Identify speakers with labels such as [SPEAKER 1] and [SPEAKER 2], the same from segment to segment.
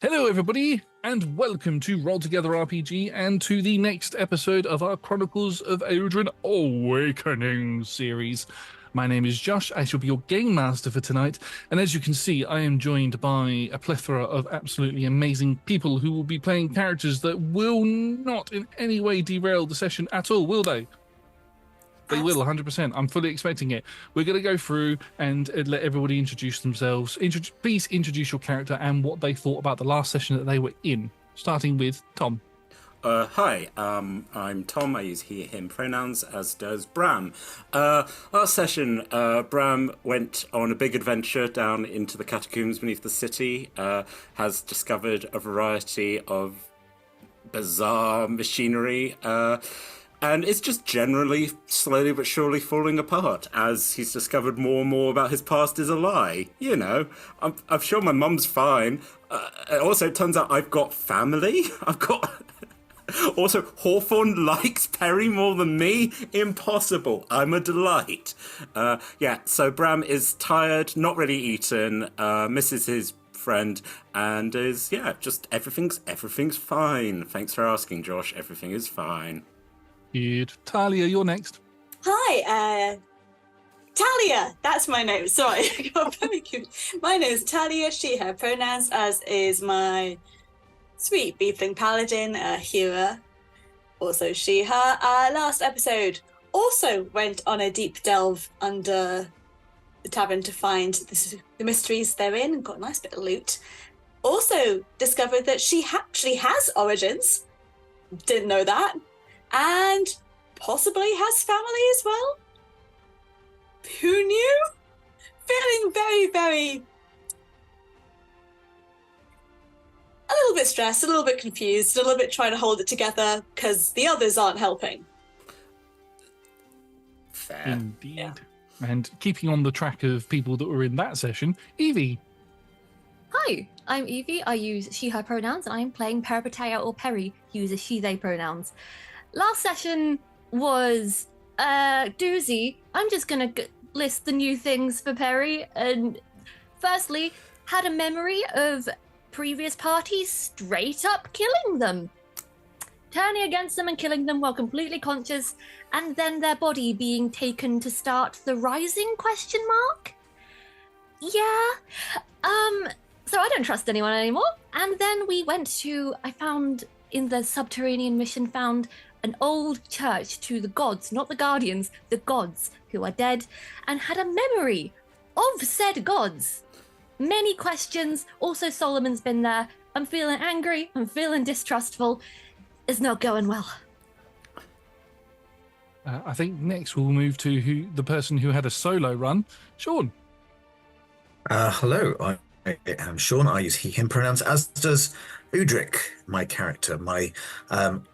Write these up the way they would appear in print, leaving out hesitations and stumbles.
[SPEAKER 1] Hello, everybody, and welcome to Roll Together RPG and to the next episode of our Chronicles of Aeodrun Awakening series. My name is Josh. I shall be your game master for tonight, and as you can see, I am joined by a plethora of absolutely amazing people who will be playing characters that will not in any way derail the session at all, will they? They will, 100%. I'm fully expecting it. We're going to go through and let everybody introduce themselves. Please introduce your character and what they thought about the last session that they were in, starting with Tom.
[SPEAKER 2] Hi, I'm Tom. I use he, him pronouns, as does Bram. Last session, Bram went on a big adventure down into the catacombs beneath the city, has discovered a variety of bizarre machinery, and it's just generally slowly but surely falling apart as he's discovered more and more about his past is a lie. You know, I'm sure my mum's fine. It also turns out I've got family. I've got... Also, Hawthorne likes Perry more than me? Impossible. I'm a delight. So Bram is tired, not really eaten, misses his friend, and is, just everything's fine. Thanks for asking, Josh. Everything is fine.
[SPEAKER 1] Good. Talia, you're next.
[SPEAKER 3] Hi, Talia, that's my name. Sorry, I got very confused. My name is Talia, she, her pronouns, as is my sweet beefling paladin, Hira, also she, her. Last episode also went on a deep delve under the tavern to find the mysteries therein and got a nice bit of loot. Also discovered that she actually has origins. Didn't know that. And possibly has family as well. Who knew? Feeling very, very... a little bit stressed, a little bit confused, a little bit trying to hold it together because the others aren't helping.
[SPEAKER 2] Fair.
[SPEAKER 1] Indeed.
[SPEAKER 3] Yeah.
[SPEAKER 1] And keeping on the track of people that were in that session, Evie.
[SPEAKER 4] Hi, I'm Evie. I use she, her pronouns, and I'm playing Betrayal or Perry, who uses she, they pronouns. Last session was doozy. I'm just going to list the new things for Perry. And firstly, had a memory of previous parties straight up killing them. Turning against them and killing them while completely conscious, and then their body being taken to start the rising ? Yeah. So I don't trust anyone anymore. And then I found in the subterranean mission, found an old church to the gods, not the guardians, the gods who are dead, and had a memory of said gods. Many questions. Also, Solomon's been there. I'm feeling angry. I'm feeling distrustful. It's not going well.
[SPEAKER 1] I think next we'll move to the person who had a solo run, Sean.
[SPEAKER 5] Hello, I am Sean. I use he, him pronouns, as does Udric, my character. My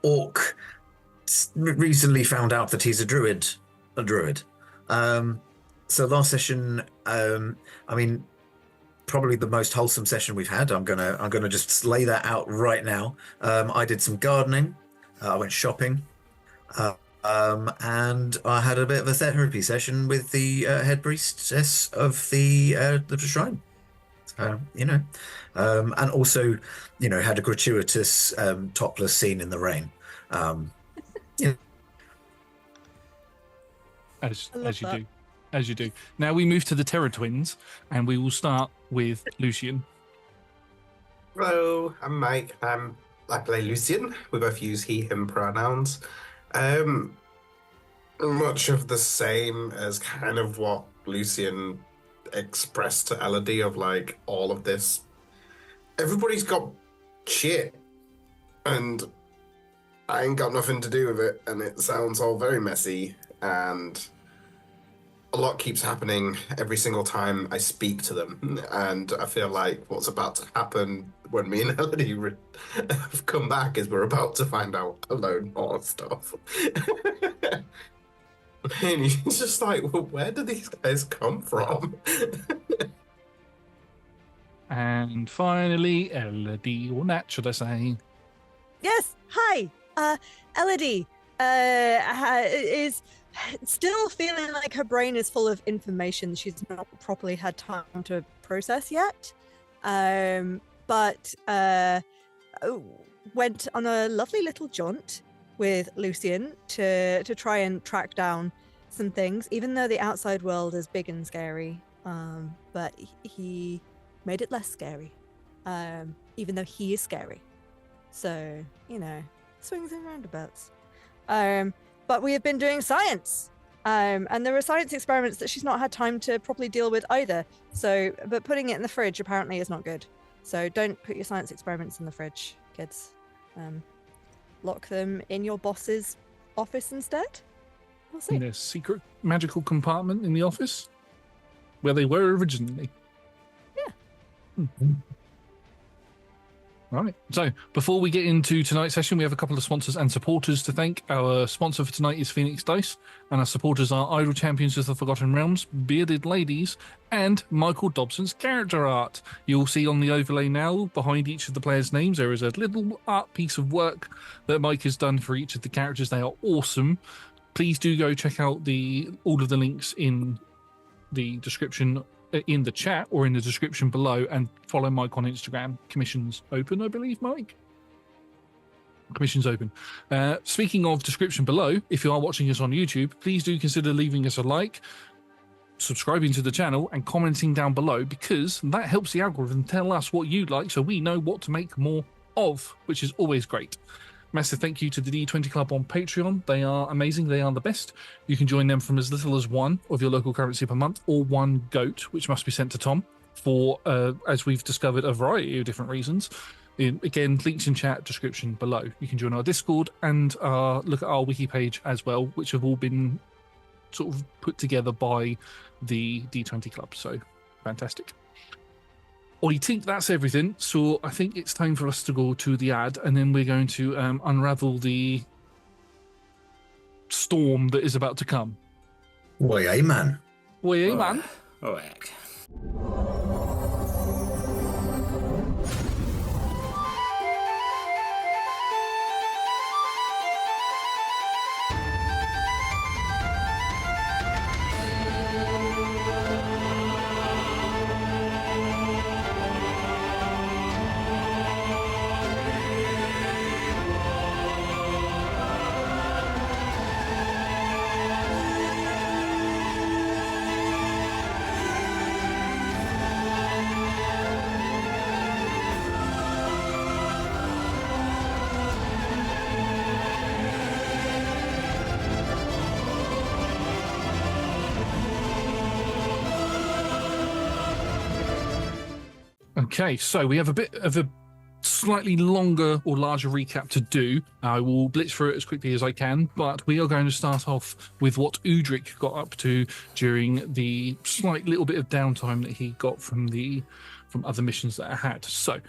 [SPEAKER 5] orc recently found out that he's a druid. So last session, probably the most wholesome session we've had. I'm gonna just lay that out right now. I did some gardening. I went shopping. And I had a bit of a therapy session with the head priestess of the shrine. And also, had a gratuitous topless scene in the rain.
[SPEAKER 1] As you do. Now we move to the Terror Twins, and we will start with Lucian.
[SPEAKER 6] Hello, I'm Mike. I play Lucian. We both use he, him pronouns. Much of the same as kind of what Lucian expressed to Elodie of like all of this. Everybody's got shit, and I ain't got nothing to do with it, and it sounds all very messy, and a lot keeps happening every single time I speak to them, and I feel like what's about to happen when me and Elodie have come back is we're about to find out a load more stuff. And he's just like, well, where do these guys come from?
[SPEAKER 1] And finally, Elodie, or Nat, should I say?
[SPEAKER 7] Yes, hi. Elodie is still feeling like her brain is full of information she's not properly had time to process yet. but went on a lovely little jaunt with Lucian to try and track down some things, even though the outside world is big and scary. But he made it less scary, even though he is scary. So, swings and roundabouts. But we have been doing science. And there are science experiments that she's not had time to properly deal with either. So, but putting it in the fridge apparently is not good. So don't put your science experiments in the fridge, kids. Lock them in your boss's office instead. We'll see.
[SPEAKER 1] In a secret magical compartment in the office where they were originally.
[SPEAKER 7] Yeah.
[SPEAKER 1] Right. So before we get into tonight's session, we have a couple of sponsors and supporters to thank. Our sponsor for tonight is Phoenix Dice, and our supporters are Idle Champions of the Forgotten Realms, Bearded Ladies, and Michael Dobson's character art. You'll see on the overlay now, behind each of the players' names, there is a little art piece of work that Mike has done for each of the characters. They are awesome. Please do go check out all of the links in the description, in the chat or in the description below, and follow Mike on Instagram. Commissions open, I believe, Mike? Commissions open. Speaking of description below, if you are watching us on YouTube, please do consider leaving us a like, subscribing to the channel, and commenting down below, because that helps the algorithm tell us what you like so we know what to make more of, which is always great. Massive thank you to the D20 Club on Patreon. They are amazing. They are the best. You can join them from as little as one of your local currency per month, or one goat, which must be sent to Tom for, as we've discovered, a variety of different reasons. Again, links in chat, description below. You can join our Discord and look at our wiki page as well, which have all been sort of put together by the D20 Club. So fantastic. I think that's everything, so I think it's time for us to go to the ad, and then we're going to unravel the storm that is about to come.
[SPEAKER 5] Oi, aye, man.
[SPEAKER 1] Oi, man.
[SPEAKER 2] Oh, heck.
[SPEAKER 1] Okay, so we have a bit of a slightly longer or larger recap to do. I will blitz through it as quickly as I can, but we are going to start off with what Udric got up to during the slight little bit of downtime that he got from other missions that I had. So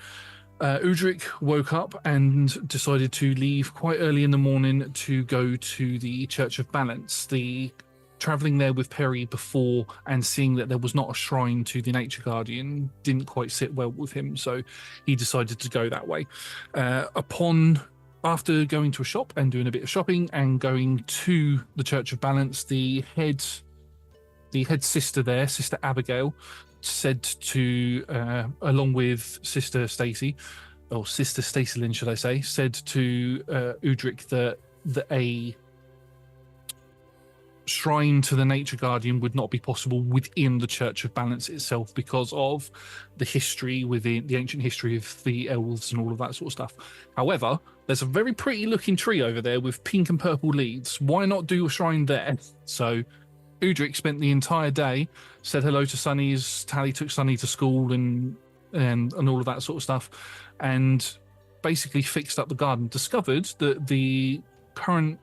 [SPEAKER 1] Udric woke up and decided to leave quite early in the morning to go to the Church of Balance. Traveling there with Perry before and seeing that there was not a shrine to the Nature Guardian didn't quite sit well with him, so he decided to go that way. After going to a shop and doing a bit of shopping and going to the Church of Balance, the head sister there, Sister Abigail, said to, along with Sister Stacy, or Sister Stacy Lynn, should I say, said to Udric that a shrine to the Nature Guardian would not be possible within the Church of Balance itself because of the history within the ancient history of the elves and all of that sort of stuff. However, there's a very pretty looking tree over there with pink and purple leaves. Why not do a shrine there? So Udric spent the entire day, said hello to Sunny's, Tally took Sunny to school and all of that sort of stuff, and basically fixed up the garden. Discovered that the current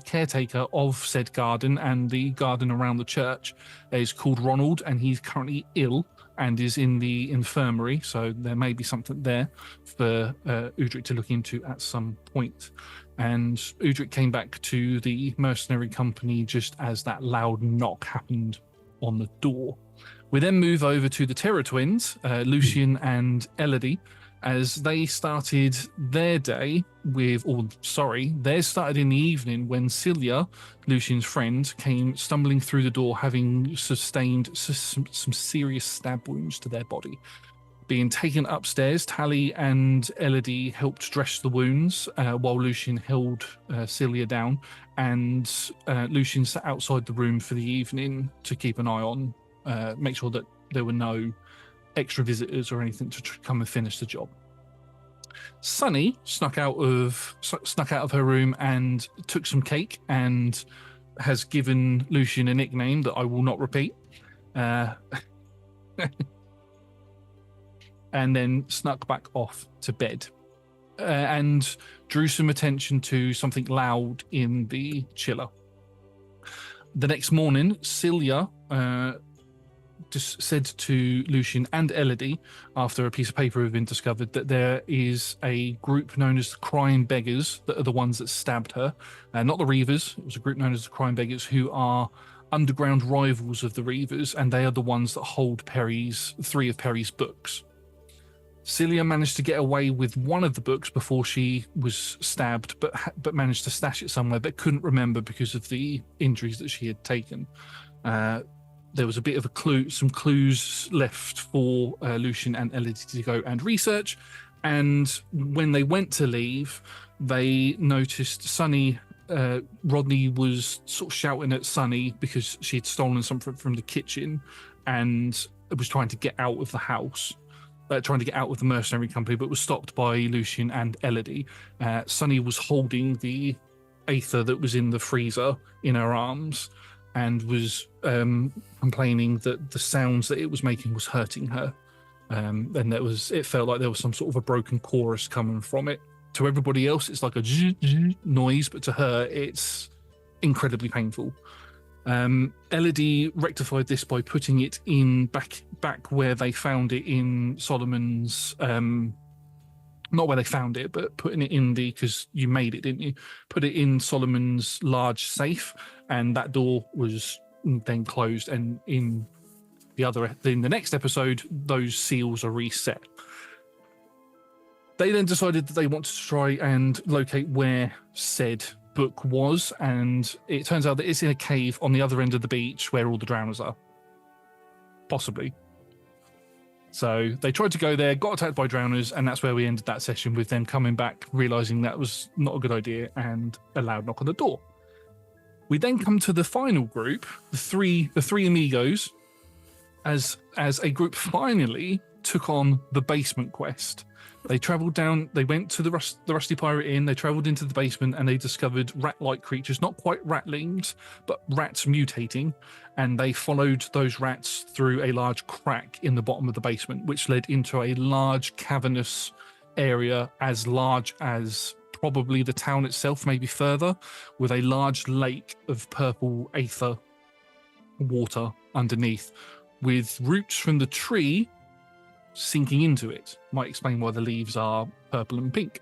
[SPEAKER 1] caretaker of said garden and the garden around the church is called Ronald, and he's currently ill and is in the infirmary, so there may be something there for Udric to look into at some point. And Udric came back to the mercenary company just as that loud knock happened on the door. We then move over to the Terror Twins, Lucian and Elodie, as they started their day theirs started in the evening when Celia, Lucian's friend, came stumbling through the door having sustained some serious stab wounds to their body. Being taken upstairs, Tally and Elodie helped dress the wounds while Lucian held Celia down, and Lucian sat outside the room for the evening to keep an eye on, make sure that there were no extra visitors or anything to come and finish the job. Sunny snuck out of her room and took some cake and has given Lucian a nickname that I will not repeat. And then snuck back off to bed and drew some attention to something loud in the chiller. The next morning, Celia just said to Lucian and Elodie, after a piece of paper had been discovered, that there is a group known as the Crying Beggars that are the ones that stabbed her. Not the Reavers. It was a group known as the Crying Beggars, who are underground rivals of the Reavers, and they are the ones that hold three of Perry's books. Celia managed to get away with one of the books before she was stabbed, but managed to stash it somewhere, but couldn't remember because of the injuries that she had taken. There was a bit of some clues left for Lucian and Elodie to go and research. And when they went to leave, they noticed Rodney was sort of shouting at Sunny because she had stolen something from the kitchen and was trying to get out of the house, trying to get out of the mercenary company, but was stopped by Lucian and Elodie. Sunny was holding the Aether that was in the freezer in her arms, and was complaining that the sounds that it was making was hurting her. And it felt like there was some sort of a broken chorus coming from it. To everybody else, it's like a noise, but to her, it's incredibly painful. Elodie rectified this by putting it in back where they found it in Solomon's... not where they found it, but putting it in because you made it, didn't you? Put it in Solomon's large safe, and that door was then closed. And in the next episode, those seals are reset. They then decided that they wanted to try and locate where said book was, and it turns out that it's in a cave on the other end of the beach where all the drowners are. Possibly. So they tried to go there, got attacked by drowners, and that's where we ended that session, with them coming back, realizing that was not a good idea, and a loud knock on the door. We then come to the final group, the three amigos, as a group finally took on the basement quest. They travelled down, they went to the Rusty Pirate Inn, they travelled into the basement, and they discovered rat-like creatures, not quite ratlings, but rats mutating, and they followed those rats through a large crack in the bottom of the basement, which led into a large cavernous area as large as probably the town itself, maybe further, with a large lake of purple aether water underneath, with roots from the tree sinking into it. Might explain why the leaves are purple and pink.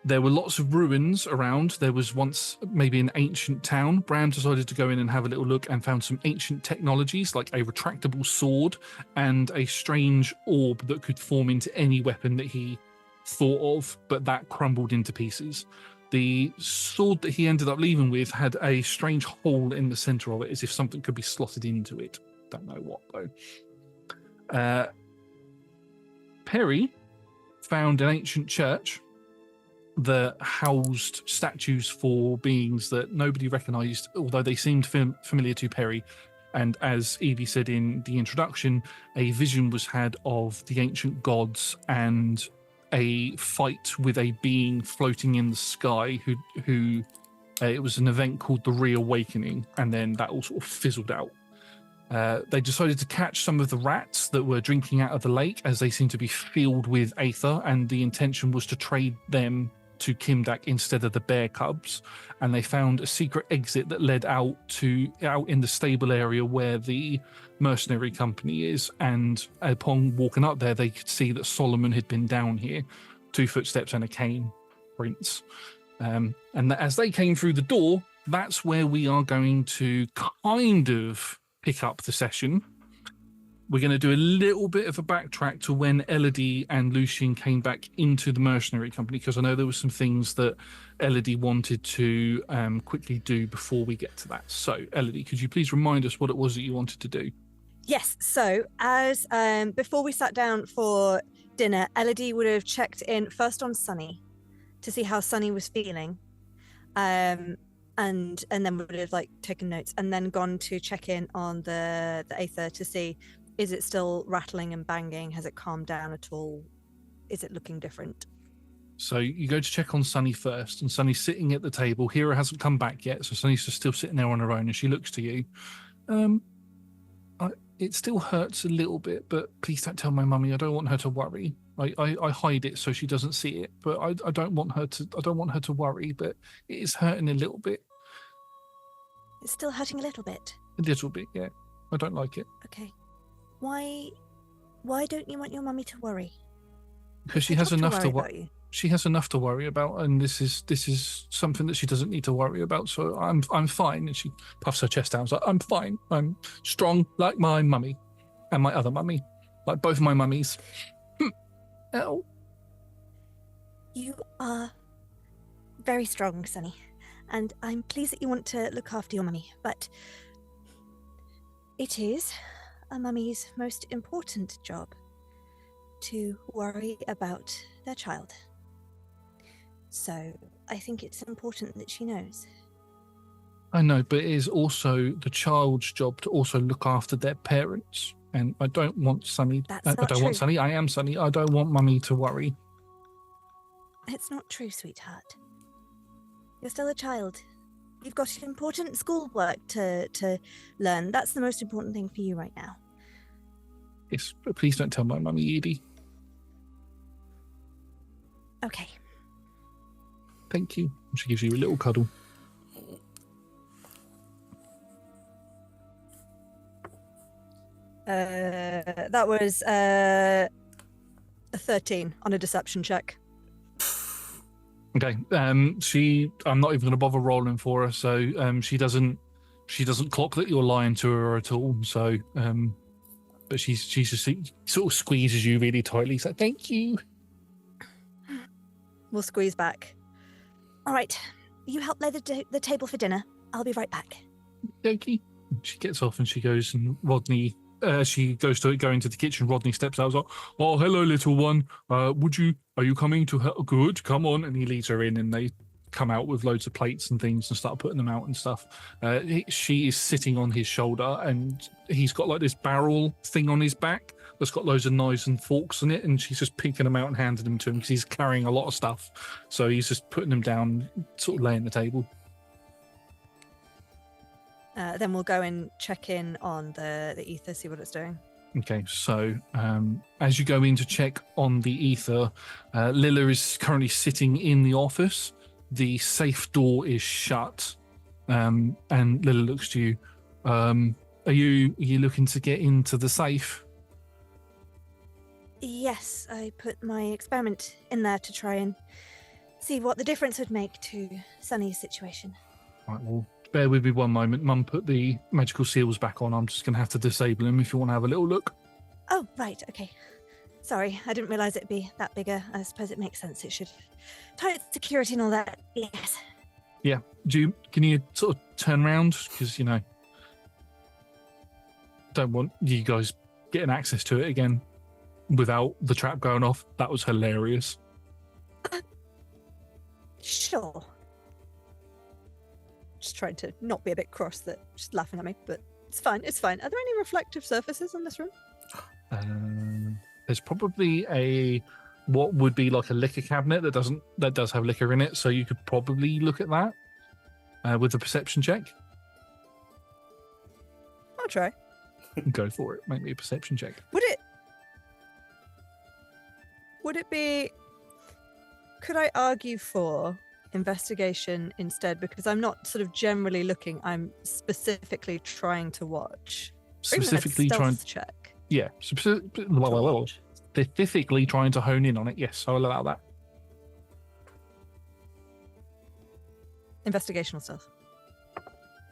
[SPEAKER 1] There were lots of ruins around. There was once maybe an ancient town. Bram decided to go in and have a little look and found some ancient technologies like a retractable sword and a strange orb that could form into any weapon that he thought of, but that crumbled into pieces. The sword that he ended up leaving with had a strange hole in the center of it, as if something could be slotted into it. Don't know what though. Perry found an ancient church that housed statues for beings that nobody recognized, although they seemed familiar to Perry. And as Evie said in the introduction, a vision was had of the ancient gods and a fight with a being floating in the sky who it was an event called the Reawakening, and then that all sort of fizzled out. They decided to catch some of the rats that were drinking out of the lake, as they seemed to be filled with aether, and the intention was to trade them to Kimdack instead of the bear cubs. And they found a secret exit that led out in the stable area where the mercenary company is. And upon walking up there, they could see that Solomon had been down here, 2 footsteps and a cane prints. And as they came through the door, that's where we are going to kind of pick up the session. We're going to do a little bit of a backtrack to when Elodie and Lucian came back into the mercenary company, because I know there were some things that Elodie wanted to quickly do before we get to that. So, Elodie, could you please remind us what it was that you wanted to do?
[SPEAKER 7] Yes. So as before we sat down for dinner, Elodie would have checked in first on Sunny to see how Sunny was feeling, and then would have like taken notes and then gone to check in on the Aether to see, is it still rattling and banging? Has it calmed down at all? Is it looking different?
[SPEAKER 1] So you go to check on Sunny first, and Sunny's sitting at the table. Hera hasn't come back yet, so Sunny's just still sitting there on her own, and she looks to you. It still hurts a little bit, but please don't tell my mummy. I don't want her to worry. I hide it so she doesn't see it, but I don't want her to worry. But it is hurting a little bit.
[SPEAKER 7] It's still hurting a little bit.
[SPEAKER 1] A little bit, yeah. I don't like it.
[SPEAKER 7] Okay. Why don't you want your mummy to worry?
[SPEAKER 1] Because she has enough to
[SPEAKER 7] worry about.
[SPEAKER 1] She has enough to worry about, and this is something that she doesn't need to worry about. So I'm fine. And she puffs her chest out. She's like, I'm fine. I'm strong like my mummy, and my other mummy, like both my mummies. Ow.
[SPEAKER 7] You are very strong, Sunny, and I'm pleased that you want to look after your mummy. But it is a mummy's most important job to worry about their child. So I think it's important that she knows.
[SPEAKER 1] I know, but it is also the child's job to also look after their parents. And I don't want Sunny.
[SPEAKER 7] That's
[SPEAKER 1] I
[SPEAKER 7] not
[SPEAKER 1] don't want
[SPEAKER 7] true.
[SPEAKER 1] Sunny. I am Sunny. I don't want Mummy to worry.
[SPEAKER 7] It's not true, sweetheart. You're still a child. You've got important schoolwork to learn. That's the most important thing for you right now.
[SPEAKER 1] Yes, but please don't tell my Mummy, Edie.
[SPEAKER 7] Okay.
[SPEAKER 1] Thank you. She gives you a little cuddle.
[SPEAKER 7] That was a 13 on a deception check.
[SPEAKER 1] Okay. I'm not even going to bother rolling for her. So she doesn't clock that you're lying to her at all. So but she's just sort of squeezes you really tightly. So thank you.
[SPEAKER 7] We'll squeeze back. All right. You help lay the table for dinner. I'll be right back.
[SPEAKER 1] Dokie. She gets off and she goes, and Rodney, she goes to go into the kitchen. Rodney steps out. Like, oh, hello, little one. Are you coming to help? Good, come on. And he leads her in, and they come out with loads of plates and things and start putting them out and stuff. She is sitting on his shoulder, and he's got like this barrel thing on his back that's got loads of knives and forks in it, and she's just picking them out and handing them to him because he's carrying a lot of stuff. So he's just putting them down, sort of laying the table.
[SPEAKER 7] Then we'll go and check in on the ether, see what it's doing.
[SPEAKER 1] Okay, so as you go in to check on the ether, Lilla is currently sitting in the office. The safe door is shut, and Lilla looks to you. Are you looking to get into the safe?
[SPEAKER 7] Yes, I put my experiment in there to try and see what the difference would make to Sunny's situation.
[SPEAKER 1] Right, well, bear with me one moment. Mum put the magical seals back on. I'm just going to have to disable them if you want to have a little look.
[SPEAKER 7] Oh, right, okay. Sorry, I didn't realise it'd be that bigger. I suppose it makes sense. It should tight security and all that. Yes.
[SPEAKER 1] Yeah. Can you sort of turn around? Because, don't want you guys getting access to it again without the trap going off. That was hilarious.
[SPEAKER 7] Sure. Just trying to not be a bit cross that she's laughing at me, but it's fine. Are there any reflective surfaces in this room?
[SPEAKER 1] There's probably what would be like a liquor cabinet that does have liquor in it, so you could probably look at that with a perception check.
[SPEAKER 7] I'll try.
[SPEAKER 1] Go for it. Make me a perception check.
[SPEAKER 7] Would it be? Could I argue for investigation instead? Because I'm not sort of generally looking. I'm specifically trying to watch.
[SPEAKER 1] Specifically
[SPEAKER 7] trying to check.
[SPEAKER 1] Yeah. Specifically trying to hone in on it. Yes, I'll allow that.
[SPEAKER 7] Investigational stuff.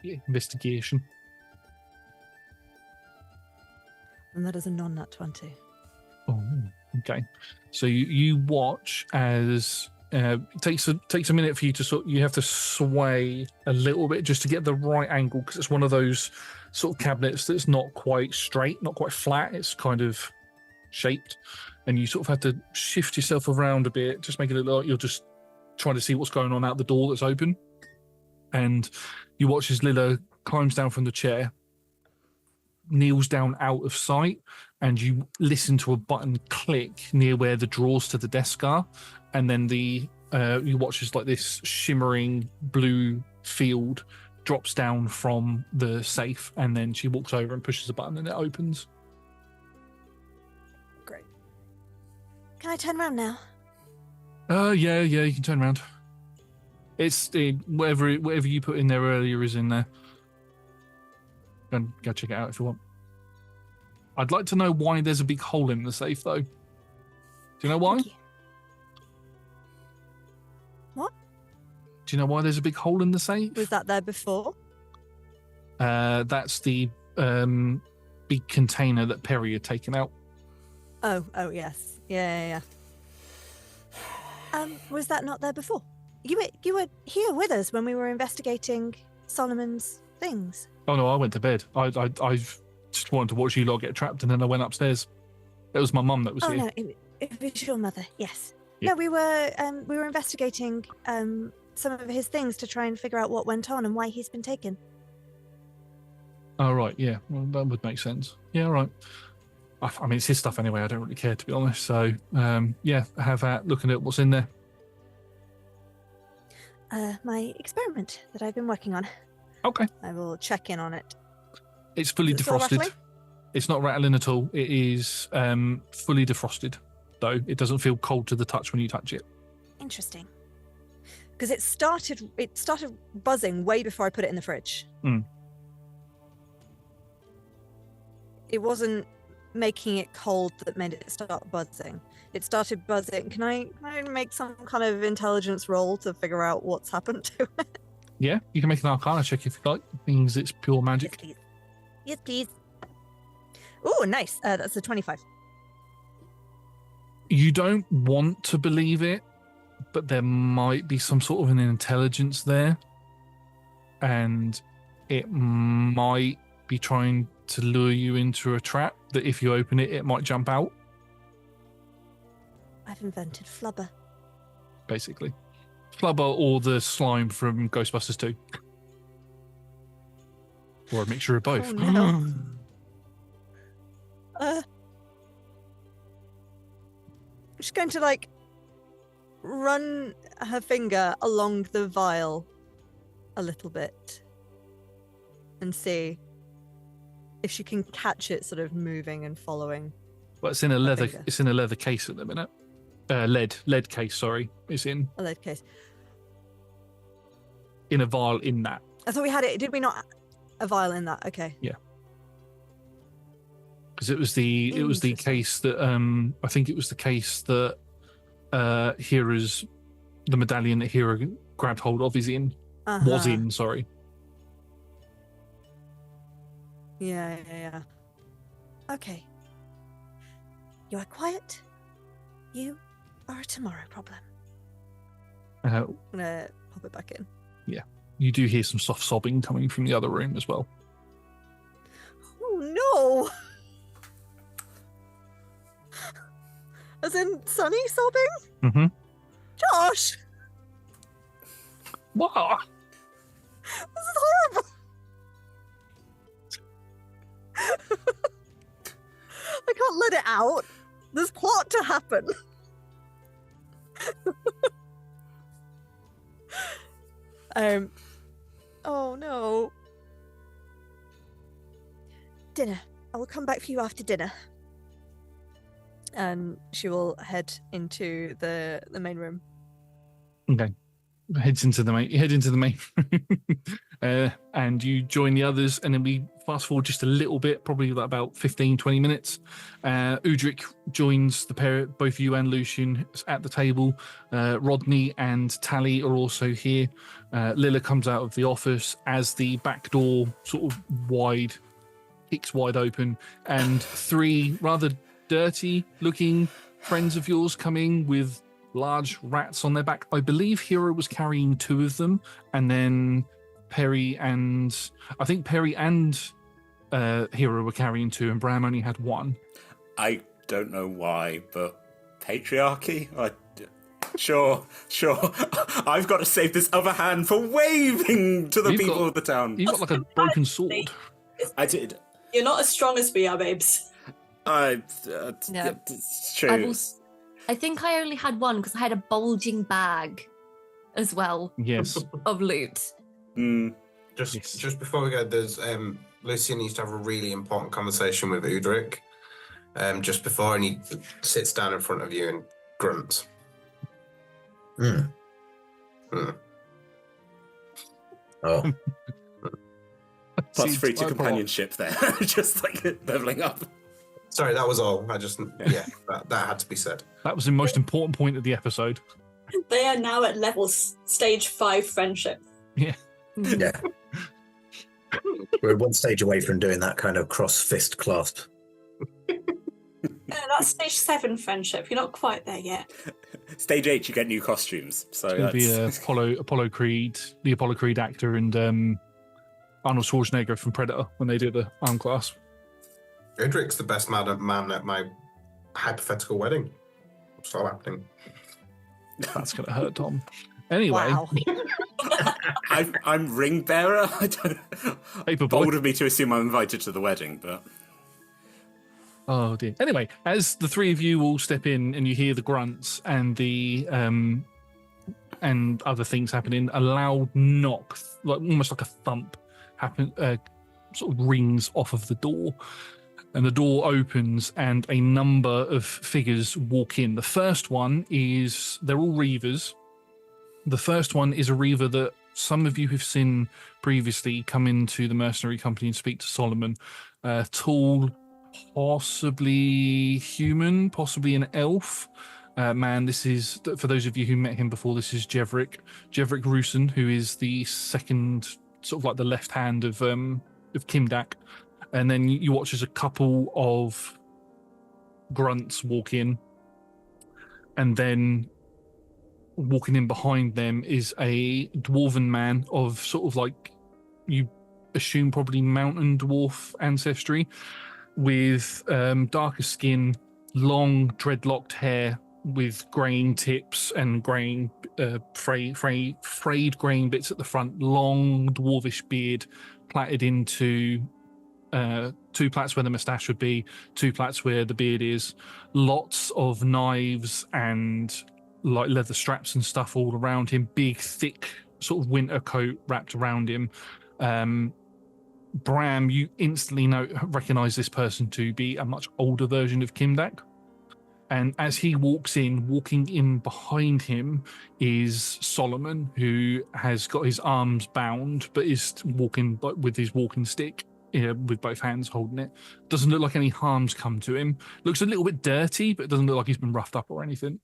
[SPEAKER 1] Yeah, investigation.
[SPEAKER 7] And that is a non-nat 20.
[SPEAKER 1] Oh, okay. So you watch as it takes a minute for you to you have to sway a little bit just to get the right angle, because it's one of those sort of cabinets that's not quite straight, not quite flat. It's kind of shaped, and you sort of have to shift yourself around a bit, just make it look like you're just trying to see what's going on out the door that's open. And you watch as Lilla climbs down from the chair, kneels down out of sight, and you listen to a button click near where the drawers to the desk are, and then you watch as like this shimmering blue field drops down from the safe, and then she walks over and pushes a button and it opens.
[SPEAKER 7] Great. Can I turn around now?
[SPEAKER 1] Yeah, you can turn around. It's whatever you put in there earlier is in there. Go check it out if you want. I'd like to know why there's a big hole in the safe, though. Do you know why?
[SPEAKER 7] Thank you. What?
[SPEAKER 1] Do you know why there's a big hole in the safe?
[SPEAKER 7] Was that there before?
[SPEAKER 1] That's the big container that Perry had taken out.
[SPEAKER 7] Oh, yes. Yeah. Was that not there before? You were here with us when we were investigating Solomon's things.
[SPEAKER 1] Oh no, I went to bed. I just wanted to watch you lot get trapped, and then I went upstairs. It was my mum that was here.
[SPEAKER 7] No, it was your mother. Yes.
[SPEAKER 1] Yeah.
[SPEAKER 7] No, we were investigating some of his things to try and figure out what went on and why he's been taken.
[SPEAKER 1] Oh right, yeah. Well, that would make sense. Yeah, right. I mean, it's his stuff anyway. I don't really care, to be honest. So, yeah, have at looking at what's in there.
[SPEAKER 7] My experiment that I've been working on.
[SPEAKER 1] Okay.
[SPEAKER 7] I will check in on it.
[SPEAKER 1] It's fully
[SPEAKER 7] Is it still
[SPEAKER 1] defrosted.
[SPEAKER 7] rattling?
[SPEAKER 1] It's not rattling at all. It is fully defrosted, though. It doesn't feel cold to the touch when you touch it.
[SPEAKER 7] Interesting. Because it started buzzing way before I put it in the fridge.
[SPEAKER 1] Mm.
[SPEAKER 7] It wasn't making it cold that made it start buzzing. It started buzzing. Can I make some kind of intelligence roll to figure out what's happened to it?
[SPEAKER 1] Yeah, you can make an Arcana check if you like. It means it's pure magic.
[SPEAKER 7] Yes, please. Oh, nice. That's a 25.
[SPEAKER 1] You don't want to believe it, but there might be some sort of an intelligence there, and it might be trying to lure you into a trap that if you open it, it might jump out.
[SPEAKER 7] I've invented Flubber.
[SPEAKER 1] Basically. Flubber or the slime from Ghostbusters 2. Or a mixture of both.
[SPEAKER 7] Oh, no. She's going to run her finger along the vial a little bit and see if she can catch it sort of moving and following.
[SPEAKER 1] Well, it's in a leather.
[SPEAKER 7] finger.
[SPEAKER 1] It's in a leather case at the minute. Lead case. Sorry, it's in
[SPEAKER 7] A lead case.
[SPEAKER 1] a vial in that.
[SPEAKER 7] I thought we had it. Did we not? A vial in that? Okay.
[SPEAKER 1] Because it was the
[SPEAKER 7] Interesting.
[SPEAKER 1] case that I think it was the case that Hera's the medallion that Hera grabbed hold of was in. Sorry.
[SPEAKER 7] Yeah. Okay. You are quiet. You are a tomorrow problem. I'm gonna pop it back in.
[SPEAKER 1] You do hear some soft sobbing coming from the other room as well.
[SPEAKER 7] Oh no! As in Sunny sobbing?
[SPEAKER 1] Mm-hmm.
[SPEAKER 7] Josh!
[SPEAKER 1] What?
[SPEAKER 7] This is horrible! I can't let it out. There's plot to happen. Oh no. Dinner. I will come back for you after dinner. And she will head into the main room.
[SPEAKER 1] Okay. Head into the main room. And you join the others, and then we fast forward just a little bit, probably about 15-20 minutes. Udric joins the pair, both you and Lucian, at the table. Rodney and Tally are also here. Lilla comes out of the office as the back door sort of kicks wide open, and three rather dirty looking friends of yours come in with large rats on their back. I believe Hero was carrying two of them, and then Perry and Hero were carrying 2 and Bram only had 1.
[SPEAKER 2] I don't know why, but patriarchy? Sure. I've got to save this other hand for waving to the people of the town.
[SPEAKER 1] You've got like a broken sword.
[SPEAKER 2] I did.
[SPEAKER 3] You're not as strong as we are, babes.
[SPEAKER 2] It's true.
[SPEAKER 4] I think I only had 1 because I had a bulging bag as well.
[SPEAKER 1] Yes.
[SPEAKER 4] Of loot.
[SPEAKER 6] Just before we go, there's Lucian used to have a really important conversation with Udric just before, and he sits down in front of you and grunts.
[SPEAKER 5] Oh.
[SPEAKER 2] +3 to companionship there. Just like leveling up.
[SPEAKER 6] Sorry, that was all. That had to be said.
[SPEAKER 1] That was the most important point of the episode.
[SPEAKER 3] They are now at level stage 5 friendship.
[SPEAKER 1] Yeah.
[SPEAKER 5] Yeah. We're 1 stage away from doing that kind of cross fist clasp.
[SPEAKER 3] That's stage 7 friendship. You're not quite there yet.
[SPEAKER 2] Stage 8, you get new costumes. So
[SPEAKER 1] it's going to be Apollo Creed, the Apollo Creed actor, and Arnold Schwarzenegger from Predator when they do the arm clasp.
[SPEAKER 6] Udric's the best man at my hypothetical wedding. So happening.
[SPEAKER 1] That's going to hurt, Tom. Anyway.
[SPEAKER 7] Wow.
[SPEAKER 2] I'm ring bearer. I don't know.
[SPEAKER 1] Paperboy.
[SPEAKER 2] Bold of me to assume I'm invited to the wedding, but...
[SPEAKER 1] Oh dear. Anyway, as the 3 of you all step in and you hear the grunts and the and other things happening, a loud knock, like almost like a thump, sort of rings off of the door, and the door opens and a number of figures walk in. The first one is they're all reavers. The first one is a reaver that some of you have seen previously come into the mercenary company and speak to Solomon. Tall, possibly human, possibly an elf. Man, this is, for those of you who met him before, this is Jeverick Roosen, who is the second, sort of like the left hand of Kimdack. And then you watch as a couple of grunts walk in, and then walking in behind them is a dwarven man of sort of like, you assume probably mountain dwarf ancestry, with darker skin, long dreadlocked hair with graying tips and graying frayed graying bits at the front, long dwarvish beard plaited into 2 plaits where the moustache would be, 2 plaits where the beard is, lots of knives and like leather straps and stuff all around him, big thick sort of winter coat wrapped around him. Bram, you instantly recognize this person to be a much older version of Kimdack. And as he walking in behind him is Solomon, who has got his arms bound, but is walking with his walking stick, with both hands holding it. Doesn't look like any harm's come to him. Looks a little bit dirty, but doesn't look like he's been roughed up or anything.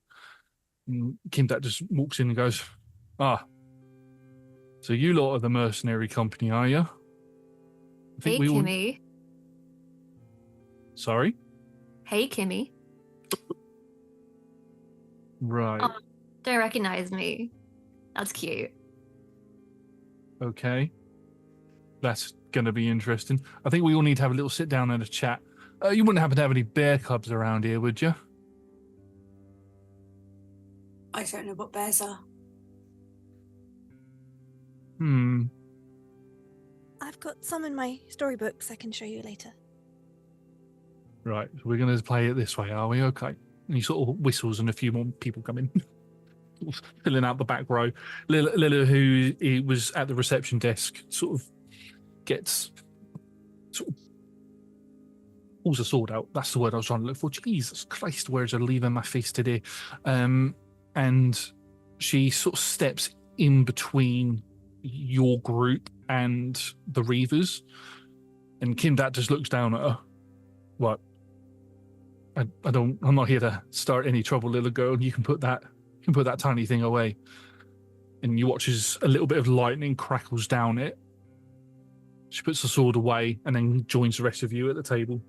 [SPEAKER 1] And Kimdack just walks in and goes, so you lot are the mercenary company, are you?
[SPEAKER 4] Hey, Kimmy.
[SPEAKER 1] Sorry?
[SPEAKER 4] Hey, Kimmy.
[SPEAKER 1] Right.
[SPEAKER 4] Oh, don't recognize me. That's cute.
[SPEAKER 1] Okay. That's going to be interesting. I think we all need to have a little sit down and a chat. You wouldn't happen to have any bear cubs around here, would you?
[SPEAKER 3] I don't know what bears are.
[SPEAKER 7] I've got some in my storybooks I can show you later.
[SPEAKER 1] Right, so we're going to play it this way, are we? Okay. And he sort of whistles and a few more people come in. Filling out the back row. Lila, who was at the reception desk, sort of pulls a sword out. That's the word I was trying to look for. Jesus Christ, where's her leaving my face today? And she sort of steps in between your group and the Reavers. And Kimdack just looks down at her. What? I'm not here to start any trouble, little girl. You can put that tiny thing away. And you watch as a little bit of lightning crackles down it. She puts the sword away and then joins the rest of you at the table.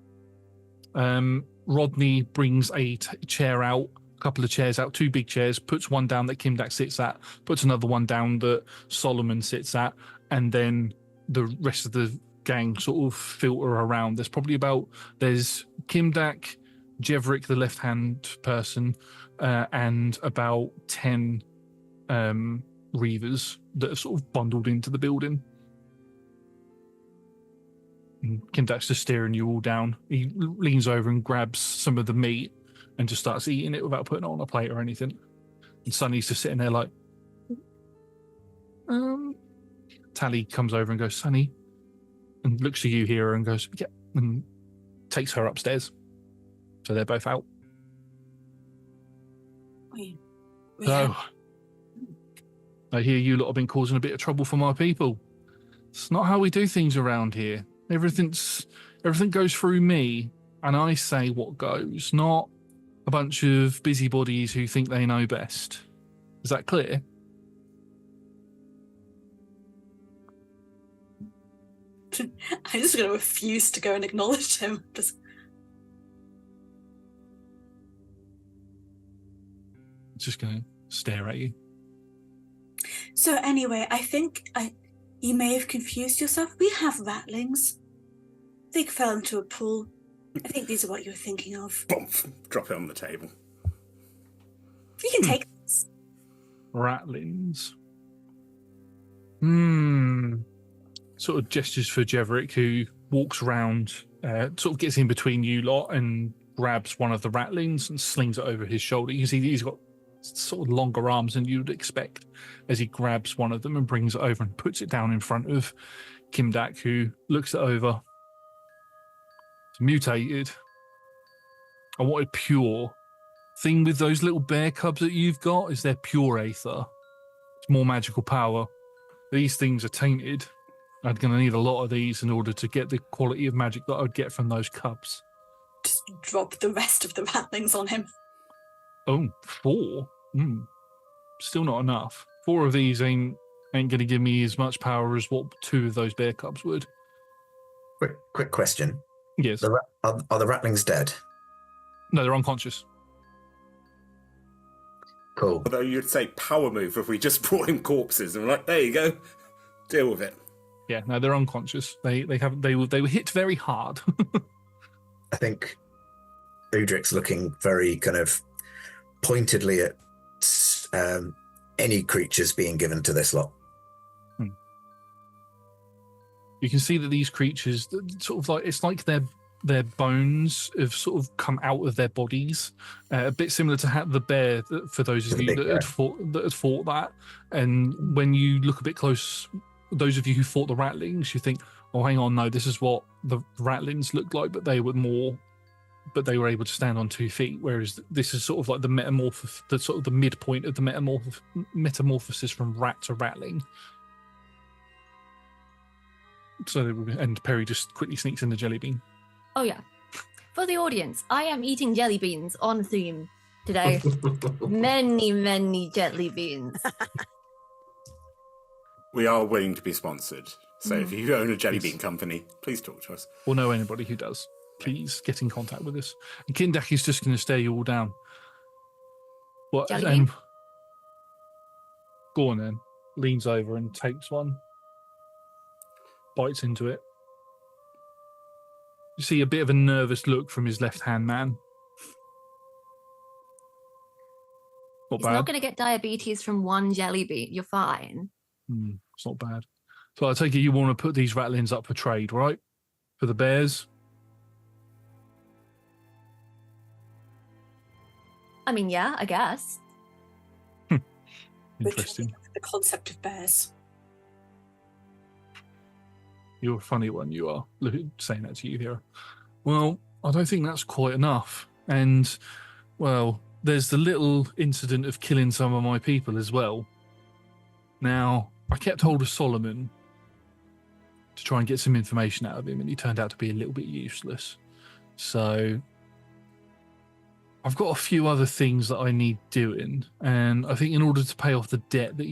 [SPEAKER 1] Rodney brings a chair out, a couple of chairs out, 2 big chairs, puts one down that Kimdack sits at, puts another one down that Solomon sits at, and then the rest of the gang sort of filter around. There's Kimdack, Jeverick, the left-hand person, and about 10 Reavers that are sort of bundled into the building. And Kimdack's just staring you all down. He leans over and grabs some of the meat and just starts eating it without putting it on a plate or anything. And Sunny's just sitting there like, Tally comes over and goes, Sunny, and looks at you here and goes, yeah, and takes her upstairs. So they're both out. So, I hear you lot have been causing a bit of trouble for my people. It's not how we do things around here. Everything goes through me, and I say what goes, not a bunch of busybodies who think they know best. Is that clear?
[SPEAKER 3] I'm just going to refuse to go and acknowledge him.
[SPEAKER 1] Just going to stare at you.
[SPEAKER 3] So anyway, I think you may have confused yourself. We have ratlings. They fell into a pool. I think these are what you were thinking of.
[SPEAKER 2] Boom! Drop it on the table.
[SPEAKER 3] You can take this.
[SPEAKER 1] Ratlings. Sort of gestures for Jeverick, who walks around, sort of gets in between you lot and grabs one of the ratlings and slings it over his shoulder. You can see he's got sort of longer arms than you'd expect as he grabs one of them and brings it over and puts it down in front of Kimdack, who looks it over. It's mutated. I wanted pure. Thing with those little bear cubs that you've got is they're pure aether. It's more magical power. These things are tainted. I'm going to need a lot of these in order to get the quality of magic that I'd get from those cubs.
[SPEAKER 3] Just drop the rest of the ratlings on him.
[SPEAKER 1] Oh, 4? Still not enough. 4 of these ain't going to give me as much power as what 2 of those bear cubs would.
[SPEAKER 5] Quick question.
[SPEAKER 1] Yes.
[SPEAKER 5] Are the ratlings dead?
[SPEAKER 1] No, they're unconscious.
[SPEAKER 5] Cool.
[SPEAKER 2] Although you'd say power move if we just brought him corpses and we're like, there you go, deal with it.
[SPEAKER 1] Yeah, no, they're unconscious. They were hit very hard.
[SPEAKER 5] I think Udric's looking very kind of pointedly at any creatures being given to this lot.
[SPEAKER 1] You can see that these creatures, sort of like, it's like their bones have sort of come out of their bodies, a bit similar to the bear. For those of you that had fought that, and when you look a bit close, those of you who fought the ratlings, you think, oh, hang on, no, this is what the ratlings looked like, but they were able to stand on 2 feet, whereas this is sort of like the midpoint of the metamorphosis from rat to ratling. So, and Perry just quickly sneaks in the jelly bean.
[SPEAKER 4] Oh yeah. For the audience, I am eating jelly beans on theme today. many jelly beans.
[SPEAKER 2] We are willing to be sponsored. So if you own a jelly bean company, please talk to us.
[SPEAKER 1] Or know anybody who does. Please get in contact with us. And Kimdack is just going to stare you all down. What?
[SPEAKER 4] Jelly bean?
[SPEAKER 1] Go on then. Leans over and takes one. Bites into it. You see a bit of a nervous look from his left-hand man. Not
[SPEAKER 4] He's
[SPEAKER 1] bad.
[SPEAKER 4] not going to get diabetes from one jelly bean. You're fine.
[SPEAKER 1] It's not bad. So I take it you want to put these ratlings up for trade, right? For the bears?
[SPEAKER 4] I mean, yeah, I guess.
[SPEAKER 1] Interesting.
[SPEAKER 3] The concept of bears.
[SPEAKER 1] You're a funny one, you are. Look, saying that to you here. Well, I don't think that's quite enough. And, well, there's the little incident of killing some of my people as well. Now, I kept hold of Solomon to try and get some information out of him, and he turned out to be a little bit useless. So, I've got a few other things that I need doing, and I think in order to pay off the debt that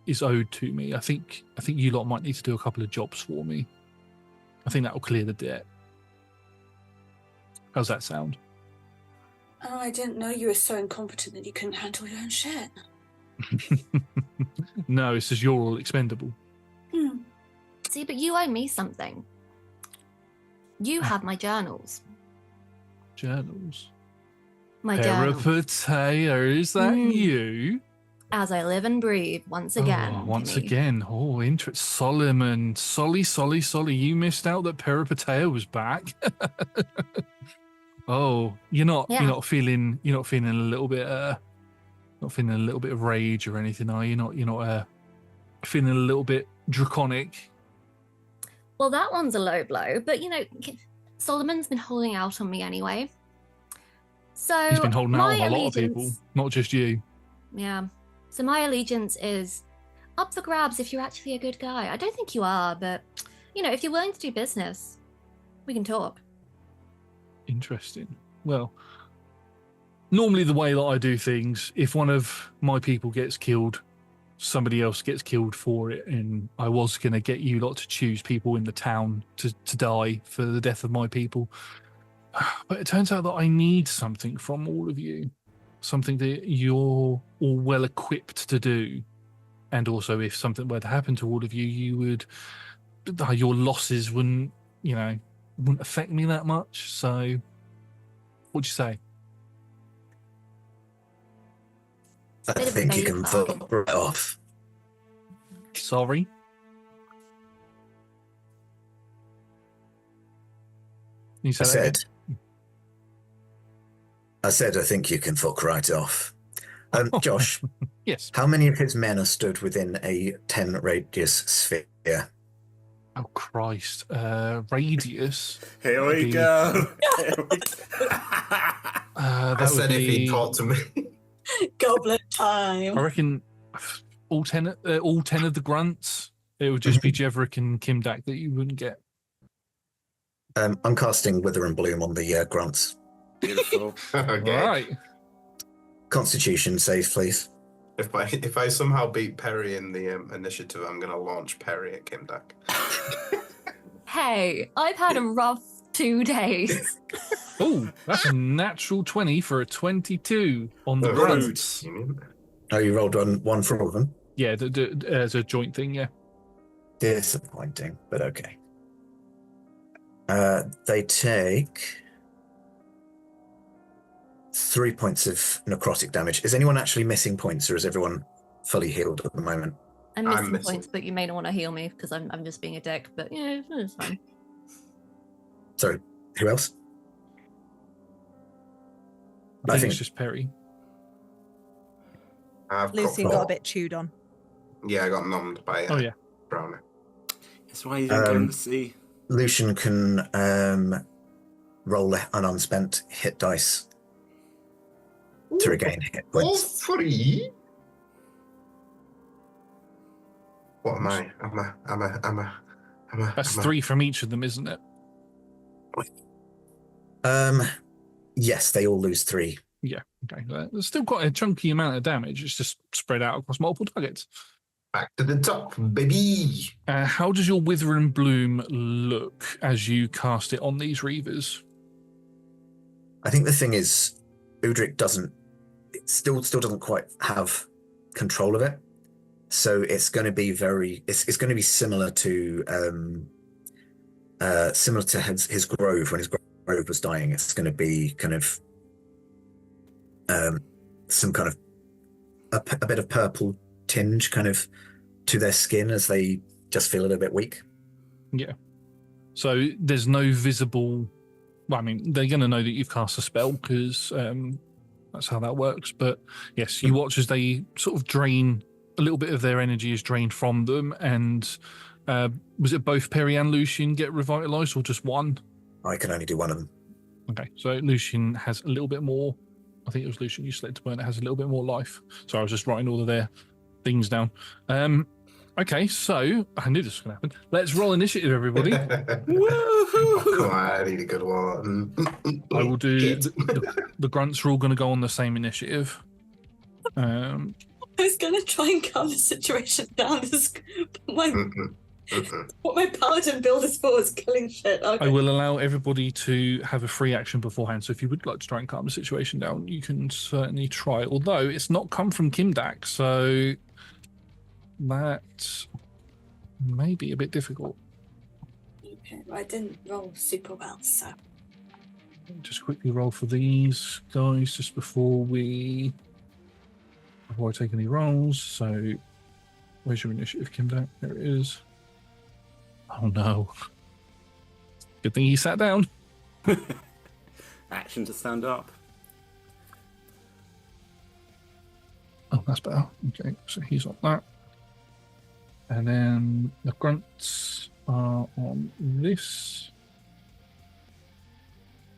[SPEAKER 1] is owed to me, I think you lot might need to do a couple of jobs for me. I think that will clear the debt. How's that sound?
[SPEAKER 3] Oh, I didn't know you were so incompetent that you couldn't handle your own shit.
[SPEAKER 1] No, it's just you're all expendable.
[SPEAKER 4] See, but you owe me something. You have my journals.
[SPEAKER 1] Journals.
[SPEAKER 4] My journals.
[SPEAKER 1] Peripateo, is that
[SPEAKER 4] Mm.
[SPEAKER 1] you?
[SPEAKER 4] As I live and breathe, once again.
[SPEAKER 1] Oh, once
[SPEAKER 4] Timmy.
[SPEAKER 1] again. Oh, interesting. Solomon. Solly. You missed out that Peripateo was back. Oh, you're not feeling a little bit not feeling a little bit of rage or anything, are you? You're not feeling a little bit draconic.
[SPEAKER 4] Well, that one's a low blow, but Solomon's been holding out on me anyway. So
[SPEAKER 1] He's been holding out on
[SPEAKER 4] my
[SPEAKER 1] a lot of people,
[SPEAKER 4] allegiance-
[SPEAKER 1] not just you.
[SPEAKER 4] Yeah. So my allegiance is up for grabs if you're actually a good guy. I don't think you are, but if you're willing to do business, we can talk.
[SPEAKER 1] Interesting. Well, normally the way that I do things, if one of my people gets killed, somebody else gets killed for it, and I was going to get you lot to choose people in the town to die for the death of my people. But it turns out that I need something from all of you, something that you're all well equipped to do. And also, if something were to happen to all of you, your losses wouldn't affect me that much. So, what'd you say?
[SPEAKER 5] I
[SPEAKER 4] Bit of a
[SPEAKER 5] think you
[SPEAKER 4] bait
[SPEAKER 5] can
[SPEAKER 4] bargain.
[SPEAKER 5] fuck right off.
[SPEAKER 1] Sorry? You
[SPEAKER 5] I
[SPEAKER 1] said that again?
[SPEAKER 5] said, I think you can fuck right off. Josh,
[SPEAKER 1] Yes.
[SPEAKER 5] how many of his men are stood within a 10 radius sphere?
[SPEAKER 1] Oh, Christ. Radius.
[SPEAKER 2] Here we
[SPEAKER 1] Be-
[SPEAKER 2] go.
[SPEAKER 1] That
[SPEAKER 6] I
[SPEAKER 1] would
[SPEAKER 6] said if
[SPEAKER 1] be,
[SPEAKER 6] he'd talk to me.
[SPEAKER 3] Goblet
[SPEAKER 1] I
[SPEAKER 3] time.
[SPEAKER 1] reckon all 10 of the grunts, it would just be Jeverick and Kimdack that you wouldn't get.
[SPEAKER 5] I'm casting Wither and Bloom on the grunts.
[SPEAKER 2] Beautiful.
[SPEAKER 6] Okay.
[SPEAKER 1] All right.
[SPEAKER 5] Constitution save, please.
[SPEAKER 6] If I somehow beat Perry in the initiative, I'm gonna launch Perry at Kimdack.
[SPEAKER 4] Hey, I've had a rough 2 days.
[SPEAKER 1] Oh, that's a natural 20 for a 22 on the
[SPEAKER 6] Oh,
[SPEAKER 1] grunts.
[SPEAKER 6] You mean?
[SPEAKER 5] Oh, you rolled one for all of them?
[SPEAKER 1] Yeah, as a joint thing, yeah.
[SPEAKER 5] Disappointing, but okay. They take 3 points of necrotic damage. Is anyone actually missing points, or is everyone fully healed at the moment?
[SPEAKER 4] I'm
[SPEAKER 6] I'm
[SPEAKER 4] missing
[SPEAKER 6] missing.
[SPEAKER 4] points, but you may not want to heal me because I'm just being a dick. But it's fine.
[SPEAKER 5] Sorry, who else?
[SPEAKER 1] I think it's just Perry.
[SPEAKER 6] I've
[SPEAKER 7] Lucian got a bit chewed on.
[SPEAKER 6] Yeah, I got numbed by
[SPEAKER 1] Oh, yeah.
[SPEAKER 6] Brownie.
[SPEAKER 2] That's why you don't go in the sea.
[SPEAKER 5] Lucian can roll an unspent hit dice to regain hit
[SPEAKER 6] All
[SPEAKER 5] points.
[SPEAKER 6] free? What am I? I'm a.
[SPEAKER 1] That's 3 from each of them, isn't it?
[SPEAKER 5] Yes, they all lose 3.
[SPEAKER 1] Yeah. Okay. There's still quite a chunky amount of damage. It's just spread out across multiple targets.
[SPEAKER 6] Back to the top, baby.
[SPEAKER 1] How does your Wither and Bloom look as you cast it on these Reavers?
[SPEAKER 5] I think the thing is, Udric still doesn't quite have control of it. So it's going to be it's going to be similar to his grove. When his grove was dying, it's going to be kind of some kind of a bit of purple tinge kind of to their skin as they just feel a little bit weak.
[SPEAKER 1] Yeah. So there's no visible. Well, I mean, they're going to know that you've cast a spell because that's how that works. But yes, you watch as they sort of drain. A little bit of their energy is drained from them, and was it both Perry and Lucian get revitalized, or just one?
[SPEAKER 5] I can only do one of them.
[SPEAKER 1] Okay, so Lucian has a little bit more. I think it was Lucian you selected to burn. It has a little bit more life. So I was just writing all of their things down. Okay, so I knew this was going to happen. Let's roll initiative, everybody.
[SPEAKER 6] Oh, come on, I need a good one.
[SPEAKER 1] I will do.
[SPEAKER 6] Shit.
[SPEAKER 1] The grunts are all going to go on the same initiative.
[SPEAKER 3] I was gonna try and calm the situation down. What my paladin build is for is killing shit. Okay.
[SPEAKER 1] I will allow everybody to have a free action beforehand. So if you would like to try and calm the situation down, you can certainly try. Although it's not come from Kimdack, so that may be a bit difficult.
[SPEAKER 3] Okay, well, I didn't roll super well, so.
[SPEAKER 1] Just quickly roll for these guys just before I take any rolls. So, where's your initiative, Kimdack? There it is. Oh no. Good thing he sat down.
[SPEAKER 2] Action to stand up.
[SPEAKER 1] Oh, that's better. Okay, so he's on that. And then the grunts are on this.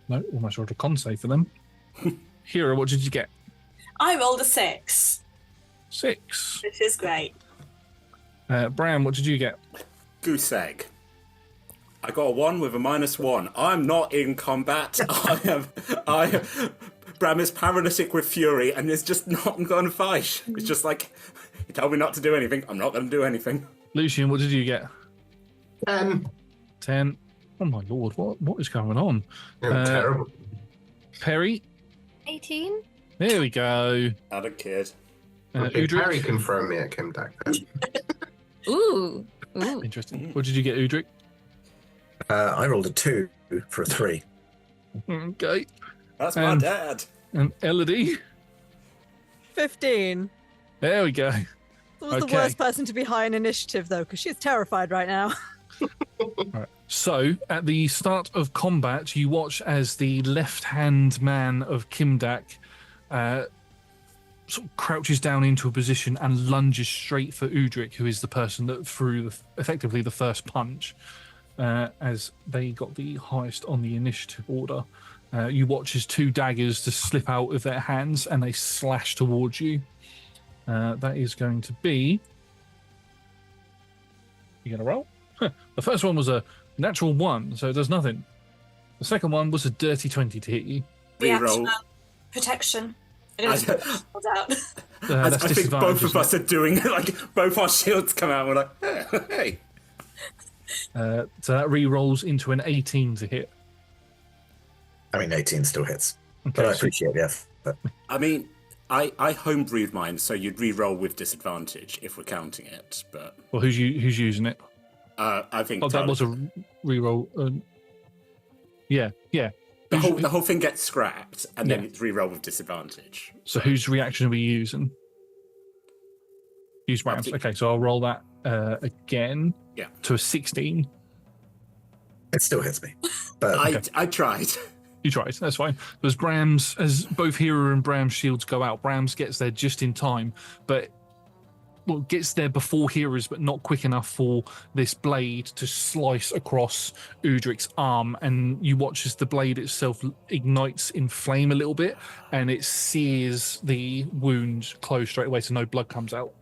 [SPEAKER 1] No, almost rolled a con save for them. Hero, what did you get?
[SPEAKER 3] I rolled a 6,
[SPEAKER 1] 6.
[SPEAKER 3] which is great.
[SPEAKER 1] Bram, what did you get?
[SPEAKER 2] Goose egg. I got a 1 with a -1. I'm not in combat. Bram is paralytic with fury and is just not going to fight. It's just like, you tell me not to do anything, I'm not going to do anything.
[SPEAKER 1] Lucian, what did you get?
[SPEAKER 6] 10.
[SPEAKER 1] 10. Oh my lord, what is going on?
[SPEAKER 6] Terrible.
[SPEAKER 1] Perry,
[SPEAKER 4] 18.
[SPEAKER 1] there we go.
[SPEAKER 2] Had a kid.
[SPEAKER 6] Okay,
[SPEAKER 1] Udric,
[SPEAKER 6] Harry can throw me at Kimdack then.
[SPEAKER 4] Ooh.
[SPEAKER 1] interesting. What did you get, Udric?
[SPEAKER 5] I rolled a 2 for a 3.
[SPEAKER 1] Okay.
[SPEAKER 2] That's my dad.
[SPEAKER 1] And Elodie,
[SPEAKER 7] 15.
[SPEAKER 1] there we go.
[SPEAKER 7] That was
[SPEAKER 1] Okay.
[SPEAKER 7] the worst person to be high in initiative, though, because she's terrified right now.
[SPEAKER 1] Right. So, at the start of combat, you watch as the left-hand man of Kimdack sort of crouches down into a position and lunges straight for Udric, who is the person that threw effectively the first punch, as they got the highest on the initiative order. You watch as 2 daggers just slip out of their hands and they slash towards you. That is going to be... You gonna roll? The first one was a natural 1, so it does nothing. The second one was a dirty 20 to hit you.
[SPEAKER 2] Reroll.
[SPEAKER 3] Reaction, protection. I know it's pulled out.
[SPEAKER 2] I
[SPEAKER 1] That's
[SPEAKER 2] think both of
[SPEAKER 1] isn't
[SPEAKER 2] us are doing it, like, both our shields come out and we're like, hey.
[SPEAKER 1] it? So that re-rolls into an 18 to hit.
[SPEAKER 5] I mean, 18 still hits.
[SPEAKER 1] Okay,
[SPEAKER 5] But I
[SPEAKER 1] so-
[SPEAKER 5] appreciate the effort.
[SPEAKER 2] I mean, I homebrewed mine, so you'd re-roll with disadvantage if we're counting it, but
[SPEAKER 1] well, who's using it?
[SPEAKER 2] I think...
[SPEAKER 1] Oh, that was a re-roll. Yeah.
[SPEAKER 2] The whole thing gets scrapped, and then it's re-roll with disadvantage.
[SPEAKER 1] So whose reaction are we using? Use Rams. Okay, so I'll roll that again.
[SPEAKER 2] Yeah.
[SPEAKER 1] To a 16.
[SPEAKER 5] It still hits me. But
[SPEAKER 2] I tried.
[SPEAKER 1] You tried. That's fine. As both Hero and Bram's shields go out, Bram's gets there just in time, but gets there before Hero's, but not quick enough for this blade to slice across Udric's arm. And you watch as the blade itself ignites in flame a little bit, and it sears the wound close straight away, so no blood comes out.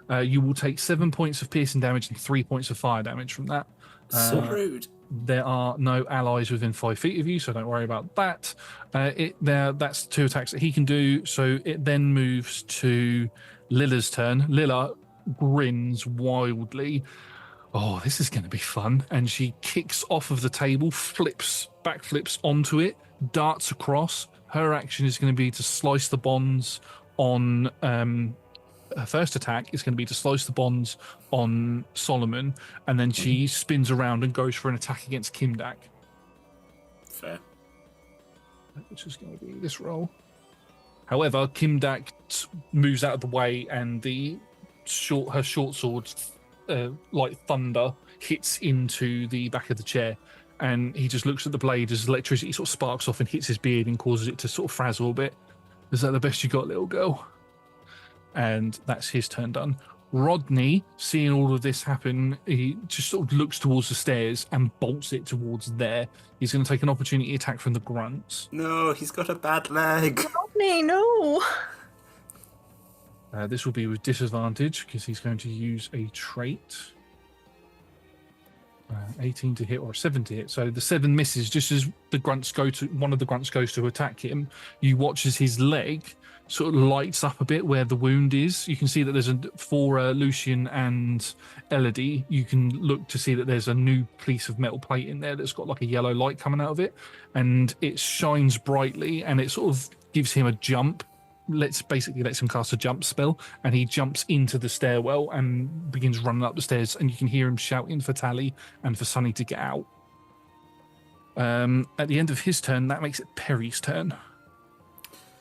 [SPEAKER 1] You will take 7 points of piercing damage and 3 points of fire damage from that.
[SPEAKER 2] So rude.
[SPEAKER 1] There are no allies within 5 feet of you, so don't worry about that. That's 2 attacks that he can do. So it then moves to Lilla's turn. Lilla grins wildly. Oh, this is going to be fun. And she kicks off of the table, backflips onto it, darts across. Her action is going to be to slice the bonds on... her first attack is going to be to slice the bonds on Solomon, and then she spins around and goes for an attack against Kimdack.
[SPEAKER 2] Fair.
[SPEAKER 1] Which is going to be this roll. However, Kimdack moves out of the way, and her short sword, like thunder, hits into the back of the chair. And he just looks at the blade as electricity sort of sparks off and hits his beard and causes it to sort of frazzle a bit. Is that the best you got, little girl? And that's his turn done. Rodney, seeing all of this happen, he just sort of looks towards the stairs and bolts it towards there. He's going to take an opportunity attack from the grunts.
[SPEAKER 2] No, he's got a bad leg.
[SPEAKER 7] Rodney, no.
[SPEAKER 1] This will be with disadvantage because he's going to use a trait. 18 to hit or 7 to hit. So the 7 misses just as one of the grunts goes to attack him. You watch as his leg sort of lights up a bit where the wound is. You can see that there's for Lucian and Elodie, you can look to see that there's a new piece of metal plate in there that's got like a yellow light coming out of it, and it shines brightly and it sort of gives him a jump. Lets him cast a jump spell, and he jumps into the stairwell and begins running up the stairs, and you can hear him shouting for Tally and for Sunny to get out. At the end of his turn, that makes it Perry's turn.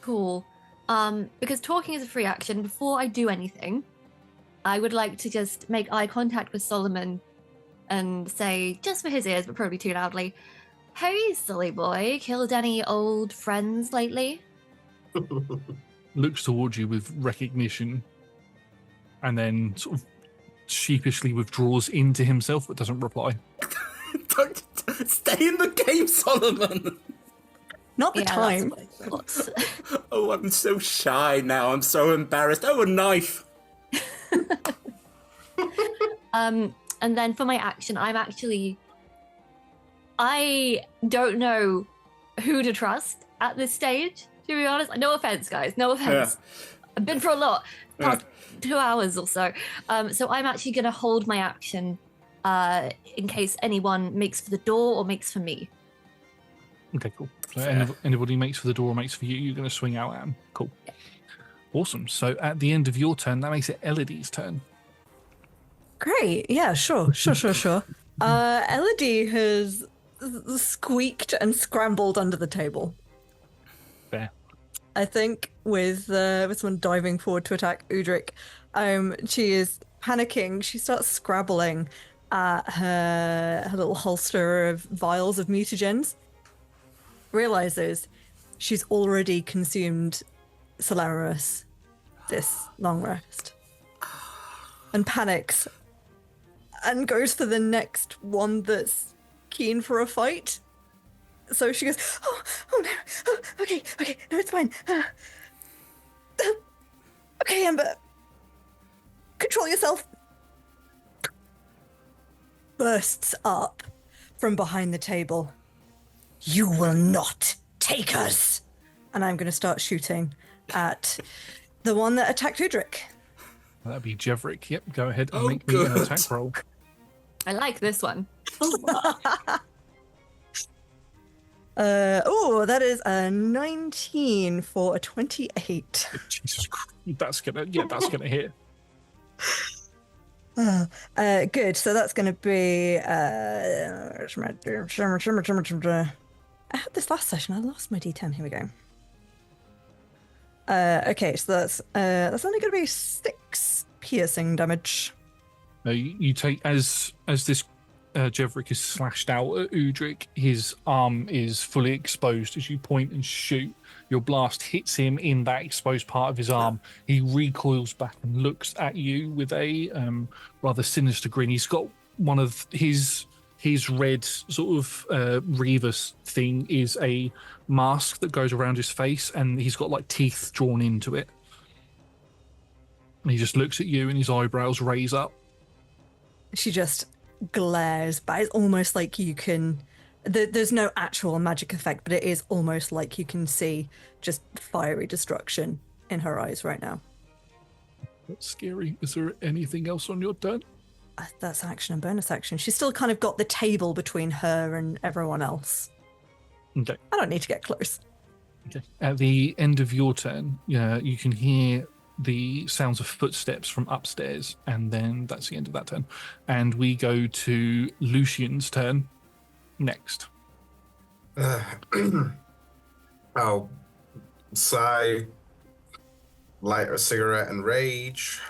[SPEAKER 4] Cool. Because talking is a free action, before I do anything, I would like to just make eye contact with Solomon and say, just for his ears, but probably too loudly, "Hey, silly boy, killed any old friends lately?"
[SPEAKER 1] Looks towards you with recognition and then sort of sheepishly withdraws into himself but doesn't reply.
[SPEAKER 2] Don't stay in the game, Solomon.
[SPEAKER 7] Not the
[SPEAKER 4] Yeah,
[SPEAKER 7] time.
[SPEAKER 4] that's what I thought.
[SPEAKER 2] Oh, I'm so shy now. I'm so embarrassed. Oh, a knife.
[SPEAKER 4] And then for my action, I don't know who to trust at this stage, to be honest. No offense, guys. No offense. I've been for a lot, past 2 hours or so. So I'm actually going to hold my action in case anyone makes for the door or makes for me.
[SPEAKER 1] Okay, cool. So anybody makes for the door or makes for you, you're going to swing out at him. Cool. Awesome. So at the end of your turn, that makes it Elodie's turn.
[SPEAKER 7] Great. Yeah, sure. Elodie has squeaked and scrambled under the table.
[SPEAKER 1] Fair.
[SPEAKER 7] I think with someone diving forward to attack Udric, she is panicking. She starts scrabbling at her little holster of vials of mutagens. Realizes she's already consumed Celerus this long rest, and panics and goes for the next one that's keen for a fight. So she goes, oh no, oh, okay, no, it's fine. Okay, Ember, control yourself. Bursts up from behind the table. You will not take us. And I'm going to start shooting at the one that attacked Udric.
[SPEAKER 1] That'd be Jeverick. Yep, go ahead and
[SPEAKER 2] Oh,
[SPEAKER 1] make me an
[SPEAKER 2] good.
[SPEAKER 1] attack roll.
[SPEAKER 4] I like this one.
[SPEAKER 7] That is a 19 for a 28.
[SPEAKER 1] Jesus Christ, that's gonna hit.
[SPEAKER 7] Good. So that's going to be. I had this last session. I lost my D10. Here we go. Okay, so that's only going to be 6 piercing damage.
[SPEAKER 1] You take as this Jeverick is slashed out at Udric, his arm is fully exposed as you point and shoot. Your blast hits him in that exposed part of his arm. He recoils back and looks at you with a rather sinister grin. He's got one of his red sort of Reavus thing is a mask that goes around his face, and he's got like teeth drawn into it. And he just looks at you and his eyebrows raise up.
[SPEAKER 7] She just glares, but it's almost like you can. There's no actual magic effect, but it is almost like you can see just fiery destruction in her eyes right now.
[SPEAKER 1] That's scary. Is there anything else on your turn?
[SPEAKER 7] That's action and bonus action. She's still kind of got the table between her and everyone else.
[SPEAKER 1] Okay.
[SPEAKER 7] I don't need to get close.
[SPEAKER 1] Okay. At the end of your turn, you can hear the sounds of footsteps from upstairs, and then that's the end of that turn. And we go to Lucian's turn next.
[SPEAKER 6] I'll sigh, light a cigarette, and rage.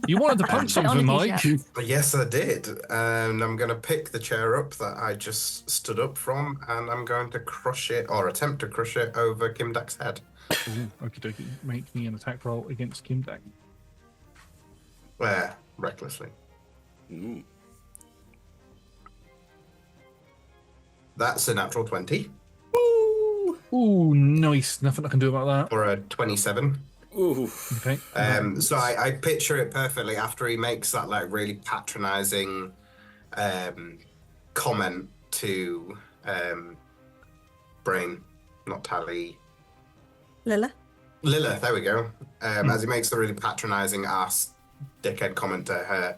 [SPEAKER 1] You wanted to punch something, Mike.
[SPEAKER 6] Yes, I did. And I'm going to pick the chair up that I just stood up from, and I'm going to crush it, or attempt to crush it, over Kimdack's head.
[SPEAKER 1] Okie dokie. Make me an attack roll against Kimdack.
[SPEAKER 6] Recklessly.
[SPEAKER 2] Ooh.
[SPEAKER 6] That's a natural 20.
[SPEAKER 1] Ooh, nice. Nothing I can do about that.
[SPEAKER 6] Or a 27.
[SPEAKER 2] Ooh.
[SPEAKER 1] Okay.
[SPEAKER 6] So I picture it perfectly after he makes that like really patronizing comment to Brain, not Tally.
[SPEAKER 7] Lila?
[SPEAKER 6] Lilith, there we go. As he makes the really patronizing ass dickhead comment to her,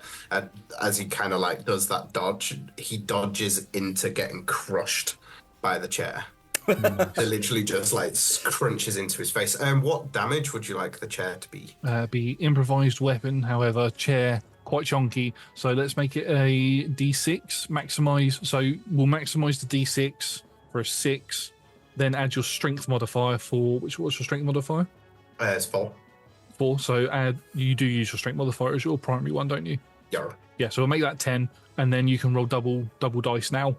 [SPEAKER 6] as he kind of like does that dodge, he dodges into getting crushed by the chair. It literally just like crunches into his face. What damage would you like the chair to be?
[SPEAKER 1] Be improvised weapon, however, chair quite chunky. So let's make it a D6 maximize. So we'll maximize the D6 for a 6, then add your strength modifier for what's your strength modifier?
[SPEAKER 6] It's 4.
[SPEAKER 1] 4. So you do use your strength modifier as your primary one, don't you?
[SPEAKER 6] Yeah.
[SPEAKER 1] Yeah. So we'll make that 10, and then you can roll double dice now.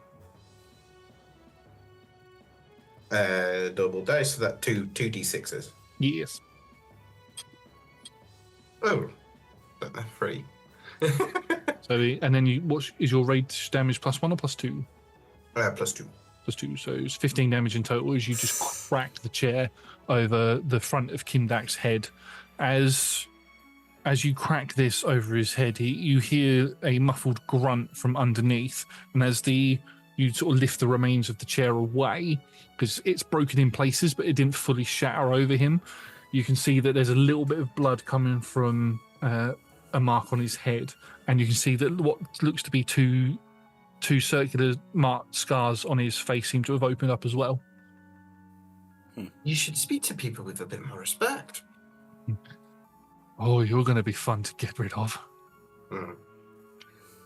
[SPEAKER 6] Double dice, so that 2 D6s.
[SPEAKER 1] Yes.
[SPEAKER 6] Oh, 3.
[SPEAKER 1] So and then what is your rage damage +1 or +2?
[SPEAKER 6] +2.
[SPEAKER 1] +2. So it's 15 damage in total as you just crack the chair over the front of Kimdack's head. As you crack this over his head, you hear a muffled grunt from underneath, and as you sort of lift the remains of the chair away, because it's broken in places, but it didn't fully shatter over him, you can see that there's a little bit of blood coming from a mark on his head, and you can see that what looks to be two circular marked scars on his face seem to have opened up as well.
[SPEAKER 6] You should speak to people with a bit more respect.
[SPEAKER 1] Oh, you're going to be fun to get rid of.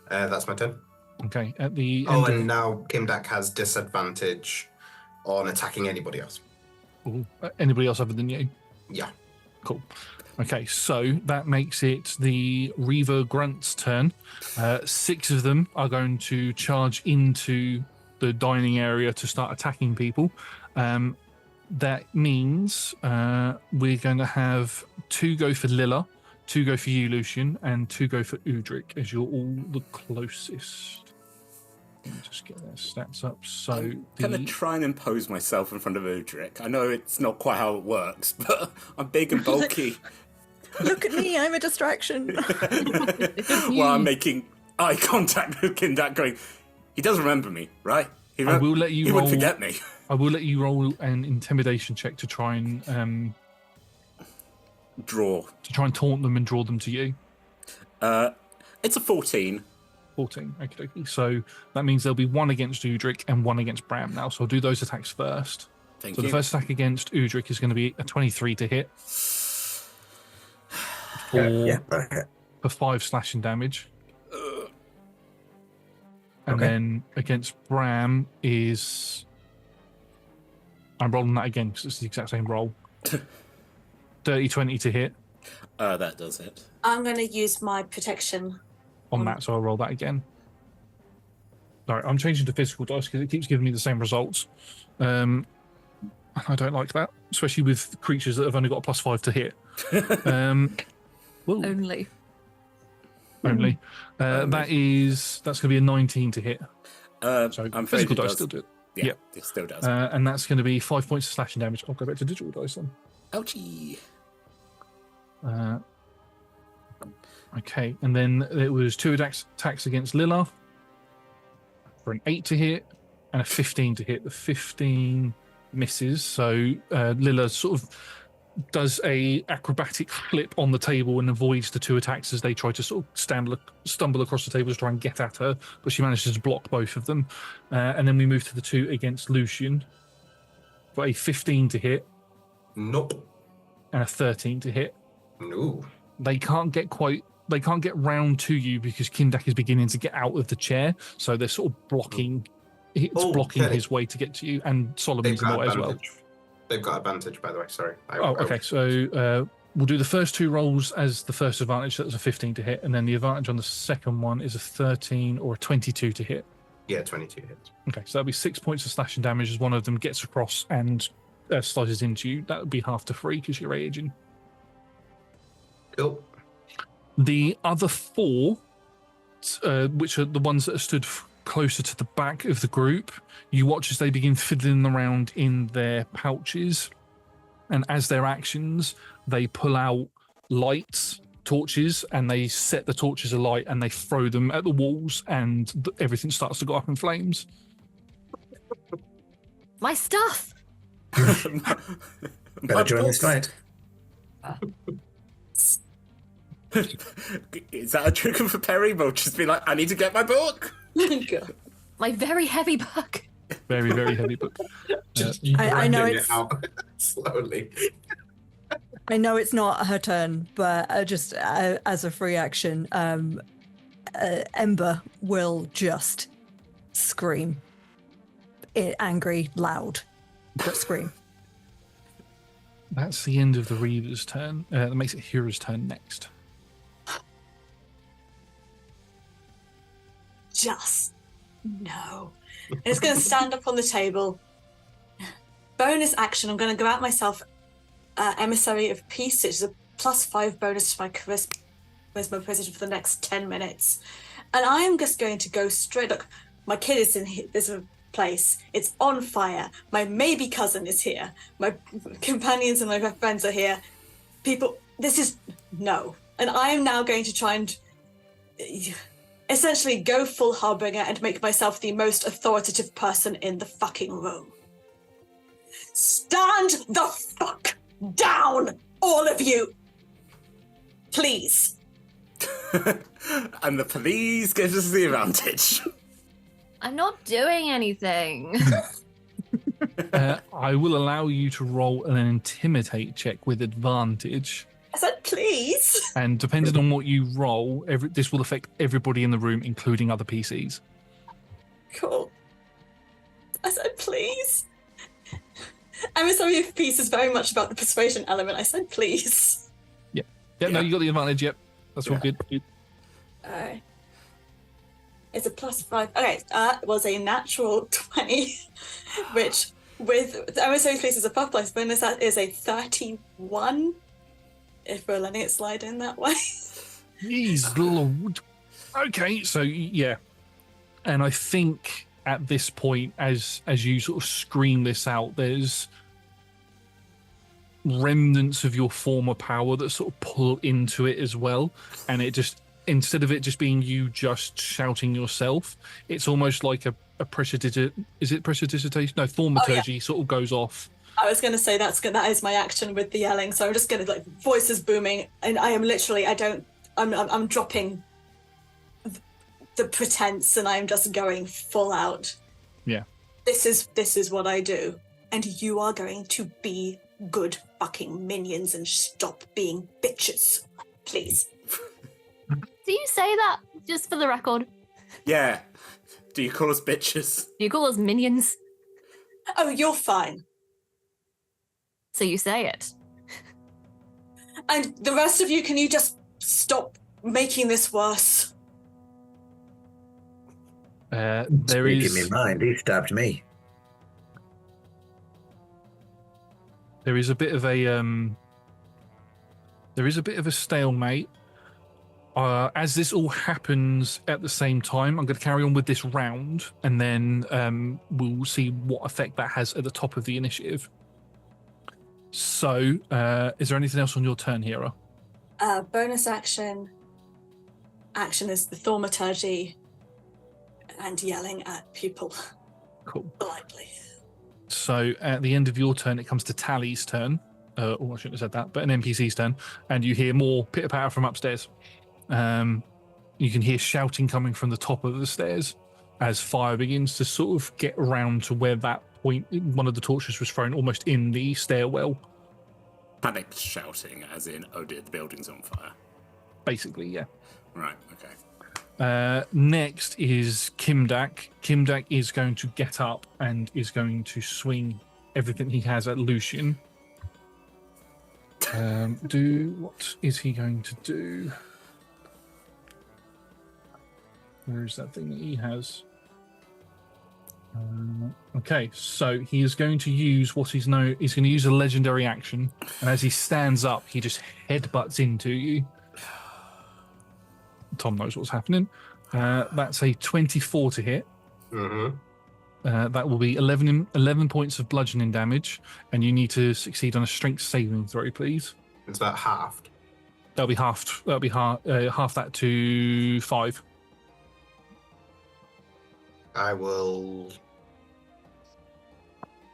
[SPEAKER 6] That's my turn.
[SPEAKER 1] Okay, at the
[SPEAKER 6] Oh,
[SPEAKER 1] end
[SPEAKER 6] and now Kimdack has disadvantage on attacking anybody else.
[SPEAKER 1] anybody else other than you?
[SPEAKER 6] Yeah.
[SPEAKER 1] Cool. Okay, so that makes it the Reaver Grunt's turn. 6 of them are going to charge into the dining area to start attacking people. That means we're going to have 2 go for Lilla, 2 go for you, Lucian, and 2 go for Udric, as you're all the closest. Let me just get their stats up. So
[SPEAKER 2] I'm going to try and impose myself in front of Udric. I know it's not quite how it works, but I'm big and bulky.
[SPEAKER 7] Look at me, I'm a distraction.
[SPEAKER 2] While I'm making eye contact with Kimdack, going, he does remember me, right? He
[SPEAKER 1] will let you
[SPEAKER 2] he
[SPEAKER 1] roll.
[SPEAKER 2] won't forget me.
[SPEAKER 1] I will let you roll an intimidation check to try and taunt them and draw them to you.
[SPEAKER 2] It's a 14.
[SPEAKER 1] 14. Okay. So that means there'll be 1 against Udric and 1 against Bram now. So I'll do those attacks first.
[SPEAKER 2] Thank
[SPEAKER 1] you. The first attack against Udric is going to be a 23 to hit. For 5 slashing damage. And then against Bram is... I'm rolling that again because it's the exact same roll. 30-20 to hit.
[SPEAKER 2] That does it.
[SPEAKER 3] I'm going to use my protection
[SPEAKER 1] on that, so I'll roll that again. Sorry, I'm changing to physical dice because it keeps giving me the same results. I don't like that, especially with creatures that have only got a +5 to hit.
[SPEAKER 4] Only.
[SPEAKER 1] That's going to be a 19 to hit.
[SPEAKER 2] So I'm
[SPEAKER 1] physical dice still do it.
[SPEAKER 2] Yeah, it still does.
[SPEAKER 1] And that's going to be 5 points of slashing damage. I'll go back to digital dice then.
[SPEAKER 2] Ouchie.
[SPEAKER 1] Okay, and then it was 2 attacks against Lilla for an 8 to hit and a 15 to hit. The 15 misses, so Lilla sort of does a acrobatic flip on the table and avoids the 2 attacks as they try to sort of stumble across the table to try and get at her, but she manages to block both of them. And then we move to the 2 against Lucian for a 15 to hit.
[SPEAKER 6] Nope.
[SPEAKER 1] And a 13 to hit.
[SPEAKER 6] No.
[SPEAKER 1] They can't get round to you because Kimdack is beginning to get out of the chair, so they're sort of blocking. It's blocking his way to get to you, and Solomon's in the way as well.
[SPEAKER 6] They've got advantage, by the way. Sorry.
[SPEAKER 1] Okay. So we'll do the first 2 rolls as the first advantage. That's a 15 to hit, and then the advantage on the second one is a 13 or a 22 to hit.
[SPEAKER 6] Yeah, 22 hits.
[SPEAKER 1] Okay, so that'll be 6 points of slashing damage as one of them gets across and slices into you. That would be half to 3 because you're raging.
[SPEAKER 6] Cool.
[SPEAKER 1] The other 4, which are the ones that are stood closer to the back of the group, you watch as they begin fiddling around in their pouches, and as their actions, they pull out lights, torches, and they set the torches alight and they throw them at the walls, and everything starts to go up in flames.
[SPEAKER 4] My stuff!
[SPEAKER 5] Better join this fight.
[SPEAKER 2] Is that a trigger for Perry? We'll just be like, I need to get my book.
[SPEAKER 4] My very heavy book.
[SPEAKER 1] Very, very heavy book.
[SPEAKER 6] Just
[SPEAKER 7] I know
[SPEAKER 6] grinding
[SPEAKER 7] it's-
[SPEAKER 6] it out slowly.
[SPEAKER 7] I know it's not her turn, but just as a free action, Ember will just scream. Angry, loud, but scream.
[SPEAKER 1] That's the end of the Reaver's turn. That makes it Hira's turn next.
[SPEAKER 3] Just no. I'm just going to stand up on the table. Bonus action, I'm going to go out myself Emissary of Peace, which is a +5 bonus to my charisma position for the next 10 minutes. And I am just going to go straight. Look, my kid is in this place. It's on fire. My maybe cousin is here. My companions and my friends are here. People, this is no. And I am now going to try and essentially go full Harbinger and make myself the most authoritative person in the fucking room. Stand the fuck down, all of you! Please.
[SPEAKER 2] And the police gives us the advantage.
[SPEAKER 4] I'm not doing anything.
[SPEAKER 1] I will allow you to roll an intimidate check with advantage.
[SPEAKER 3] I said please.
[SPEAKER 1] And depending on what you roll, this will affect everybody in the room, including other PCs.
[SPEAKER 3] Cool. I said please. I'm sorry if peace is very much about the persuasion element. I said please.
[SPEAKER 1] Yeah, no, you got the advantage, yep. That's all good.
[SPEAKER 3] Alright. It's a +5. Okay, it was a natural 20, which with the MSO Police as a puff plus bonus, that is a 31, if we're letting it slide in that way.
[SPEAKER 1] Jeez Lord. Okay, so yeah. And I think at this point, as you sort of scream this out, there's remnants of your former power that sort of pull into it as well. And it just, instead of it just being you just shouting yourself, it's almost like a prestidigitation? No, thaumaturgy sort of goes off.
[SPEAKER 3] I was going to say that is my action with the yelling. So I'm just going to like voices booming, and I am literally I'm dropping the pretense, and I'm just going full out.
[SPEAKER 1] Yeah.
[SPEAKER 3] This is what I do, and you are going to be good fucking minions and stop being bitches, please.
[SPEAKER 4] Do you say that just for the record?
[SPEAKER 2] Yeah. Do you call us bitches?
[SPEAKER 4] Do you call us minions?
[SPEAKER 3] Oh, you're fine.
[SPEAKER 4] So you say it.
[SPEAKER 3] And the rest of you, can you just stop making this worse?
[SPEAKER 5] Give me mind. He stabbed me.
[SPEAKER 1] There is a bit of a stalemate. As this all happens at the same time, I'm going to carry on with this round, and then we'll see what effect that has at the top of the initiative. So, is there anything else on your turn, Hira?
[SPEAKER 3] Bonus action. Action is the thaumaturgy and yelling at people.
[SPEAKER 1] Cool.
[SPEAKER 3] Politely.
[SPEAKER 1] So, at the end of your turn, it comes to Tally's turn. I shouldn't have said that, but an NPC's turn, and you hear more pitter-patter from upstairs. You can hear shouting coming from the top of the stairs as fire begins to sort of get around to where that point one of the torches was thrown, almost in the stairwell.
[SPEAKER 2] Panicked shouting, as in, oh dear, the building's on fire.
[SPEAKER 1] Basically, yeah.
[SPEAKER 2] Right, okay.
[SPEAKER 1] Next is Kimdack. Kimdack is going to get up and is going to swing everything he has at Lucian. What is he going to do? Where is that thing that he has? Okay, so he is going to use what he's known. He's going to use a legendary action, and as he stands up, he just headbutts into you. Tom knows what's happening. That's a 24 to hit.
[SPEAKER 6] Mm-hmm.
[SPEAKER 1] That will be 11 points of bludgeoning damage, and you need to succeed on a strength saving throw, please.
[SPEAKER 6] Is that halved?
[SPEAKER 1] That'll be halved. That'll be half that to 5.
[SPEAKER 6] I will.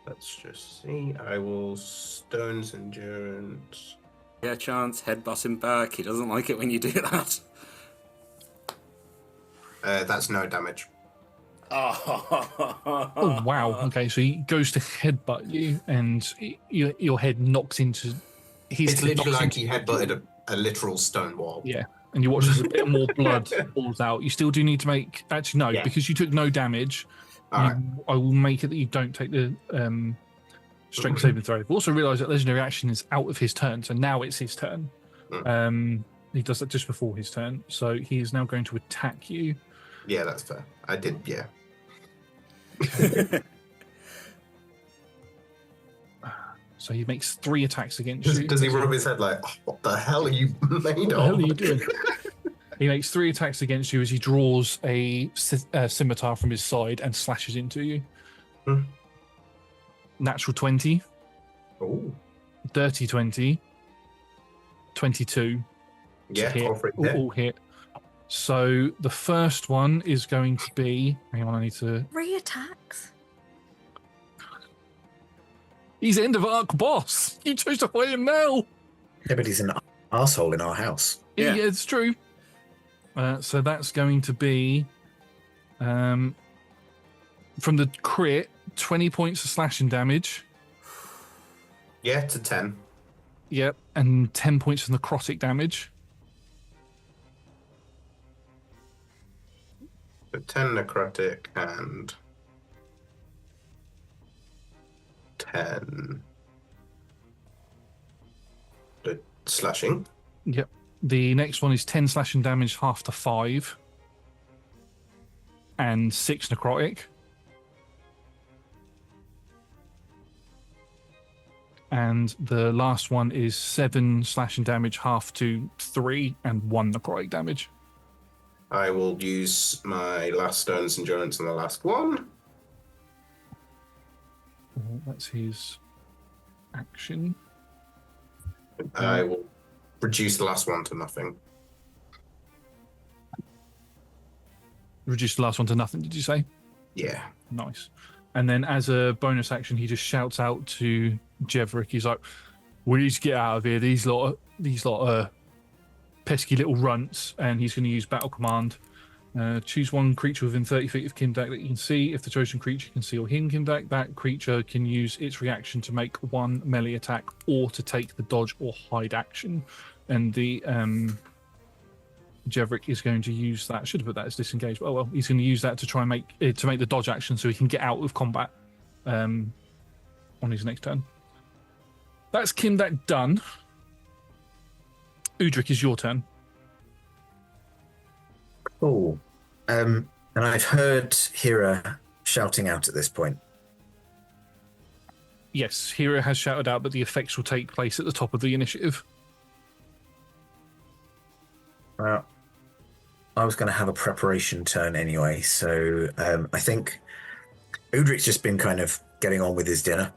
[SPEAKER 6] Let's just see. I will Stone's Endurance.
[SPEAKER 2] Yeah, chance, headbutt him back. He doesn't like it when you do that.
[SPEAKER 6] That's no damage.
[SPEAKER 1] Oh, wow. Okay, so he goes to headbutt you, and your head knocks into he's
[SPEAKER 6] It's literally
[SPEAKER 1] knocked
[SPEAKER 6] like
[SPEAKER 1] into
[SPEAKER 6] he
[SPEAKER 1] the
[SPEAKER 6] headbutted a literal stone wall.
[SPEAKER 1] Yeah, and you watch as a bit more blood falls out. You still do need to make... Actually, no,
[SPEAKER 6] Yeah.
[SPEAKER 1] because you took no damage,
[SPEAKER 6] Alright.
[SPEAKER 1] I will make it that you don't take the strength saving throw. I've also realised that legendary action is out of his turn, so now it's his turn. He does that just before his turn, so he is now going to attack you.
[SPEAKER 6] Yeah, that's fair. I did, yeah.
[SPEAKER 1] So he makes 3 attacks against you.
[SPEAKER 6] Does he rub his head like, oh, what the hell are you made
[SPEAKER 1] What
[SPEAKER 6] of?
[SPEAKER 1] the hell are you doing? He makes 3 attacks against you as he draws a scimitar from his side and slashes into you. Natural 20,
[SPEAKER 6] Oh,
[SPEAKER 1] dirty 20, 22.
[SPEAKER 6] yeah,
[SPEAKER 1] Hit,
[SPEAKER 6] all for it. Yeah.
[SPEAKER 1] all hit. So the first one is going to be... Hang on, I need to...
[SPEAKER 7] 3 attacks.
[SPEAKER 1] He's end of arc boss. You chose to play him now.
[SPEAKER 5] Yeah, but he's an arsehole in our house.
[SPEAKER 1] Yeah,
[SPEAKER 2] Yeah.
[SPEAKER 1] it's true. So that's going to be from the crit, 20 points of slashing damage.
[SPEAKER 6] Yeah, to 10.
[SPEAKER 1] Yep, and 10 points of necrotic damage.
[SPEAKER 6] So 10 necrotic and 10 the slashing.
[SPEAKER 1] Yep. The next one is 10 slashing damage, half to 5, and 6 necrotic. And the last one is 7 slashing damage, half to 3, and 1 necrotic damage.
[SPEAKER 6] I will use my last stone's endurance on the last one.
[SPEAKER 1] That's his action.
[SPEAKER 6] I will reduce the last one to nothing.
[SPEAKER 1] Reduce the last one to nothing, did you say?
[SPEAKER 6] Yeah.
[SPEAKER 1] Nice. And then as a bonus action, he just shouts out to Jeverick. He's like, "We need to get out of here. These lot are pesky little runts." And he's going to use Battle Command. Choose one creature within 30 feet of Kimdack that you can see. If the chosen creature can see or hear Kimdack, that creature can use its reaction to make 1 melee attack or to take the dodge or hide action. And the Jeverick is going to use that. Should have put that as disengaged, but oh well. He's going to use that to try and make the dodge action so he can get out of combat on his next turn. That's Kimdack done. Udric, is your turn.
[SPEAKER 5] Oh, and I've heard Hera shouting out at this point.
[SPEAKER 1] Yes, Hero has shouted out, but the effects will take place at the top of the initiative.
[SPEAKER 5] Well, I was going to have a preparation turn anyway, so I think Udric's just been kind of getting on with his dinner.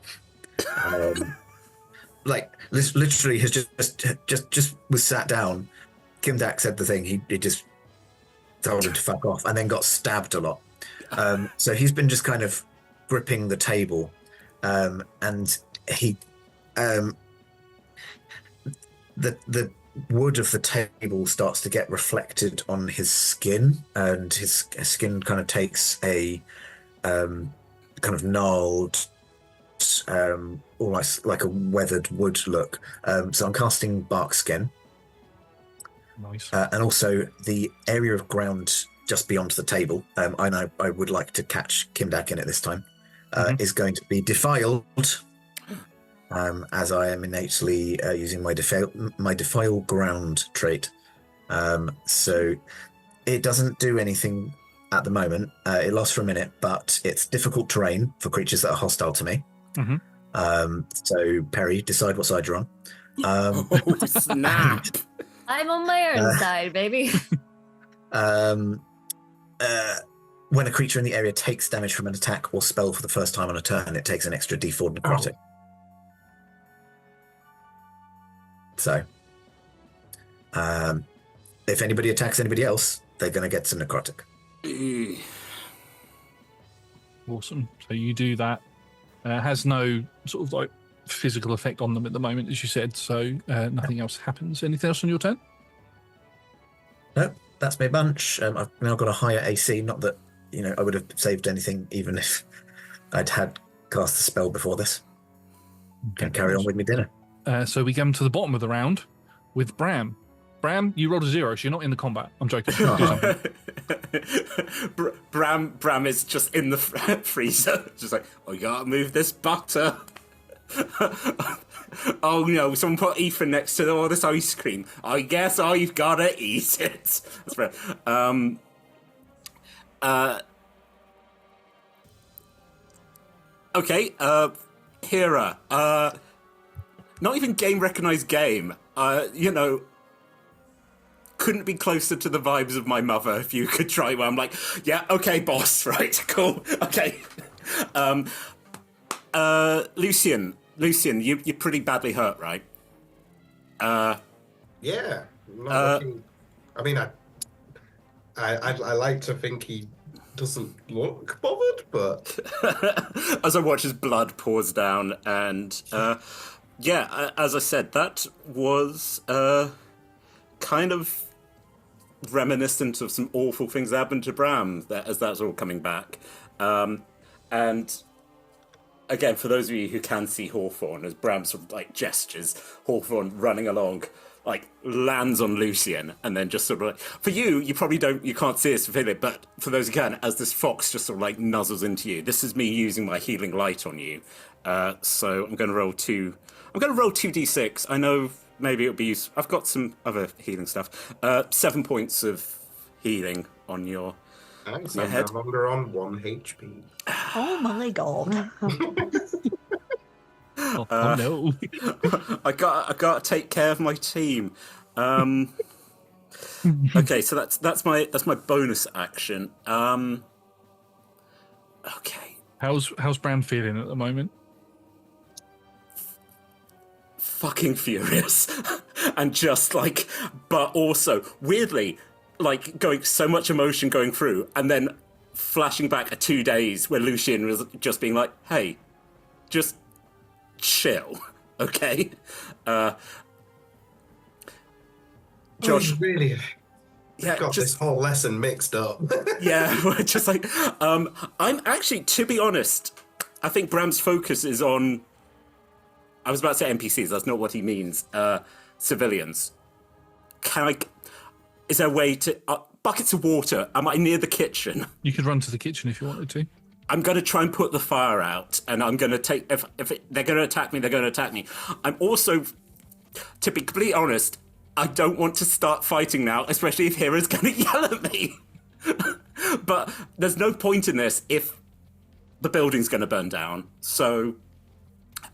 [SPEAKER 5] Like literally has just was sat down. Kimdack said the thing. He just told him to fuck off, and then got stabbed a lot. So he's been just kind of gripping the table, and he the wood of the table starts to get reflected on his skin, and his skin kind of takes a kind of gnarled, almost like a weathered wood look. So I'm casting Bark Skin.
[SPEAKER 1] Nice.
[SPEAKER 5] And also the area of ground just beyond the table, I know I would like to catch Kimdack in it this time, is going to be defiled, as I am innately using my defile ground trait. So it doesn't do anything at the moment. It lasts for a minute, but it's difficult terrain for creatures that are hostile to me. So Perry, decide what side you're on.
[SPEAKER 2] Oh, snap!
[SPEAKER 4] I'm on my own side, baby.
[SPEAKER 5] When a creature in the area takes damage from an attack or spell for the first time on a turn, it takes an extra d4 necrotic. So, if anybody attacks anybody else, they're going to get some necrotic.
[SPEAKER 1] Awesome. So you do that. Has no sort of like physical effect on them at the moment, as you said. So nothing else happens. Anything else on your turn?
[SPEAKER 5] No, that's my bunch. I've now got a higher AC. Not that I would have saved anything even if I'd had cast the spell before this. Can carry on with me dinner.
[SPEAKER 1] So we come to the bottom of the round with Bram. Bram, you rolled a 0, so you're not in the combat. I'm joking. Do something.
[SPEAKER 2] Bram is just in the freezer, just like, oh, you gotta move this butter. Oh no, someone put Ethan next to all this ice cream. I guess I've gotta eat it. That's right. Okay, Hera. Not even game recognized game. Couldn't be closer to the vibes of my mother if you could try one. I'm like, yeah, okay, boss, right, cool, okay. Lucian, you're pretty badly hurt, right?
[SPEAKER 6] Yeah. Not looking, I mean, I like to think he doesn't look bothered, but
[SPEAKER 2] as I watch his blood pours down, and as I said, that was kind of reminiscent of some awful things that happened to Bram as that's all coming back. And again, for those of you who can see Hawthorne, as Bram sort of like gestures, Hawthorne running along, like lands on Lucian, and then just sort of like, for you probably you can't see us feel it, but for those who can, as this fox just sort of like nuzzles into you, this is me using my healing light on you. So I'm going to roll 2d6. I know maybe it'll be useful. I've got some other healing stuff. 7 points of healing on your
[SPEAKER 6] nice.
[SPEAKER 2] your
[SPEAKER 6] I'm
[SPEAKER 2] head.
[SPEAKER 6] no longer on 1 HP.
[SPEAKER 7] Oh my god.
[SPEAKER 1] Oh no.
[SPEAKER 2] I got to take care of my team. Okay, so that's my bonus action. Okay.
[SPEAKER 1] How's Bram feeling at the moment?
[SPEAKER 2] Fucking furious. And just like, but also weirdly, like going so much emotion going through, and then flashing back at 2 days where Lucian was just being like, hey, just chill, okay? Josh,
[SPEAKER 6] really?
[SPEAKER 2] yeah,
[SPEAKER 6] Got this whole lesson mixed up.
[SPEAKER 2] yeah, we're just like, I'm actually, to be honest, I think Bram's focus is on, I was about to say NPCs, that's not what he means, civilians. Is there a way to, buckets of water, am I near the kitchen?
[SPEAKER 1] You could run to the kitchen if you wanted to.
[SPEAKER 2] I'm going to try and put the fire out, and I'm going to take, if they're going to attack me, they're going to attack me. I'm also, to be completely honest, I don't want to start fighting now, especially if Hera's going to yell at me. But there's no point in this if the building's going to burn down. So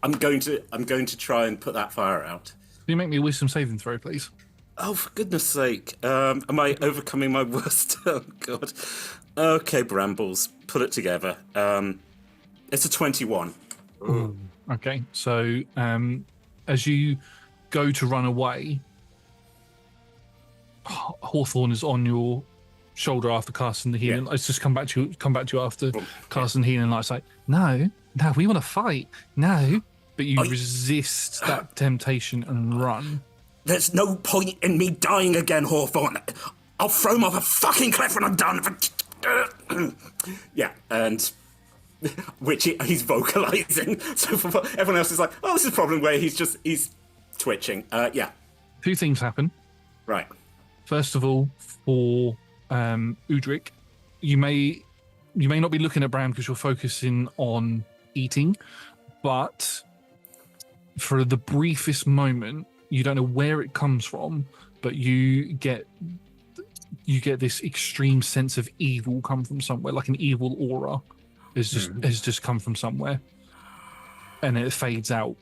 [SPEAKER 2] I'm going to try and put that fire out.
[SPEAKER 1] Can you make me a wisdom saving throw, please?
[SPEAKER 2] Oh, for goodness sake. Am I overcoming my worst? Oh, God. Okay, Brambles, put it together. It's a 21.
[SPEAKER 1] Ooh. Okay, so as you go to run away, Hawthorne is on your shoulder after casting the healing. Let's just come back to you after casting the healing light's like, no, we want to fight. No. But you resist that temptation and run.
[SPEAKER 2] There's no point in me dying again, Hawthorne. I'll throw him off a fucking cliff when I'm done. Yeah, and which he's vocalizing. So for everyone else is like, oh, this is a problem where he's twitching. Yeah.
[SPEAKER 1] 2 things happen.
[SPEAKER 2] Right.
[SPEAKER 1] First of all, for Udric, you may not be looking at Bram because you're focusing on eating, but for the briefest moment, you don't know where it comes from, but you get this extreme sense of evil come from somewhere, like an evil aura has just come from somewhere, and it fades out.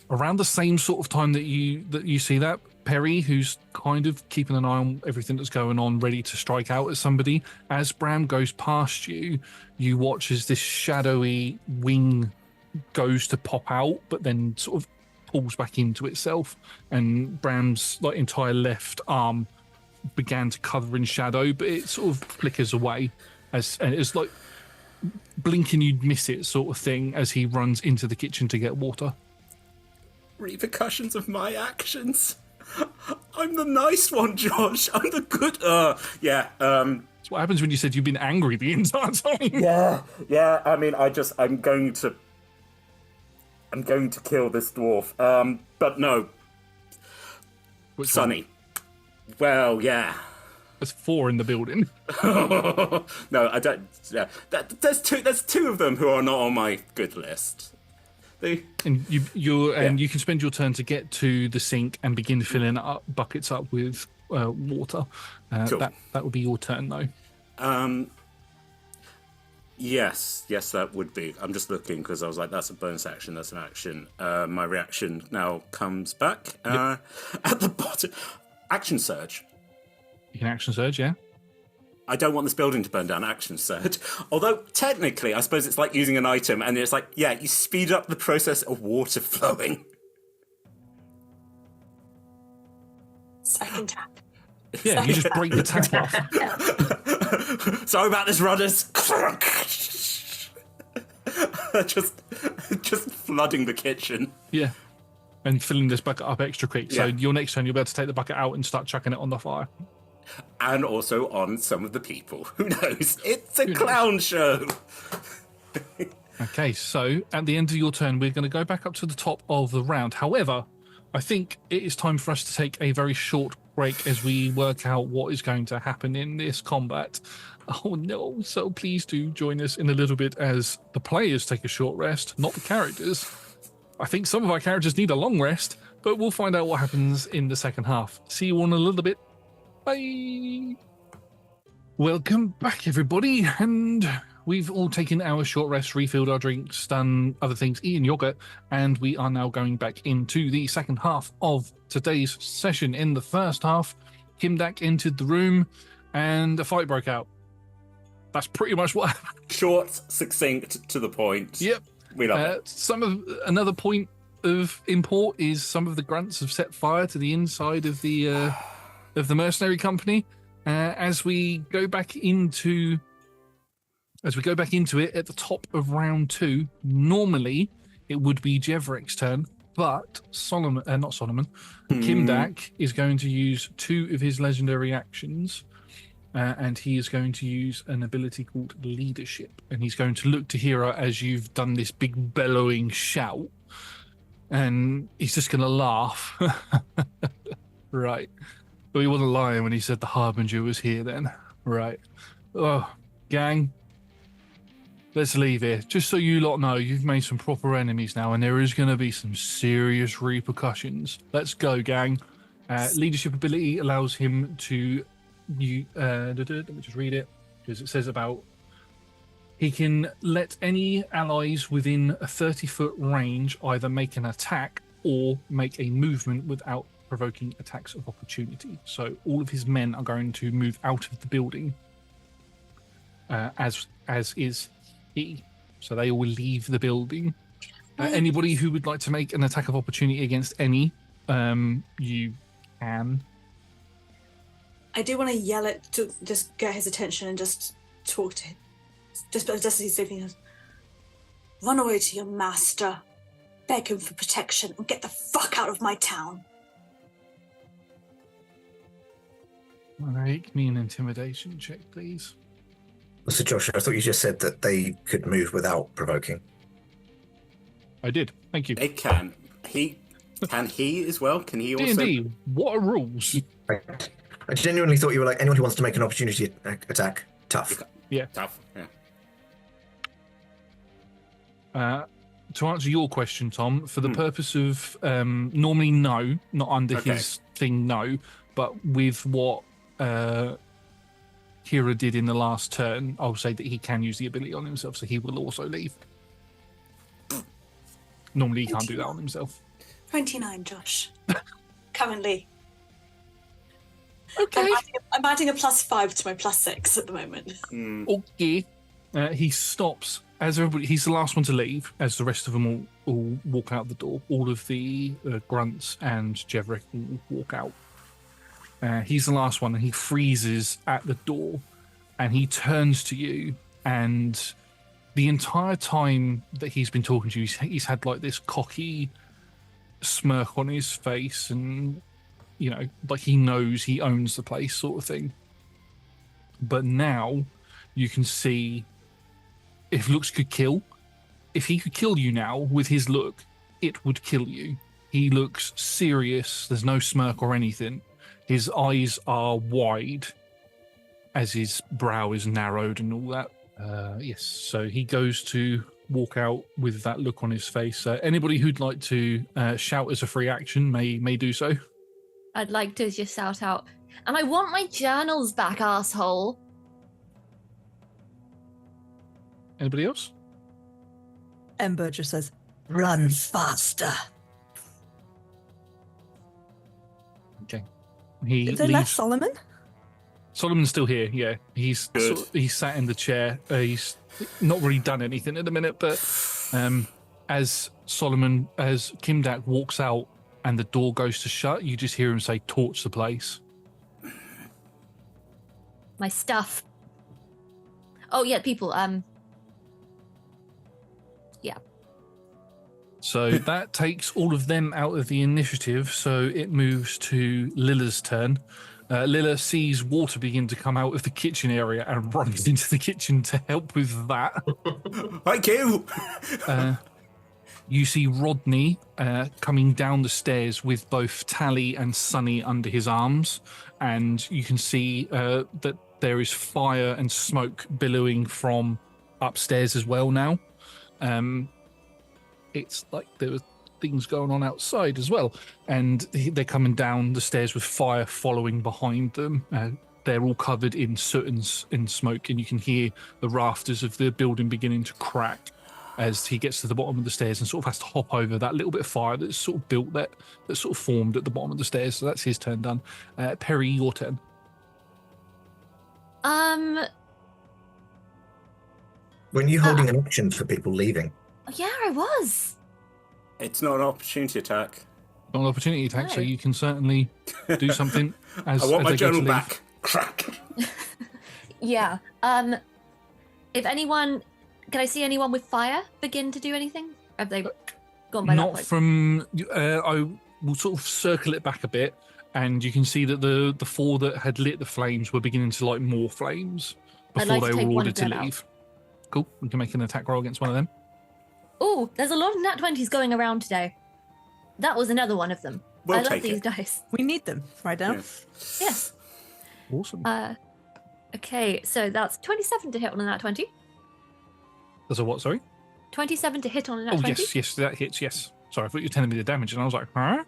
[SPEAKER 1] Around the same sort of time that you see that, Perry, who's kind of keeping an eye on everything that's going on, ready to strike out at somebody, as Bram goes past you, you watch as this shadowy wing goes to pop out, but then sort of pulls back into itself, and Bram's like entire left arm began to cover in shadow, but it sort of flickers away and it's like blinking you'd miss it sort of thing as he runs into the kitchen to get water.
[SPEAKER 2] Repercussions of my actions. I'm the nice one, Josh. I'm the good. Yeah.
[SPEAKER 1] That's what happens when you said you've been angry the entire time.
[SPEAKER 2] Yeah. I mean, I'm going to. I'm going to kill this dwarf. But no,
[SPEAKER 1] Which
[SPEAKER 2] Sonny.
[SPEAKER 1] one?
[SPEAKER 2] Well, yeah.
[SPEAKER 1] There's 4 in the building.
[SPEAKER 2] No, I don't. Yeah, there's two of them who are not on my good list.
[SPEAKER 1] And you can spend your turn to get to the sink and begin filling buckets up with water.
[SPEAKER 2] Cool.
[SPEAKER 1] That would be your turn, though.
[SPEAKER 2] Yes, that would be. I'm just looking because I was like, that's a bonus action, that's an action. My reaction now comes back. At the bottom, action surge.
[SPEAKER 1] You can action surge, yeah.
[SPEAKER 2] I don't want this building to burn down, action surge. Although, technically, I suppose it's like using an item, and it's like, yeah, you speed up the process of water flowing.
[SPEAKER 3] Second tap.
[SPEAKER 1] Yeah, you just break the tap off.
[SPEAKER 2] Sorry about this, rudders. just flooding the kitchen.
[SPEAKER 1] Yeah. And filling this bucket up extra quick. So your next turn, you'll be able to take the bucket out and start chucking it on the fire.
[SPEAKER 2] And also on some of the people. Who knows? It's a clown show.
[SPEAKER 1] Okay, so at the end of your turn, we're going to go back up to the top of the round. However, I think it is time for us to take a very short break as we work out what is going to happen in this combat. Oh no, so please do join us in a little bit as the players take a short rest, not the characters. I think some of our characters need a long rest, but we'll find out what happens in the second half. See you all in a little bit. Bye. Welcome back, everybody, and we've all taken our short rest, refilled our drinks, done other things, eaten yogurt, and we are now going back into the second half of today's session. In the first half, Kimdack entered the room and a fight broke out. That's pretty much what happened.
[SPEAKER 2] Short, succinct, to the point.
[SPEAKER 1] Yep.
[SPEAKER 2] We love it.
[SPEAKER 1] Another point of import is some of the grunts have set fire to the inside of the mercenary company. As we go back into it at the top of round 2, normally it would be Jevrek's turn, but Kimdack is going to use 2 of his legendary actions, and he is going to use an ability called Leadership, and he's going to look to Hera as you've done this big bellowing shout, and he's just going to laugh. Right. But he wasn't lying when he said the Harbinger was here then. Right. Oh, gang. Let's leave here. Just so you lot know, you've made some proper enemies now, and there is going to be some serious repercussions. Let's go, gang. Leadership ability allows him to... let me just read it, because it says about... He can let any allies within a 30-foot range either make an attack or make a movement without provoking attacks of opportunity. So all of his men are going to move out of the building, as is he. So they will leave the building. Anybody who would like to make an attack of opportunity against any, you can.
[SPEAKER 3] I do want to yell it to just get his attention and just talk to him. Just as he's sleeping, run away to your master, beg him for protection, and get the fuck out of my town.
[SPEAKER 1] Make me an intimidation check, please.
[SPEAKER 5] So, Josh, I thought you just said that they could move without provoking.
[SPEAKER 1] I did. Thank you.
[SPEAKER 2] They can. Can he as well? Can he also?
[SPEAKER 1] D&D, what are rules?
[SPEAKER 5] I genuinely thought you were like, anyone who wants to make an opportunity attack, tough.
[SPEAKER 1] Yeah.
[SPEAKER 2] Tough.
[SPEAKER 1] Yeah. To answer your question, Tom, for the purpose of normally no, not under his thing, no, but with what Kira did in the last turn, I'll say that he can use the ability on himself, so he will also leave. Normally he can't do that on himself.
[SPEAKER 3] 29, Josh. Currently.
[SPEAKER 1] Okay.
[SPEAKER 3] I'm adding a +5 to my +6 at the moment.
[SPEAKER 1] Okay. He stops as everybody. He's the last one to leave, as the rest of them all walk out the door. All of the grunts and Jevrek will walk out. He's the last one, and he freezes at the door, and he turns to you, and the entire time that he's been talking to you, he's had like this cocky smirk on his face, and you know, like he knows he owns the place, sort of thing. But now you can see, if looks could kill, if he could kill you now with his look, it would kill you. He looks serious. There's no smirk or anything. His eyes are wide as his brow is narrowed and all that. Yes, so he goes to walk out with that look on his face. Anybody who'd like to shout as a free action may do so.
[SPEAKER 4] I'd like to just shout out, and I want my journals back, asshole.
[SPEAKER 1] Anybody else?
[SPEAKER 7] Ember just says, "Run faster."
[SPEAKER 1] Okay. He
[SPEAKER 7] Is there less Solomon?
[SPEAKER 1] Solomon's still here. Yeah, he's
[SPEAKER 2] Good.
[SPEAKER 1] he's sat in the chair. He's not really done anything at the minute, but as Kimdack walks out and the door goes to shut, you just hear him say, "Torch the place."
[SPEAKER 4] My stuff. Oh yeah, people. Yeah.
[SPEAKER 1] So that takes all of them out of the initiative. So it moves to Lilla's turn. Lilla sees water begin to come out of the kitchen area and runs into the kitchen to help with that.
[SPEAKER 2] Thank you.
[SPEAKER 1] You see Rodney coming down the stairs with both Tally and Sunny under his arms, and you can see that there is fire and smoke billowing from upstairs as well now. It's like there were things going on outside as well, and they're coming down the stairs with fire following behind them. They're all covered in soot and smoke, and you can hear the rafters of the building beginning to crack as he gets to the bottom of the stairs and sort of has to hop over that little bit of fire that's sort of built that sort of formed at the bottom of the stairs. So that's his turn done. Perry, your turn.
[SPEAKER 5] When you holding an action for people leaving?
[SPEAKER 4] Yeah, I was.
[SPEAKER 2] It's not an opportunity attack.
[SPEAKER 1] Not an opportunity attack, so
[SPEAKER 4] No.
[SPEAKER 1] you can certainly do something. As
[SPEAKER 2] I want
[SPEAKER 1] as
[SPEAKER 2] my
[SPEAKER 1] they go to
[SPEAKER 2] journal
[SPEAKER 1] leave.
[SPEAKER 2] back. Crack.
[SPEAKER 4] Yeah. If anyone, can I see anyone with fire begin to do anything? Have they gone by that
[SPEAKER 1] Not
[SPEAKER 4] point?
[SPEAKER 1] from. I will sort of circle it back a bit, and you can see that the four that had lit the flames were beginning to light more flames
[SPEAKER 4] I'd
[SPEAKER 1] before
[SPEAKER 4] like to
[SPEAKER 1] they
[SPEAKER 4] take
[SPEAKER 1] were
[SPEAKER 4] one
[SPEAKER 1] ordered
[SPEAKER 4] of
[SPEAKER 1] to
[SPEAKER 4] them out.
[SPEAKER 1] leave. Cool. We can make an attack roll against one of them.
[SPEAKER 4] Oh, there's a lot of nat 20s going around today. That was another one of them.
[SPEAKER 2] We'll
[SPEAKER 4] I love
[SPEAKER 2] take
[SPEAKER 4] these
[SPEAKER 2] it.
[SPEAKER 4] dice.
[SPEAKER 7] We need them right now.
[SPEAKER 2] Yeah.
[SPEAKER 4] Yes.
[SPEAKER 1] Awesome.
[SPEAKER 4] Okay, so that's 27 to hit on a nat 20.
[SPEAKER 1] There's a what? Sorry.
[SPEAKER 4] 27 to hit on a nat
[SPEAKER 1] Oh
[SPEAKER 4] 20.
[SPEAKER 1] yes, that hits. Yes. Sorry, I thought you were telling me the damage, and I was like, huh?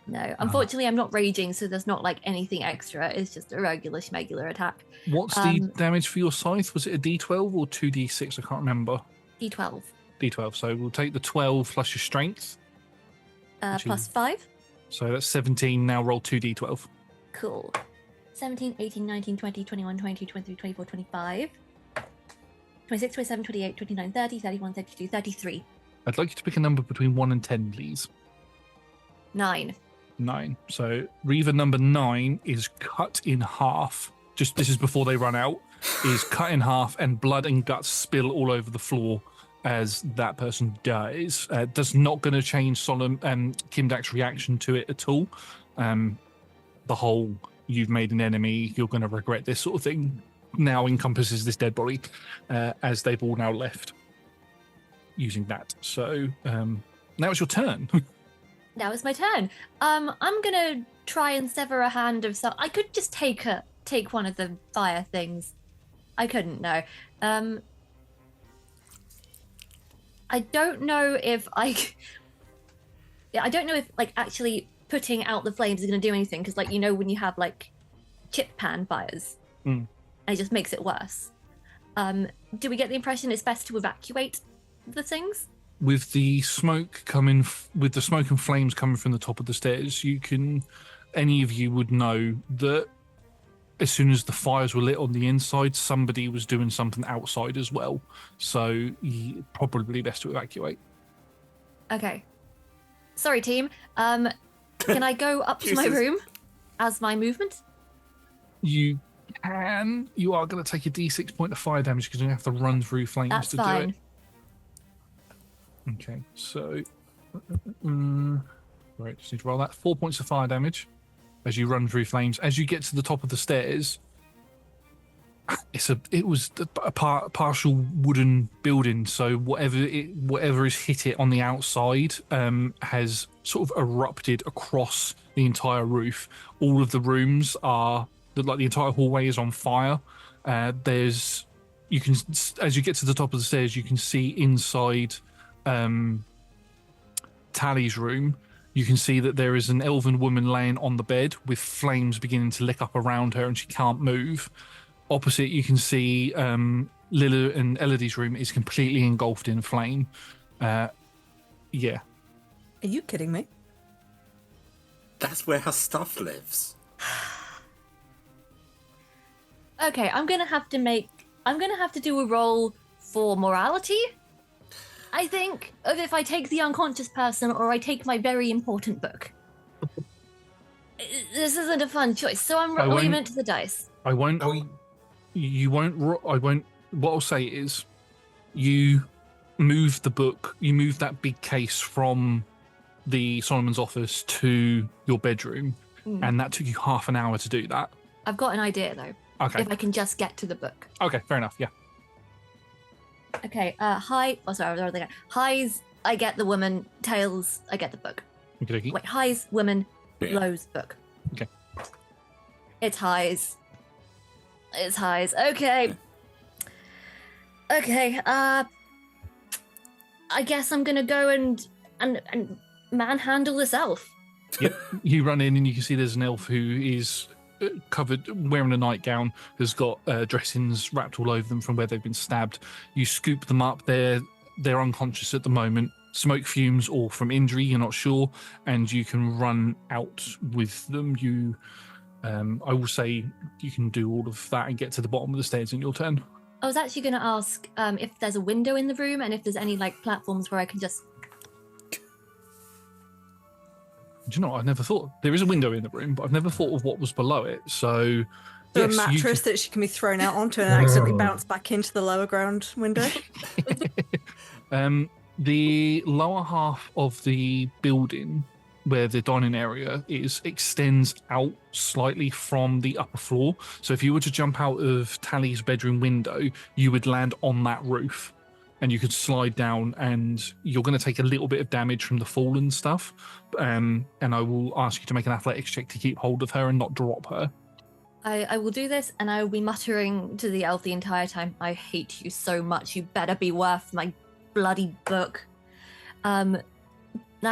[SPEAKER 4] No, unfortunately, I'm not raging, so there's not like anything extra. It's just a regular schmegular attack.
[SPEAKER 1] What's the damage for your scythe? Was it a D12 or 2D6? I can't remember.
[SPEAKER 4] D12.
[SPEAKER 1] D12. So we'll take the 12 plus your strength.
[SPEAKER 4] Plus 5.
[SPEAKER 1] So that's 17. Now roll 2D12.
[SPEAKER 4] Cool. 17, 18, 19, 20, 21, 22, 23, 24, 25. 26, 27, 28, 29, 30, 31, 32, 33.
[SPEAKER 1] I'd like you to pick a number between 1 and 10, please.
[SPEAKER 4] 9.
[SPEAKER 1] 9. So Reaver number 9 is cut in half. Just this is before they run out. Is cut in half, and blood and guts spill all over the floor as that person dies. That's not going to change Kimdack's reaction to it at all. The whole "you've made an enemy, you're going to regret this" sort of thing now encompasses this dead body, as they've all now left using that. So now it's your turn.
[SPEAKER 4] Now it's my turn. I'm gonna try and sever a hand of some. I could just take one of the fire things. I couldn't, no. I don't know if I don't know if like actually putting out the flames is going to do anything, because like, you know, when you have like chip pan fires, it just makes it worse. Do we get the impression it's best to evacuate the things?
[SPEAKER 1] With the smoke with the smoke and flames coming from the top of the stairs, any of you would know that as soon as the fires were lit on the inside, somebody was doing something outside as well. So probably best to evacuate.
[SPEAKER 4] Okay. Sorry, team. Can I go up to my
[SPEAKER 2] Jesus.
[SPEAKER 4] room as my movement?
[SPEAKER 1] You can. You are going to take a D6 point of fire damage because you have to run through flames
[SPEAKER 4] That's
[SPEAKER 1] to
[SPEAKER 4] fine.
[SPEAKER 1] do it. Okay, so right, just need to roll that. 4 points of fire damage as you run through flames. As you get to the top of the stairs, it was a partial wooden building, so whatever has hit it on the outside has sort of erupted across the entire roof. All of the rooms are the entire hallway is on fire. As you get to the top of the stairs, you can see inside Tally's room. You can see that there is an elven woman laying on the bed with flames beginning to lick up around her, and she can't move. Opposite, you can see Lila and Elodie's room is completely engulfed in flame. Yeah.
[SPEAKER 7] Are you kidding me?
[SPEAKER 2] That's where her stuff lives.
[SPEAKER 4] Okay, I'm gonna have to do a roll for morality. I think of if I take the unconscious person or I take my very important book. This isn't a fun choice, so I'm rolling into the dice.
[SPEAKER 1] I won't. You won't. I won't. What I'll say is, you move the book. You move that big case from the Solomon's office to your bedroom, and that took you half an hour to do that.
[SPEAKER 4] I've got an idea though.
[SPEAKER 1] Okay.
[SPEAKER 4] If I can just get to the book.
[SPEAKER 1] Okay, fair enough. Yeah.
[SPEAKER 4] Okay. High. Oh, sorry. I was already there. Highs. I get the woman. Tails. I get the book.
[SPEAKER 1] Okay.
[SPEAKER 4] Wait. Highs. Woman.
[SPEAKER 2] Yeah.
[SPEAKER 4] Lows. Book.
[SPEAKER 1] Okay.
[SPEAKER 4] It's highs. It's highs. Okay. Okay. I guess I'm gonna go and manhandle this elf.
[SPEAKER 1] Yep. You run in and you can see there's an elf who is covered, wearing a nightgown, has got dressings wrapped all over them from where they've been stabbed. You scoop them up. They're unconscious at the moment. Smoke fumes or from injury, you're not sure, and you can run out with them. I will say you can do all of that and get to the bottom of the stairs in your turn.
[SPEAKER 4] I was actually going to ask if there's a window in the room and if there's any platforms where I can just.
[SPEAKER 1] Do you know what? I've never thought. There is a window in the room, but I've never thought of what was below it. So,
[SPEAKER 7] So
[SPEAKER 1] yes,
[SPEAKER 7] a mattress that she can be thrown out onto and accidentally bounce back into the lower ground window.
[SPEAKER 1] The lower half of the building, where the dining area is, extends out slightly from the upper floor. So if you were to jump out of Tally's bedroom window, you would land on that roof and you could slide down, and you're going to take a little bit of damage from the fall and stuff. And I will ask you to make an athletics check to keep hold of her and not drop her.
[SPEAKER 4] I will do this, and I will be muttering to the elf the entire time, I hate you so much, you better be worth my bloody book. That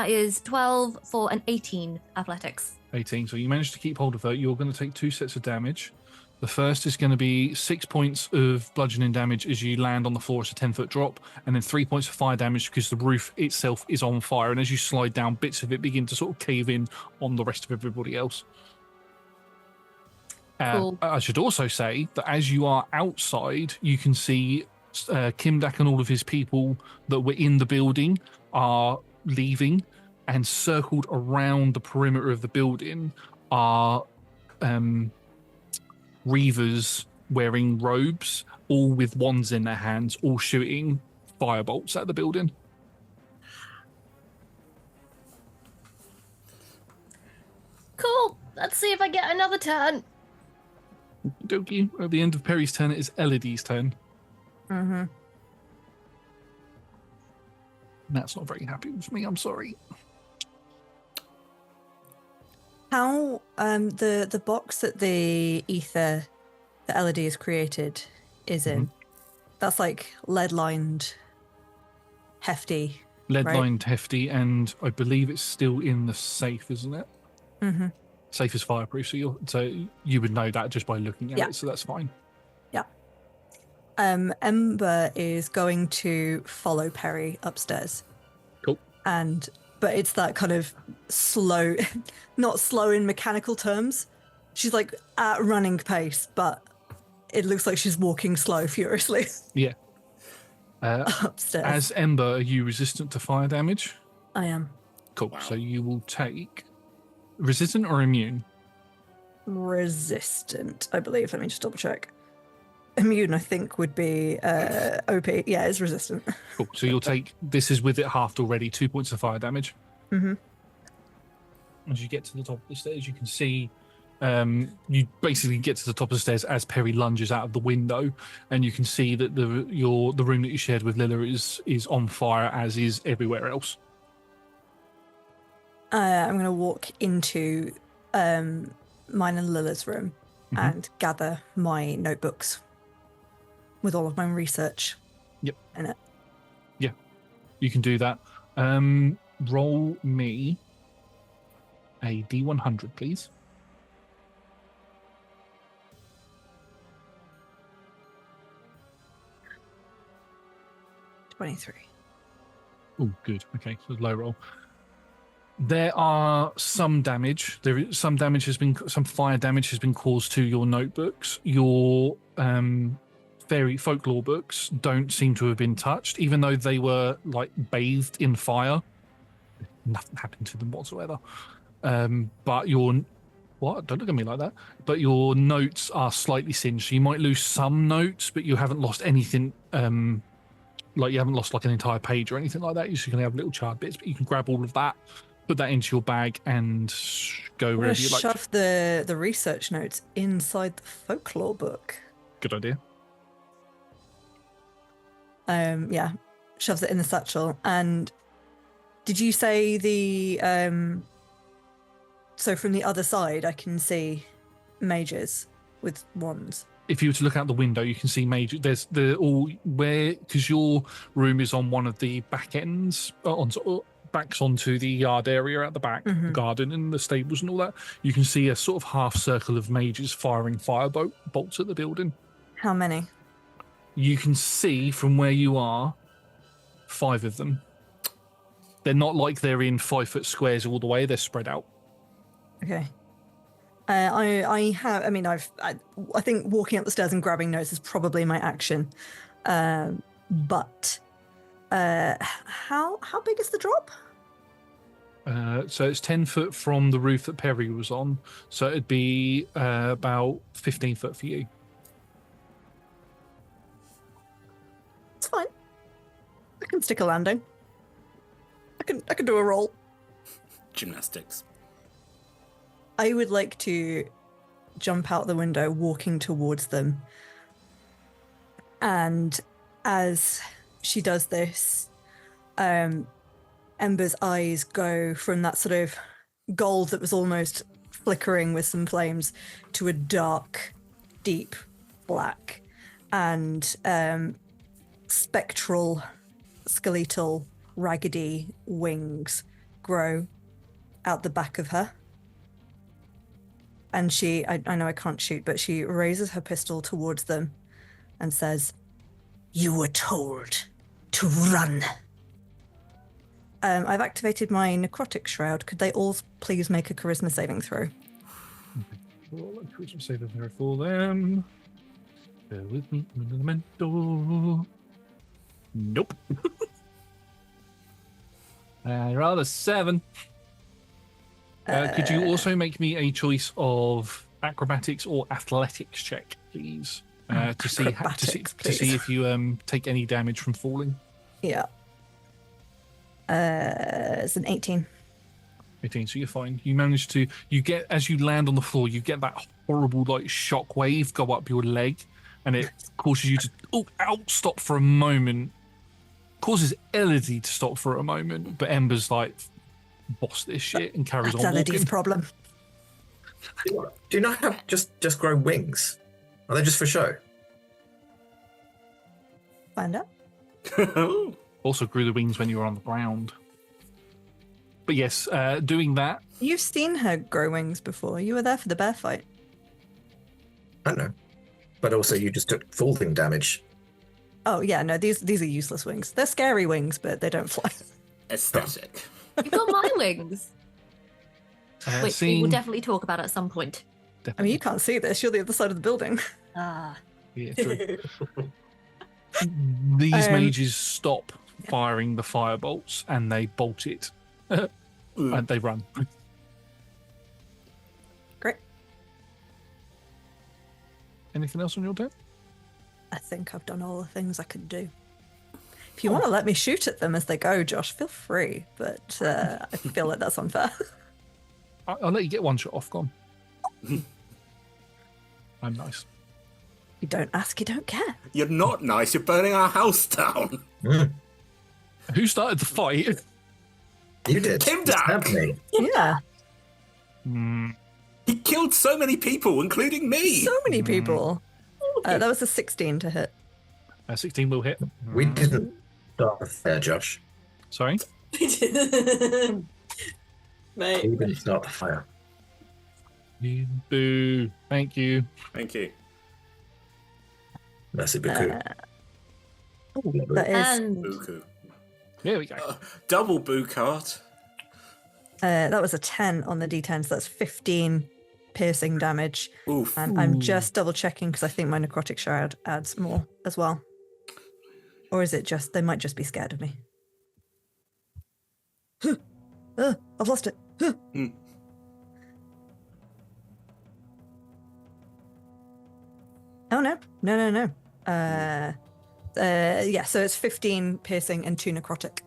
[SPEAKER 4] is 12 for an 18 athletics.
[SPEAKER 1] 18. So you managed to keep hold of her. You're going to take 2 sets of damage. The first is going to be 6 points of bludgeoning damage as you land on the floor. It's a 10-foot drop, and then 3 points of fire damage because the roof itself is on fire. And as you slide down, bits of it begin to sort of cave in on the rest of everybody else.
[SPEAKER 4] Cool.
[SPEAKER 1] I should also say that as you are outside, you can see Kimdack and all of his people that were in the building are leaving, and circled around the perimeter of the building are reavers wearing robes, all with wands in their hands, all shooting firebolts at the building.
[SPEAKER 4] Cool. Let's see if I get another turn.
[SPEAKER 1] Dokie. At the end of Perry's turn, it is Elodie's turn.
[SPEAKER 7] Mm-hmm.
[SPEAKER 1] That's not very happy with me. I'm sorry.
[SPEAKER 7] How the box that the ether that Elodie has created is in, that's like lead lined, hefty.
[SPEAKER 1] Lead
[SPEAKER 7] right?
[SPEAKER 1] lined, hefty, and I believe it's still in the safe, isn't it?
[SPEAKER 7] Mm-hmm.
[SPEAKER 1] Safe is fireproof, so you would know that just by looking at
[SPEAKER 7] Yeah.
[SPEAKER 1] it, so that's fine.
[SPEAKER 7] Yeah. Ember is going to follow Perry upstairs.
[SPEAKER 1] Cool.
[SPEAKER 7] But it's that kind of slow, not slow in mechanical terms. She's like at running pace, but it looks like she's walking slow, furiously.
[SPEAKER 1] Yeah.
[SPEAKER 7] Upstairs.
[SPEAKER 1] As Ember, are you resistant to fire damage?
[SPEAKER 7] I am.
[SPEAKER 1] Cool. So you will take resistant or immune?
[SPEAKER 7] Resistant, I believe. Let me just double check. Immune, I think, would be OP. Yeah, it's resistant.
[SPEAKER 1] Cool. So you'll take, this is with it halved already, 2 points of fire damage.
[SPEAKER 7] Mm-hmm.
[SPEAKER 1] As you get to the top of the stairs, you can see You basically get to the top of the stairs as Perry lunges out of the window, and you can see that the room that you shared with Lilla is on fire, as is everywhere else.
[SPEAKER 7] I'm going to walk into mine and Lilla's room and gather my notebooks with all of my research in it.
[SPEAKER 1] Yeah, you can do that. Roll me a D100, please.
[SPEAKER 7] 23.
[SPEAKER 1] Oh, good. Okay, so low roll. There are some damage. Some fire damage has been caused to your notebooks. Your fairy folklore books don't seem to have been touched, even though they were like bathed in fire. Nothing happened to them whatsoever. But don't look at me like that. But your notes are slightly singed. So you might lose some notes, but you haven't lost anything. Like you haven't lost like an entire page or anything like that. You're just going to have little charred bits, but you can grab all of that, put that into your bag, and go wherever you like.
[SPEAKER 7] Shove the research notes inside the folklore book.
[SPEAKER 1] Good idea.
[SPEAKER 7] Yeah, shoves it in the satchel. And did you say the so from the other side I can see mages with wands?
[SPEAKER 1] If you were to look out the window, you can see major. There's because your room is on one of the back ends, backs onto the yard area at the back, the garden and the stables and all that. You can see a sort of half circle of mages firing bolts at the building.
[SPEAKER 7] How many?
[SPEAKER 1] You can see from where you are 5 of them. They're not like they're in 5-foot squares all the way. They're spread out.
[SPEAKER 7] Okay. I think walking up the stairs and grabbing notes is probably my action. But how big is the drop?
[SPEAKER 1] So it's 10 foot from the roof that Perry was on. So it'd be about 15 foot for you.
[SPEAKER 7] It's fine. I can stick a landing. I can do a roll.
[SPEAKER 2] Gymnastics.
[SPEAKER 7] I would like to jump out the window, walking towards them. And as she does this, Ember's eyes go from that sort of gold that was almost flickering with some flames to a dark, deep black. And spectral, skeletal, raggedy wings grow out the back of her. And I know I can't shoot, but she raises her pistol towards them and says, "You were told to run." I've activated my necrotic shroud. Could they all please make a charisma saving throw?
[SPEAKER 1] Charisma saving throw for them. Bear with me, I'm in the mentor. Nope. Rather 7. Could you also make me a choice of acrobatics or athletics check, please, to see if you take any damage from falling?
[SPEAKER 7] Yeah. It's an 18.
[SPEAKER 1] 18, so you're fine. You manage to as you land on the floor, you get that horrible like shock wave go up your leg, and it causes you to stop for a moment. Causes Elodie to stop for a moment, but Ember's like, boss this shit, and carries on walking.
[SPEAKER 7] Elodie's problem.
[SPEAKER 5] Do you not have just grow wings? Are they just for show?
[SPEAKER 7] Find out.
[SPEAKER 1] Also grew the wings when you were on the ground. But yes, doing that.
[SPEAKER 7] You've seen her grow wings before. You were there for the bear fight.
[SPEAKER 5] I know. But also you just took falling damage.
[SPEAKER 7] Oh yeah, no, these are useless wings. They're scary wings, but they don't fly.
[SPEAKER 2] Aesthetic.
[SPEAKER 4] You've got my wings. Which we will definitely talk about at some point.
[SPEAKER 7] I mean, you can't see this. You're the other side of the building.
[SPEAKER 4] Ah.
[SPEAKER 1] Yeah, true. These mages stop firing the fire bolts and they bolt it. And they run.
[SPEAKER 7] Great.
[SPEAKER 1] Anything else on your turn?
[SPEAKER 7] I think I've done all the things I could do. If you want to let me shoot at them as they go, Josh, feel free. But I feel like that's unfair.
[SPEAKER 1] I'll let you get one shot off. Gone. I'm nice.
[SPEAKER 7] You don't ask, you don't care.
[SPEAKER 2] You're not nice. You're burning our house down.
[SPEAKER 1] Who started the fight?
[SPEAKER 5] You did.
[SPEAKER 2] Kimdack!
[SPEAKER 5] You stabbed me.
[SPEAKER 7] Yeah,
[SPEAKER 2] He killed so many people, including me.
[SPEAKER 7] so many people. That was a 16 to hit.
[SPEAKER 1] 16 will hit.
[SPEAKER 5] We didn't start the fire, Josh.
[SPEAKER 1] Sorry?
[SPEAKER 3] Mate.
[SPEAKER 5] We didn't start the fire.
[SPEAKER 1] Boo. Thank you.
[SPEAKER 2] Thank you.
[SPEAKER 5] Merci beaucoup.
[SPEAKER 7] That is
[SPEAKER 4] And
[SPEAKER 2] Buku.
[SPEAKER 1] There we go.
[SPEAKER 2] Double Bukart.
[SPEAKER 7] that was a 10 on the d10, so that's 15 piercing damage.
[SPEAKER 2] Oof.
[SPEAKER 7] And I'm just double checking because I think my necrotic shroud adds more as well. Or is it just they might just be scared of me? I've lost it. Oh no. No. Yeah, so it's 15 piercing and 2 necrotic.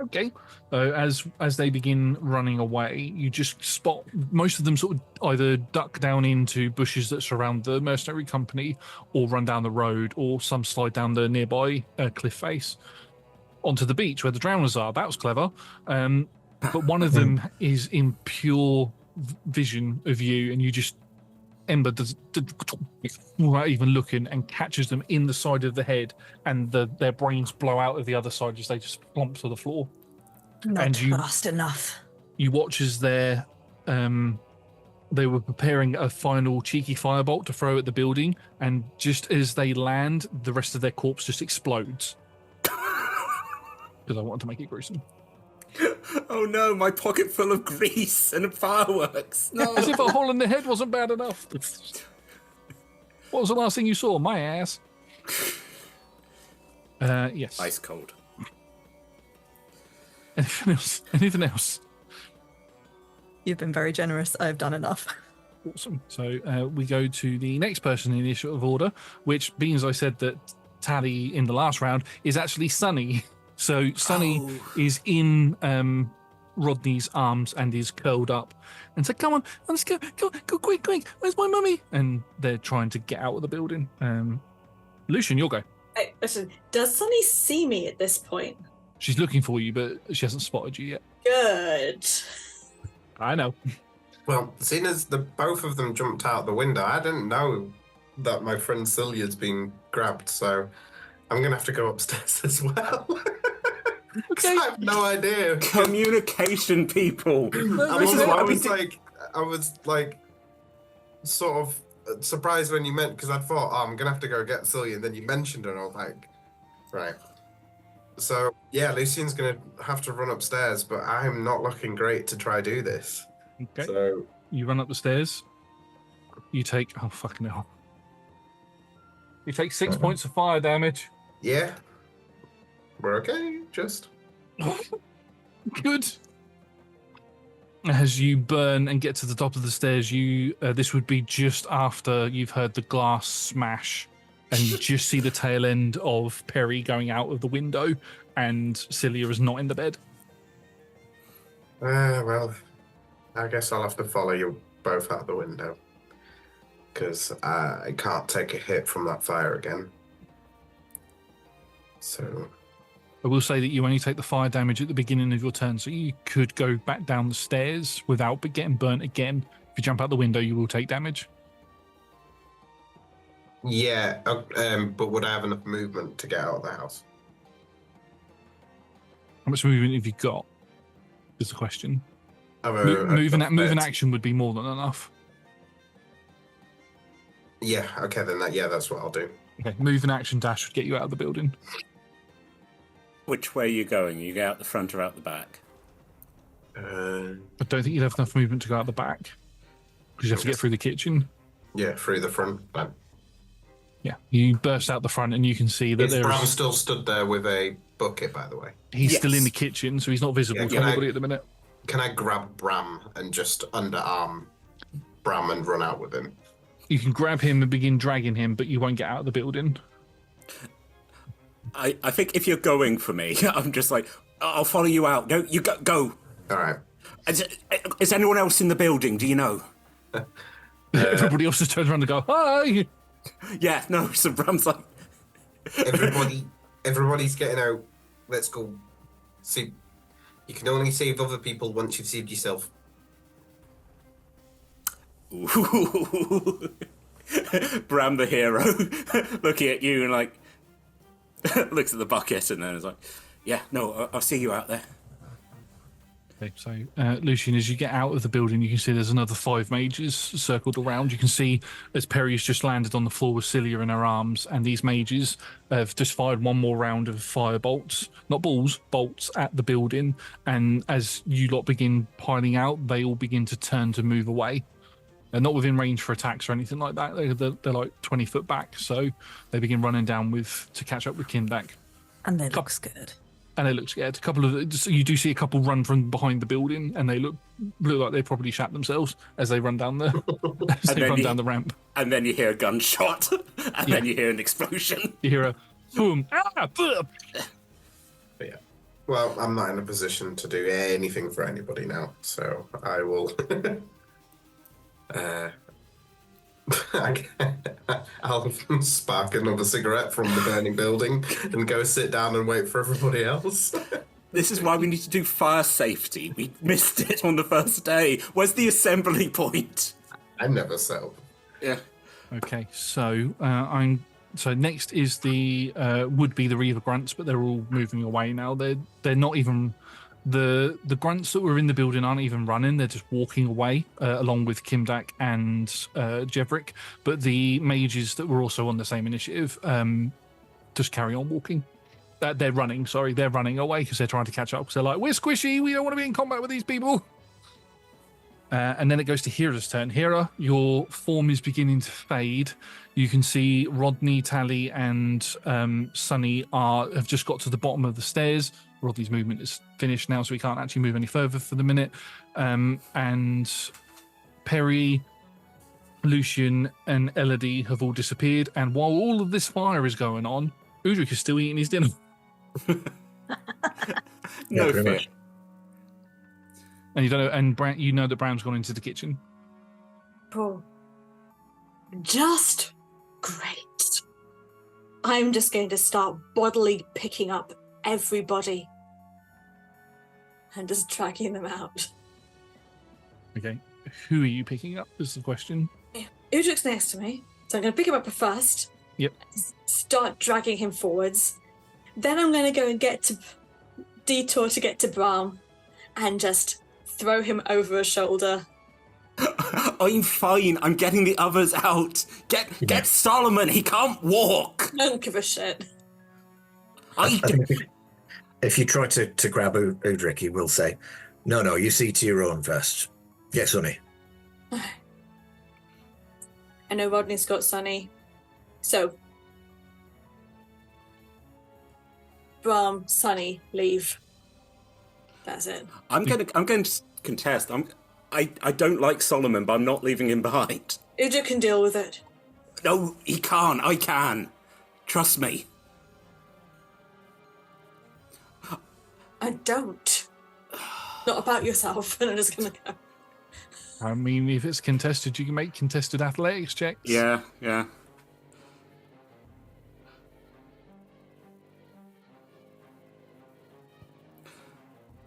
[SPEAKER 1] Okay. As they begin running away, you just spot most of them sort of either duck down into bushes that surround the mercenary company, or run down the road, or some slide down the nearby cliff face onto the beach where the drowners are. That was clever. But one of them is in pure vision of you, and you just Ember does without even looking and catches them in the side of the head, and their brains blow out of the other side as they just plump to the floor.
[SPEAKER 7] Not
[SPEAKER 1] And you-
[SPEAKER 7] fast enough.
[SPEAKER 1] You watch as they were preparing a final cheeky firebolt to throw at the building, and just as they land, the rest of their corpse just explodes. Because I wanted to make it gruesome.
[SPEAKER 2] Oh no, my pocket full of grease and fireworks. No.
[SPEAKER 1] As if a hole in the head wasn't bad enough. What was the last thing you saw? My ass. Yes.
[SPEAKER 2] Ice cold.
[SPEAKER 1] Anything else? Anything else?
[SPEAKER 7] You've been very generous. I've done enough.
[SPEAKER 1] Awesome. So we go to the next person in the initiative order, which, being as I said that Tally in the last round, is actually Sunny. So Sunny is in Rodney's arms and is curled up and said, "Come on, let's go quick. Where's my mummy?" And they're trying to get out of the building. Lucian, you'll go.
[SPEAKER 3] Hey, listen, does Sunny see me at this point?
[SPEAKER 1] She's looking for you, but she hasn't spotted you yet.
[SPEAKER 3] Good.
[SPEAKER 1] I know.
[SPEAKER 6] Well, seeing as both of them jumped out the window, I didn't know that my friend Celia's been grabbed, so I'm going to have to go upstairs as well. Because I have no idea.
[SPEAKER 2] Communication, people.
[SPEAKER 6] I was like, sort of surprised when you meant, because I thought, oh, I'm going to have to go get Celia, and then you mentioned her, and I was like, right. So, yeah, Lucian's going to have to run upstairs, but I'm not looking great to try do this.
[SPEAKER 1] Okay.
[SPEAKER 6] So,
[SPEAKER 1] You run up the stairs. You take... Oh, fucking hell. You take 6 points of fire damage.
[SPEAKER 6] yeah, we're okay, just...
[SPEAKER 1] Good. As you burn and get to the top of the stairs, you this would be just after you've heard the glass smash, and you just see the tail end of Perry going out of the window, and Celia is not in the bed.
[SPEAKER 6] Well, I guess I'll have to follow you both out the window. Because I can't take a hit from that fire again. So...
[SPEAKER 1] I will say that you only take the fire damage at the beginning of your turn, so you could go back down the stairs without getting burnt again. If you jump out the window, you will take damage.
[SPEAKER 6] Yeah, but would I have enough movement to get out of the house?
[SPEAKER 1] How much movement have you got? Is the question.
[SPEAKER 6] Move
[SPEAKER 1] Moving action would be more than enough.
[SPEAKER 6] Yeah, okay, then that's what I'll do.
[SPEAKER 1] Okay, moving action dash would get you out of the building.
[SPEAKER 2] Which way are you going? You go out the front or out the back?
[SPEAKER 1] I don't think you'd have enough movement to go out the back, because you have to get through the kitchen.
[SPEAKER 6] Yeah, through the front then.
[SPEAKER 1] Yeah, you burst out the front and you can see that
[SPEAKER 6] Is Bram
[SPEAKER 1] there's...
[SPEAKER 6] still stood there with a bucket, by the way?
[SPEAKER 1] He's still
[SPEAKER 2] Yes.
[SPEAKER 1] in the kitchen, so he's not visible
[SPEAKER 6] Yeah,
[SPEAKER 1] to
[SPEAKER 6] can I-
[SPEAKER 1] anybody at the minute.
[SPEAKER 6] Can I grab Bram and just underarm Bram and run out with him?
[SPEAKER 1] You can grab him and begin dragging him, but you won't get out of the building.
[SPEAKER 2] I think if you're going for me, I'm just like, I'll follow you out. No, you go.
[SPEAKER 6] All right.
[SPEAKER 2] Is anyone else in the building? Do you know?
[SPEAKER 1] Everybody else just turns around and go, hi!
[SPEAKER 2] Yeah, no, so Bram's like,
[SPEAKER 6] Everybody's getting out. Let's go. See, you can only save other people once you've saved yourself.
[SPEAKER 2] ooh. Bram the hero, looking at you and like, looks at the bucket and then is like, yeah, no, I'll see you out there.
[SPEAKER 1] Okay, so Lucian, as you get out of the building, you can see there's another 5 mages circled around. You can see as Perry's just landed on the floor with Celia in her arms, and these mages have just fired one more round of fire bolts, not balls, bolts at the building. And as you lot begin piling out, they all begin to turn to move away. They're not within range for attacks or anything like that. They're like 20 foot back, so they begin running down to catch up with Kimdack.
[SPEAKER 7] And they look scared.
[SPEAKER 1] And they look scared. You do see a couple run from behind the building, and they look like they probably shat themselves as they run down the down the ramp.
[SPEAKER 2] And then you hear a gunshot, and then you hear an explosion.
[SPEAKER 1] You hear a boom. Boom.
[SPEAKER 6] But yeah. Well, I'm not in a position to do anything for anybody now, so I will. I'll spark another cigarette from the burning building and go sit down and wait for everybody else.
[SPEAKER 2] This is why we need to do fire safety. We missed it on the first day. Where's the assembly point?
[SPEAKER 6] I never sell.
[SPEAKER 2] Yeah.
[SPEAKER 1] Okay, so so next is the would be the Reaver grunts, but they're all moving away now. They're not even the grunts that were in the building aren't even running. They're just walking away along with Kimdack and Jevrik. But the mages that were also on the same initiative just carry on walking. They're running. Sorry, they're running away because they're trying to catch up. Because they're like, we're squishy. We don't want to be in combat with these people. And then it goes to Hera's turn. Hera, your form is beginning to fade. You can see Rodney, Tally, and Sunny have just got to the bottom of the stairs. Rodney's movement is finished now, so he can't actually move any further for the minute. And Perry, Lucian, and Elodie have all disappeared. And while all of this fire is going on, Udrik is still eating his dinner.
[SPEAKER 2] No fear.
[SPEAKER 5] much.
[SPEAKER 1] And you know that Bram's gone into the kitchen.
[SPEAKER 3] Oh, just great. I'm just going to start bodily picking up everybody and just dragging them out.
[SPEAKER 1] Okay, who are you picking up is the question.
[SPEAKER 3] Udrik's next to me, so I'm going to pick him up first.
[SPEAKER 1] Yep.
[SPEAKER 3] Start dragging him forwards. Then I'm going to go and detour to get to Bram and just throw him over a shoulder.
[SPEAKER 2] I'm fine. I'm getting the others out. Get Solomon. He can't walk.
[SPEAKER 3] I don't give a shit.
[SPEAKER 5] I think if you try to grab Udrik, he will say, no, you see to your own first. Yes, honey.
[SPEAKER 3] I know Rodney's got Sunny. So, Bram, Sunny, leave. That's it.
[SPEAKER 2] I'm going to contest. I don't like Solomon, but I'm not leaving him behind.
[SPEAKER 3] Udrik can deal with it.
[SPEAKER 2] No, he can't. I can. Trust me.
[SPEAKER 3] I don't. Not about yourself. And I'm just going to go.
[SPEAKER 1] I mean, if it's contested, you can make contested athletics checks.
[SPEAKER 2] Yeah.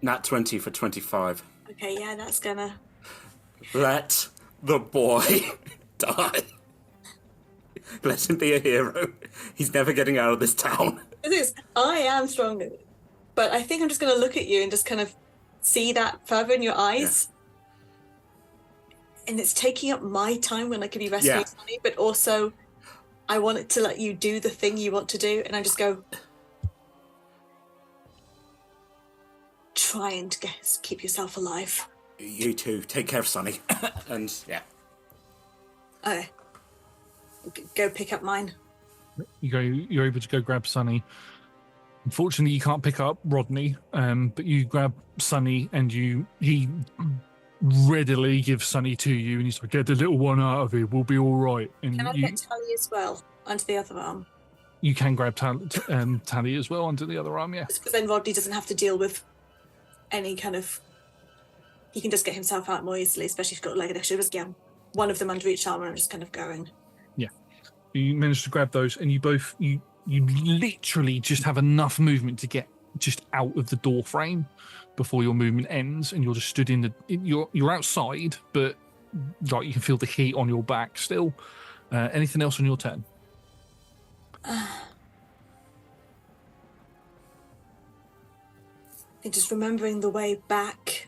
[SPEAKER 2] Nat 20 for 25.
[SPEAKER 3] Okay, yeah, that's gonna...
[SPEAKER 2] Let the boy die. Let him be a hero. He's never getting out of this town.
[SPEAKER 3] I am stronger. But I think I'm just going to look at you and just kind of see that further in your eyes. Yeah. And it's taking up my time when I could be rescuing Sunny, but also I want it to let you do the thing you want to do. And I just go... Try and keep yourself alive.
[SPEAKER 2] You too. Take care of Sunny. And, yeah.
[SPEAKER 3] Okay. Go pick up mine.
[SPEAKER 1] You're able to go grab Sunny. Unfortunately, you can't pick up Rodney, but you grab Sunny and he readily gives Sunny to you, and he's like, get the little one out of here, we'll be all right. And
[SPEAKER 3] can I get Tally as well, onto the other arm?
[SPEAKER 1] You can grab Tally as well onto the other arm, yeah.
[SPEAKER 3] Because then Rodney doesn't have to deal with any kind of... He can just get himself out more easily, especially if he's got a leg extra. Just one of them under each arm, and I'm just kind of going.
[SPEAKER 1] Yeah. You manage to grab those, and you both, you literally just have enough movement to get just out of the door frame before your movement ends, and you're just stood you're outside, but like you can feel the heat on your back still. Anything else on your turn?
[SPEAKER 3] I think just remembering the way back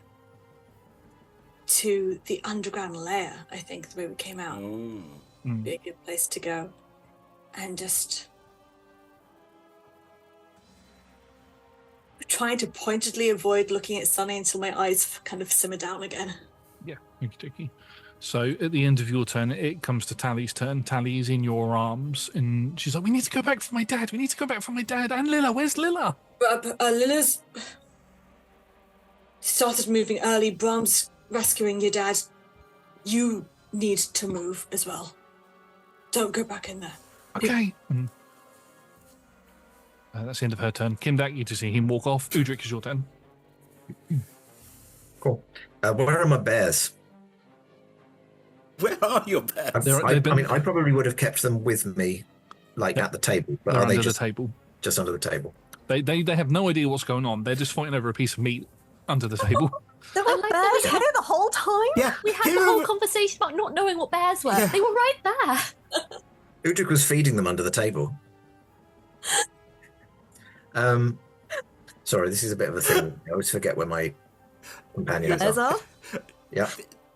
[SPEAKER 3] to the underground lair, I think the way we came out would be a good place to go. And just trying to pointedly avoid looking at Sunny until my eyes kind of simmer down again.
[SPEAKER 1] Yeah, okie. So at the end of your turn, it comes to Tally's turn. Tally is in your arms, and she's like, we need to go back for my dad. We need to go back for my dad. And Lila, where's Lila?
[SPEAKER 3] Lila's started moving early. Brahm's rescuing your dad. You need to move as well. Don't go back in there.
[SPEAKER 1] Okay. That's the end of her turn. Kimdack, you just see him walk off. Udric, is your turn.
[SPEAKER 5] Cool. Where are my bears?
[SPEAKER 2] Where are your bears?
[SPEAKER 5] I mean, I probably would have kept them with me, at the table. But
[SPEAKER 1] They're
[SPEAKER 5] are they
[SPEAKER 1] under
[SPEAKER 5] just
[SPEAKER 1] the table?
[SPEAKER 5] Just under the table?
[SPEAKER 1] They have no idea what's going on. They're just fighting over a piece of meat under the table.
[SPEAKER 7] There were
[SPEAKER 4] like
[SPEAKER 7] bears
[SPEAKER 4] that.
[SPEAKER 7] here the whole time?
[SPEAKER 2] Yeah.
[SPEAKER 4] We had the whole conversation about not knowing what bears were.
[SPEAKER 2] Yeah.
[SPEAKER 4] They were right there.
[SPEAKER 5] Udric was feeding them under the table. Sorry, this is a bit of a thing. I always forget where my companions
[SPEAKER 7] Bears
[SPEAKER 5] are.
[SPEAKER 7] are?
[SPEAKER 5] Yeah.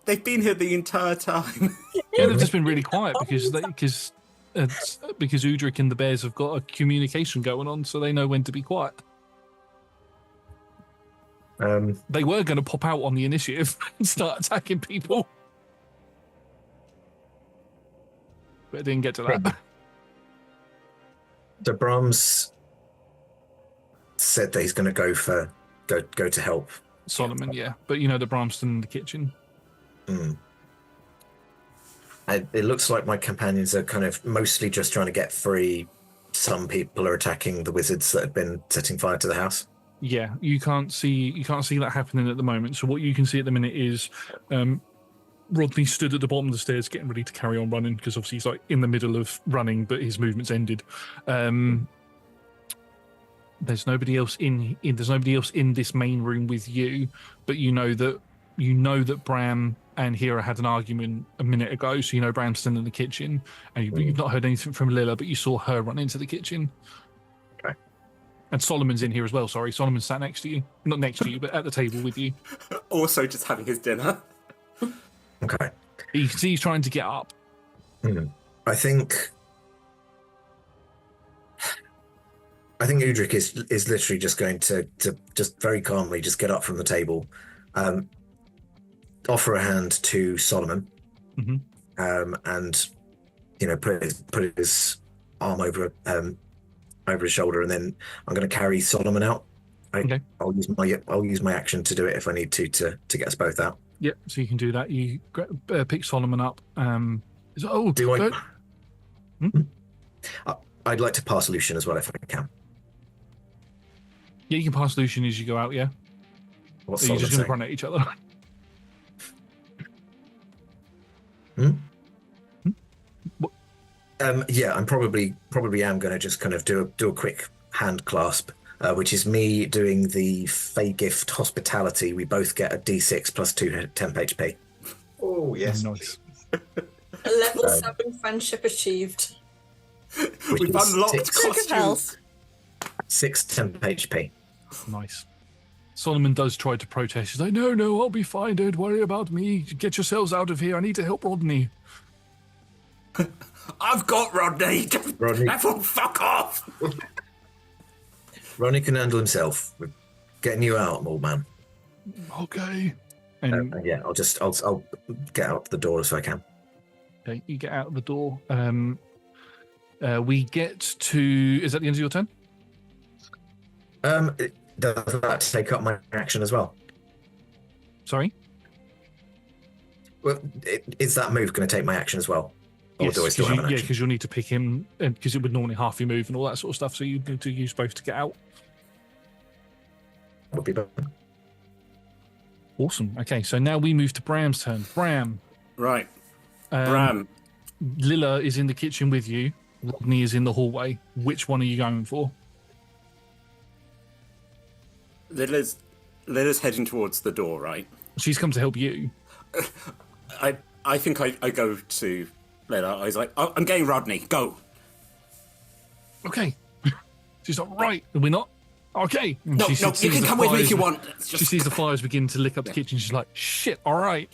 [SPEAKER 2] They've been here the entire time.
[SPEAKER 1] Yeah, they've just been really quiet because Udric and the bears have got a communication going on, so they know when to be quiet. They were going to pop out on the initiative and start attacking people, but it didn't get to that.
[SPEAKER 5] So Brahms said that he's going to go to help
[SPEAKER 1] Solomon, yeah, but you know the Bramston in the kitchen.
[SPEAKER 5] It looks like my companions are kind of mostly just trying to get free. Some people are attacking the wizards that have been setting fire to the house.
[SPEAKER 1] Yeah, you can't see that happening at the moment. So what you can see at the minute is Rodney stood at the bottom of the stairs getting ready to carry on running because obviously he's in the middle of running, but his movement's ended. There's nobody else in this main room with you, but you know that Bram and Hera had an argument a minute ago, so you know Bram's still in the kitchen, and you've not heard anything from Lila, but you saw her run into the kitchen.
[SPEAKER 5] Okay.
[SPEAKER 1] And Solomon's in here as well. Sorry, Solomon's sat next to you, not next to you, but at the table with you.
[SPEAKER 2] Also, just having his dinner.
[SPEAKER 5] Okay.
[SPEAKER 1] He's trying to get up.
[SPEAKER 5] I think Udric is literally just going to just very calmly just get up from the table, offer a hand to Solomon, and put his arm over his shoulder, and then I'm going to carry Solomon out.
[SPEAKER 1] Okay.
[SPEAKER 5] I'll use my action to do it if I need to get us both out.
[SPEAKER 1] Yep. So you can do that. You pick Solomon up.
[SPEAKER 5] I'd like to pass Lucian as well if I can.
[SPEAKER 1] Yeah, you can pass Lucian as you go out. Yeah.
[SPEAKER 5] What's
[SPEAKER 1] Are you
[SPEAKER 5] Solomon
[SPEAKER 1] just going
[SPEAKER 5] saying?
[SPEAKER 1] to run at each other?
[SPEAKER 5] Yeah, I'm probably am going to just kind of do a quick hand clasp, which is me doing the Fey Gift Hospitality. We both get a D6 plus 2 temp HP.
[SPEAKER 6] Oh, yes.
[SPEAKER 1] Nice.
[SPEAKER 3] A level 7 friendship achieved.
[SPEAKER 2] We've unlocked costumes.
[SPEAKER 5] 6 temp HP.
[SPEAKER 1] Nice. Solomon does try to protest. He's like, no, I'll be fine. Don't worry about me. Get yourselves out of here. I need to help Rodney.
[SPEAKER 2] I've got Rodney.
[SPEAKER 5] Rodney.
[SPEAKER 2] Everyone fuck off.
[SPEAKER 5] Rodney can handle himself. We're getting you out, old man.
[SPEAKER 1] Okay. And
[SPEAKER 5] Yeah, I'll get out the door if I can.
[SPEAKER 1] okay, you get out of the door. We get to... Is that the end of your turn?
[SPEAKER 5] Does that take up my action as well?
[SPEAKER 1] Sorry?
[SPEAKER 5] Well, is that move going to take my action as well? Or do I still have an action?
[SPEAKER 1] because you'll need to pick him, because it would normally half your move and all that sort of stuff, so you need to use both to get out.
[SPEAKER 5] Would be better.
[SPEAKER 1] Awesome. Okay, so now we move to Bram's turn. Bram,
[SPEAKER 2] Right. Bram,
[SPEAKER 1] Lilla is in the kitchen with you. Rodney is in the hallway. Which one are you going for?
[SPEAKER 2] Lilla's heading towards the door, right?
[SPEAKER 1] She's come to help you.
[SPEAKER 2] I think I go to Lilla. I was like, oh, I'm getting Rodney. Go.
[SPEAKER 1] Okay. She's like, right, are we not? Okay. And
[SPEAKER 2] No,
[SPEAKER 1] she
[SPEAKER 2] you
[SPEAKER 1] sees
[SPEAKER 2] can
[SPEAKER 1] the
[SPEAKER 2] come with me if you
[SPEAKER 1] fires-
[SPEAKER 2] want. It's
[SPEAKER 1] She
[SPEAKER 2] just-
[SPEAKER 1] sees the fires begin to lick up the kitchen. She's like, shit, all right.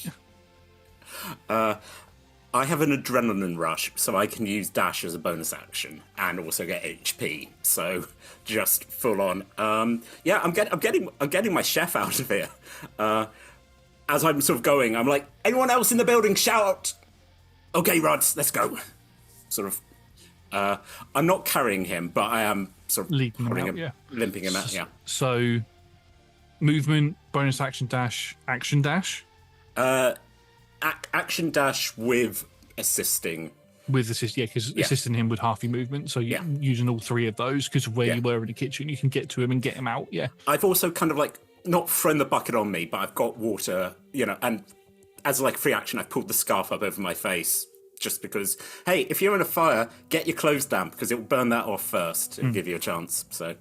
[SPEAKER 2] I have an adrenaline rush, so I can use dash as a bonus action and also get HP. So just full on. Yeah, I'm getting my chef out of here. As I'm sort of going, I'm like, anyone else in the building, shout! Okay, Rods, let's go. Sort of. I'm not carrying him, but I am sort of
[SPEAKER 1] Leading him
[SPEAKER 2] putting
[SPEAKER 1] out, yeah.
[SPEAKER 2] limping him out. Yeah.
[SPEAKER 1] So, movement, bonus action dash, action dash
[SPEAKER 2] Action dash with assisting.
[SPEAKER 1] with assist. Yeah, because assisting him would half your movement. So you're using all three of those because of where you were in the kitchen, you can get to him and get him out. Yeah.
[SPEAKER 2] I've also kind of like not thrown the bucket on me, but I've got water, and as like free action, I've pulled the scarf up over my face just because, hey, if you're in a fire, get your clothes damp because it will burn that off first and give you a chance. So,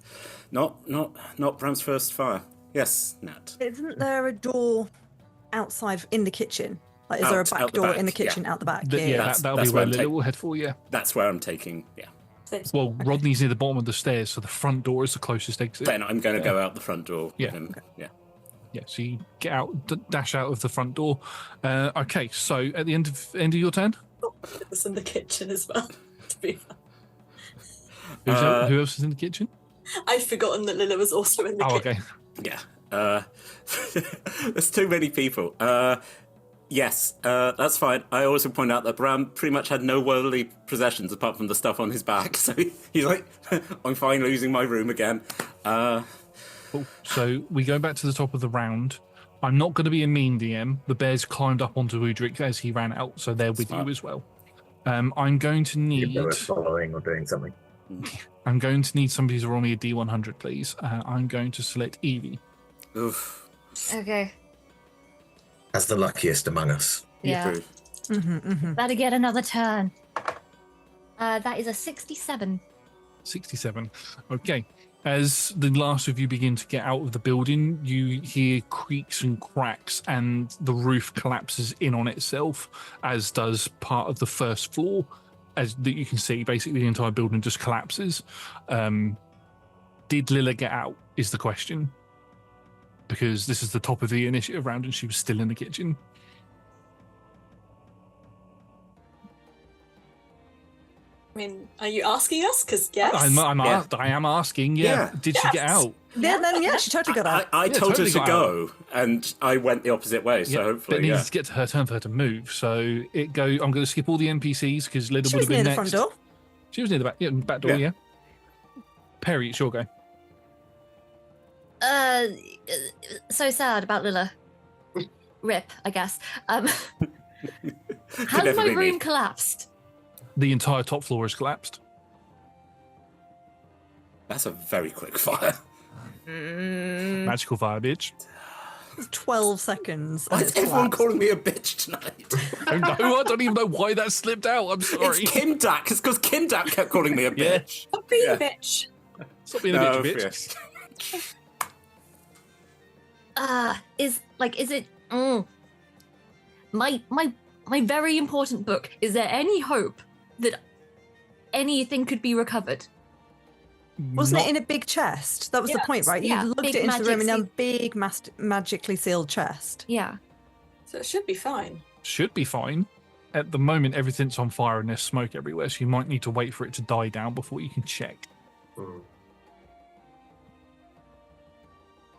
[SPEAKER 2] not Bram's first fire. Yes, Nat.
[SPEAKER 7] Isn't there a door outside in the kitchen? Like, is there a
[SPEAKER 2] Out
[SPEAKER 7] back
[SPEAKER 2] the
[SPEAKER 7] door
[SPEAKER 2] back,
[SPEAKER 7] in the kitchen out the back?
[SPEAKER 1] That'll
[SPEAKER 2] that's
[SPEAKER 1] be
[SPEAKER 2] where
[SPEAKER 1] where
[SPEAKER 2] I'm
[SPEAKER 1] Lilla will head for. Yeah.
[SPEAKER 2] That's where I'm taking. Yeah.
[SPEAKER 1] Well, Rodney's near the bottom of the stairs, so the front door is the closest exit.
[SPEAKER 2] Then I'm going to go out the front door.
[SPEAKER 1] Yeah.
[SPEAKER 2] With him. Yeah.
[SPEAKER 1] Yeah, so you get out, dash out of the front door. Okay, so at the end of your turn,
[SPEAKER 3] It's in the kitchen as well, to be fair.
[SPEAKER 1] who else is in the kitchen?
[SPEAKER 3] I'd forgotten that Lilla was also in the
[SPEAKER 1] Oh,
[SPEAKER 3] kitchen.
[SPEAKER 1] okay.
[SPEAKER 2] Yeah. There's too many people. Yes, that's fine. I also point out that Bram pretty much had no worldly possessions apart from the stuff on his back. So he's like, I'm fine losing my room again.
[SPEAKER 1] Cool. So we go back to the top of the round. I'm not going to be a mean DM. The bears climbed up onto Udric as he ran out, so they're with you as well. I'm going to need.
[SPEAKER 5] If they were following or doing something.
[SPEAKER 1] I'm going to need somebody to roll me a D100, please. I'm going to select Evie.
[SPEAKER 2] Oof.
[SPEAKER 4] Okay.
[SPEAKER 5] As the luckiest among us.
[SPEAKER 4] Yeah.
[SPEAKER 2] True.
[SPEAKER 4] Better get another turn. That is a 67.
[SPEAKER 1] 67. Okay. As the last of you begin to get out of the building, you hear creaks and cracks, and the roof collapses in on itself, as does part of the first floor. As that you can see, basically the entire building just collapses. Did Lilla get out? Is the question. Because this is the top of the initiative round, and she was still in the kitchen.
[SPEAKER 3] I mean, are you asking us? Because yes.
[SPEAKER 1] I am asking. Yeah. Did she get out?
[SPEAKER 7] Yeah, she totally got out.
[SPEAKER 2] I told
[SPEAKER 1] totally
[SPEAKER 2] her to
[SPEAKER 1] got
[SPEAKER 2] go, and I went the opposite way. So
[SPEAKER 1] But
[SPEAKER 2] hopefully,
[SPEAKER 1] it needs to get to her turn for her to move. So I'm going to skip all the NPCs because Lilla
[SPEAKER 7] She
[SPEAKER 1] would
[SPEAKER 7] was
[SPEAKER 1] have been
[SPEAKER 7] near the
[SPEAKER 1] next.
[SPEAKER 7] front door.
[SPEAKER 1] She was near the back door. Yeah. Perry, it's your go.
[SPEAKER 4] So sad about Lilla. Rip, I guess. Has
[SPEAKER 2] never
[SPEAKER 4] my
[SPEAKER 2] be
[SPEAKER 4] room
[SPEAKER 2] me.
[SPEAKER 4] collapsed?
[SPEAKER 1] The entire top floor has collapsed.
[SPEAKER 2] That's a very quick fire.
[SPEAKER 1] Magical fire, bitch.
[SPEAKER 7] It's 12 seconds.
[SPEAKER 2] Why
[SPEAKER 7] and
[SPEAKER 2] is
[SPEAKER 7] it's
[SPEAKER 2] everyone
[SPEAKER 7] collapsed.
[SPEAKER 2] calling me a bitch tonight?
[SPEAKER 1] I don't even know why that slipped out. I'm sorry.
[SPEAKER 2] It's Kimdack. It's because Kimdack kept calling me a
[SPEAKER 1] Yeah.
[SPEAKER 2] bitch.
[SPEAKER 3] Stop being
[SPEAKER 2] Yeah.
[SPEAKER 3] a bitch.
[SPEAKER 1] Stop being a
[SPEAKER 2] No,
[SPEAKER 1] bitch.
[SPEAKER 2] yes.
[SPEAKER 4] Is it my very important book? Is there any hope that anything could be recovered?
[SPEAKER 7] Wasn't
[SPEAKER 1] Not-
[SPEAKER 7] it in a big chest? That was the point, right?
[SPEAKER 4] yeah,
[SPEAKER 7] You lugged
[SPEAKER 4] big
[SPEAKER 7] it into the room in a
[SPEAKER 4] magic
[SPEAKER 7] big, magically sealed chest.
[SPEAKER 4] Yeah.
[SPEAKER 3] So it should be fine.
[SPEAKER 1] Should be fine. At the moment, everything's on fire and there's smoke everywhere, so you might need to wait for it to die down before you can check.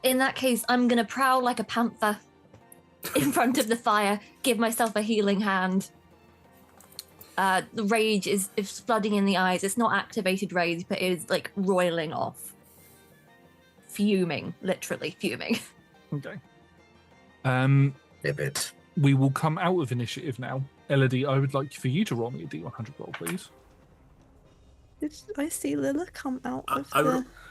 [SPEAKER 4] In that case, I'm gonna prowl like a panther in front of the fire, give myself a healing hand. The rage is flooding in the eyes. It's not activated rage, but it is like roiling off. Fuming, literally fuming.
[SPEAKER 1] Okay.
[SPEAKER 5] Vivid.
[SPEAKER 1] We will come out of initiative now. Elodie, I would like for you to roll me a D100 roll, please.
[SPEAKER 7] Did I see Lilla come out of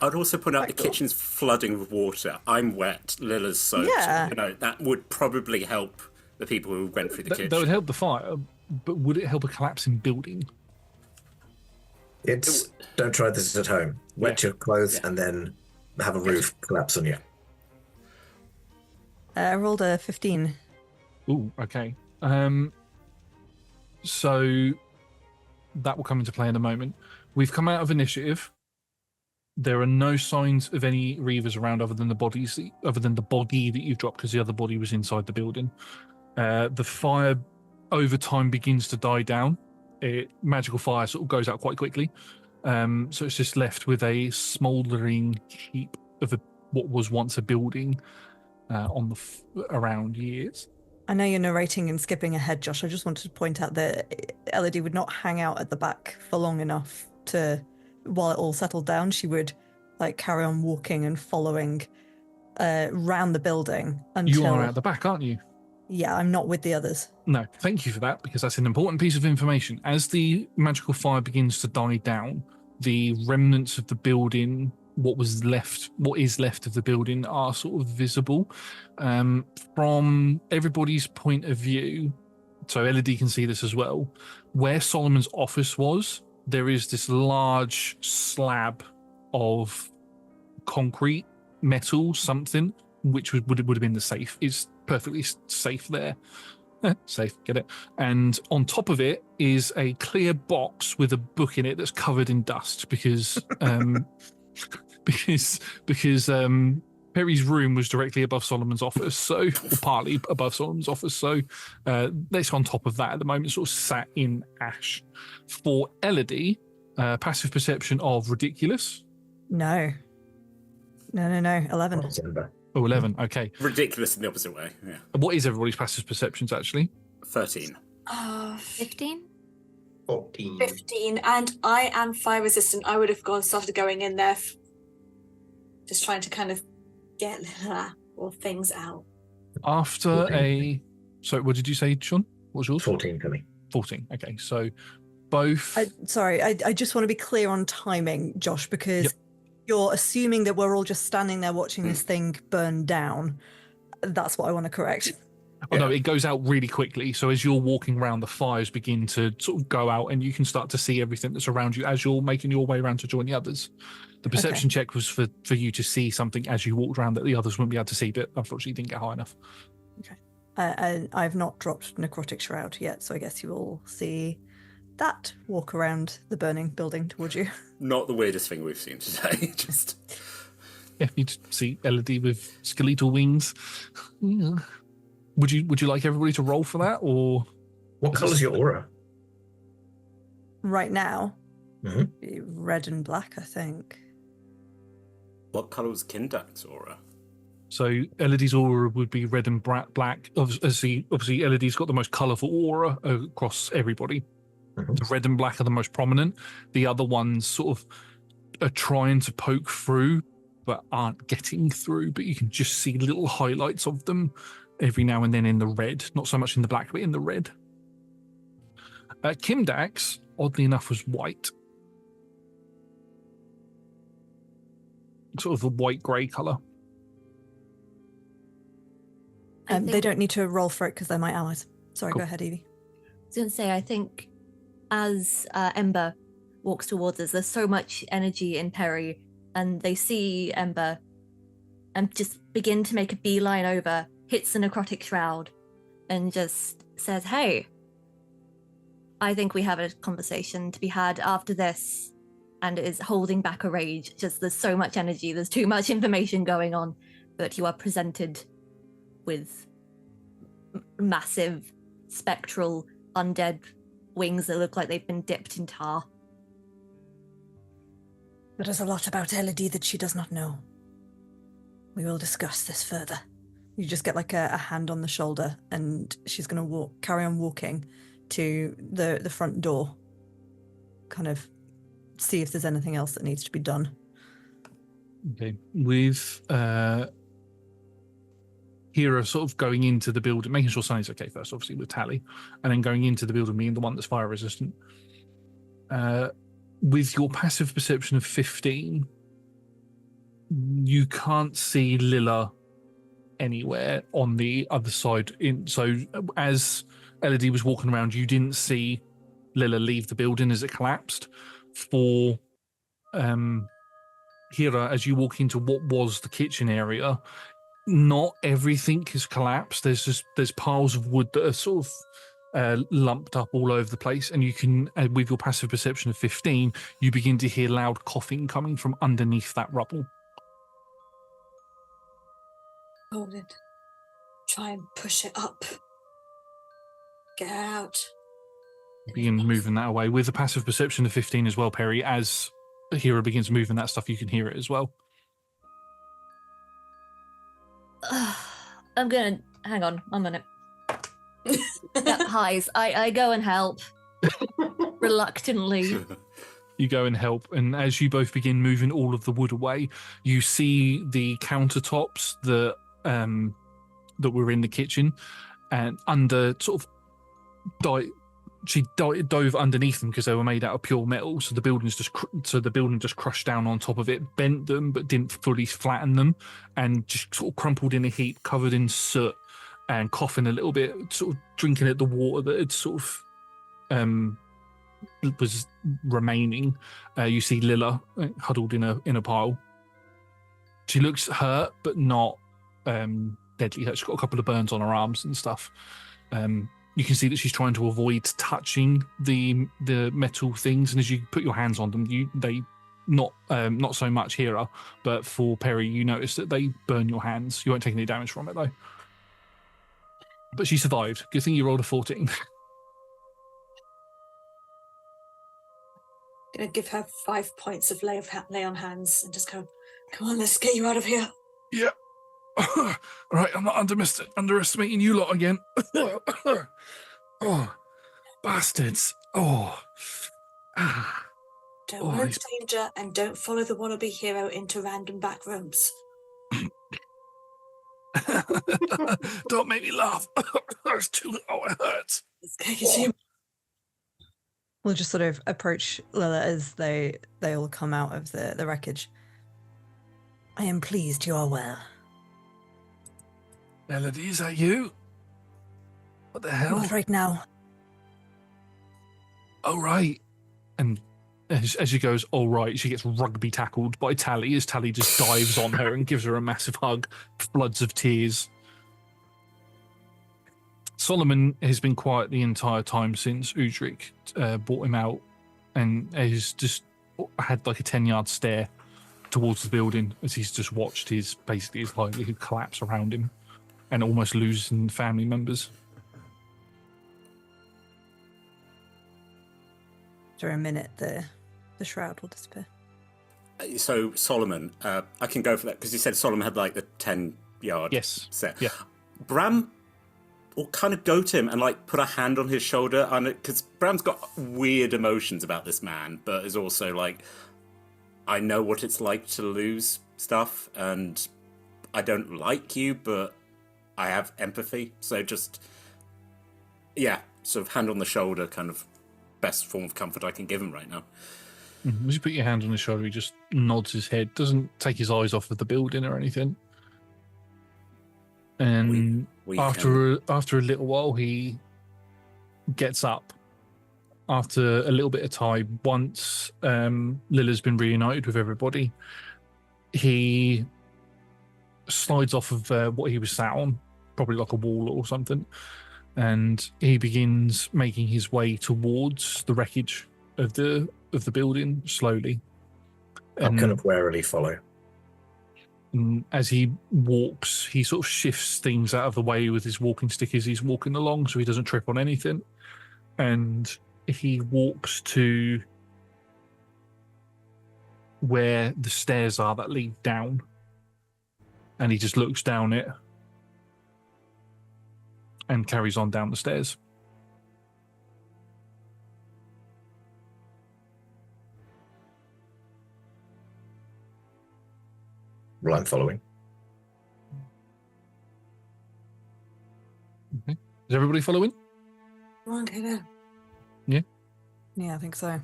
[SPEAKER 2] I'd also point out the
[SPEAKER 7] back door?
[SPEAKER 2] kitchen's flooding with water. I'm wet. Lilla's soaked.
[SPEAKER 7] Yeah.
[SPEAKER 2] That would probably help the people who went through the kitchen.
[SPEAKER 1] That would help the fire, but would it help a collapsing building?
[SPEAKER 5] It's don't try this at home. Wet your clothes and then have a roof collapse on you.
[SPEAKER 7] I rolled a 15.
[SPEAKER 1] Ooh, okay. So that will come into play in a moment. We've come out of initiative. There are no signs of any Reavers around other than the body that you've dropped, because the other body was inside the building. The fire over time begins to die down. Magical fire sort of goes out quite quickly. So it's just left with a smouldering heap of what was once a building around years.
[SPEAKER 7] I know you're narrating and skipping ahead, Josh. I just wanted to point out that Elodie would not hang out at the back for long enough while it all settled down. She would carry on walking and following round the building until...
[SPEAKER 1] You are at the back, aren't you?
[SPEAKER 7] Yeah, I'm not with the others.
[SPEAKER 1] No, thank you for that, because that's an important piece of information. As the magical fire begins to die down, the remnants of the building, what is left of the building, are sort of visible. From everybody's point of view, so Elodie can see this as well, where Solomon's office was, there is this large slab of concrete, metal, something, which would have been the safe. It's perfectly safe there. Safe, get it? And on top of it is a clear box with a book in it that's covered in dust because Perry's room was directly above Solomon's office, or partly above Solomon's office. So that's on top of that at the moment, sort of sat in ash. For Elodie, passive perception of ridiculous.
[SPEAKER 7] No. 11.
[SPEAKER 1] Oh, 11. Okay.
[SPEAKER 2] Ridiculous in the opposite way. Yeah.
[SPEAKER 1] What is everybody's passive perceptions actually?
[SPEAKER 2] 13.
[SPEAKER 4] 15?
[SPEAKER 6] 14.
[SPEAKER 3] 15, and I am fire resistant. I would have started going in there, just trying to kind of get all things out.
[SPEAKER 1] After
[SPEAKER 5] 14.
[SPEAKER 1] So what did you say, Sean? What was yours?
[SPEAKER 5] 14 for me.
[SPEAKER 1] 14. Okay, so both.
[SPEAKER 7] I just want to be clear on timing, Josh, because you're assuming that we're all just standing there watching this thing burn down. That's what I want to correct.
[SPEAKER 1] Oh, no, it goes out really quickly. So as you're walking around, the fires begin to sort of go out and you can start to see everything that's around you as you're making your way around to join the others. The perception check was for you to see something as you walked around that the others wouldn't be able to see, but unfortunately didn't get high enough.
[SPEAKER 7] Okay. I've not dropped Necrotic Shroud yet, so I guess you will see that walk around the burning building towards you.
[SPEAKER 2] Not the weirdest thing we've seen today. Just
[SPEAKER 1] You see Elodie with skeletal wings. Yeah. Would you like everybody to roll for that, or
[SPEAKER 5] what colour's your aura?
[SPEAKER 7] Right now,
[SPEAKER 5] Mm-hmm.
[SPEAKER 7] red and black, I think.
[SPEAKER 2] What colour was Kimdack's aura?
[SPEAKER 1] So Elodie's aura would be red and black. Obviously, Elodie's got the most colourful aura across everybody.
[SPEAKER 5] Mm-hmm.
[SPEAKER 1] The red and black are the most prominent. The other ones sort of are trying to poke through, but aren't getting through. But you can just see little highlights of them every now and then in the red. Not so much in the black, but in the red. Kimdack's, oddly enough, was white. Sort of a white-grey colour.
[SPEAKER 7] They don't need to roll for it because they're my allies. Sorry,
[SPEAKER 1] Cool.
[SPEAKER 7] Go ahead, Evie.
[SPEAKER 4] I was going to say, I think as Ember walks towards us, there's so much energy in Perry, and they see Ember and just begin to make a beeline over, hits the necrotic shroud, and just says, "Hey, I think we have a conversation to be had after this," and is holding back a rage. Just there's so much energy, there's too much information going on, but you are presented with massive spectral undead wings that look like they've been dipped in tar.
[SPEAKER 7] There is a lot about Elodie that she does not know. We will discuss this further. You just get like a hand on the shoulder, and she's going to carry on walking to the front door, kind of see if there's anything else that needs to be done.
[SPEAKER 1] Okay. With Hera sort of going into the building, making sure Sunny's okay first, obviously, with Tally, and then going into the building, being the one that's fire resistant. With your passive perception of 15, you can't see Lilla anywhere on the other side. So as Elodie was walking around, you didn't see Lila leave the building as it collapsed. For Hira, as you walk into what was the kitchen area, not everything has collapsed. There's piles of wood that are sort of lumped up all over the place, and you can, with your passive perception of 15, you begin to hear loud coughing coming from underneath that rubble.
[SPEAKER 3] Hold it. Try and push it up. Get out.
[SPEAKER 1] Begin moving that away with a passive perception of 15 as well, Perry. As Hira begins moving that stuff, you can hear it as well.
[SPEAKER 4] I'm gonna hang on 1 minute. That highs. I go and help reluctantly.
[SPEAKER 1] You go and help, and as you both begin moving all of the wood away, you see the countertops that were in the kitchen, and under sort of she dove underneath them because they were made out of pure metal. So the building just crushed down on top of it, bent them, but didn't fully flatten them, and just sort of crumpled in a heap, covered in soot and coughing a little bit, sort of drinking at the water that had sort of was remaining. You see Lila huddled in a pile. She looks hurt, but not deadly hurt. She's got a couple of burns on her arms and stuff. You can see that she's trying to avoid touching the metal things, and as you put your hands on them, they not so much Hira, but for Perry, you notice that they burn your hands. You won't take any damage from it though. But she survived. Good thing you rolled a 14.
[SPEAKER 3] Gonna give her 5 points of lay on hands and just go, come on, let's get you out of here.
[SPEAKER 1] Yeah. Right, I'm not underestimating you lot again. Oh, bastards. Oh.
[SPEAKER 3] Don't run into danger and don't follow the wannabe hero into random back rooms.
[SPEAKER 1] Don't make me laugh. It's too it hurts.
[SPEAKER 3] It's gonna get you.
[SPEAKER 7] We'll just sort of approach Lila as they all come out of the wreckage. I am pleased you are well.
[SPEAKER 1] Melody, is that you? What the hell?
[SPEAKER 7] Not right now.
[SPEAKER 1] Oh, right. And as she goes, all right, she gets rugby tackled by Tally as Tally just dives on her and gives her a massive hug, floods of tears. Solomon has been quiet the entire time since Udric brought him out, and has just had like a 10-yard stare towards the building as he's just watched his livelihood collapse around him and almost losing family members.
[SPEAKER 7] After a minute, the shroud will disappear.
[SPEAKER 2] So Solomon, I can go for that because you said Solomon had like the 10-yard set.
[SPEAKER 1] Yeah.
[SPEAKER 2] Bram will kind of go to him and like put a hand on his shoulder, because Bram's got weird emotions about this man, but is also like, I know what it's like to lose stuff, and I don't like you, but I have empathy. So just, yeah, sort of hand on the shoulder, kind of best form of comfort I can give him right now.
[SPEAKER 1] As you put your hand on his shoulder, he just nods his head, doesn't take his eyes off of the building or anything. And after a little while, he gets up. After a little bit of time, once Lila's been reunited with everybody, he slides off of what he was sat on, probably like a wall or something, and he begins making his way towards the wreckage of the building slowly.
[SPEAKER 5] I'll kind of warily follow.
[SPEAKER 1] And as he walks, he sort of shifts things out of the way with his walking stick as he's walking along, so he doesn't trip on anything. And he walks to where the stairs are that lead down, and he just looks down it and carries on down the stairs.
[SPEAKER 5] Well, I'm following.
[SPEAKER 1] Okay. Is everybody following?
[SPEAKER 3] Okay.
[SPEAKER 7] Yeah, I think so.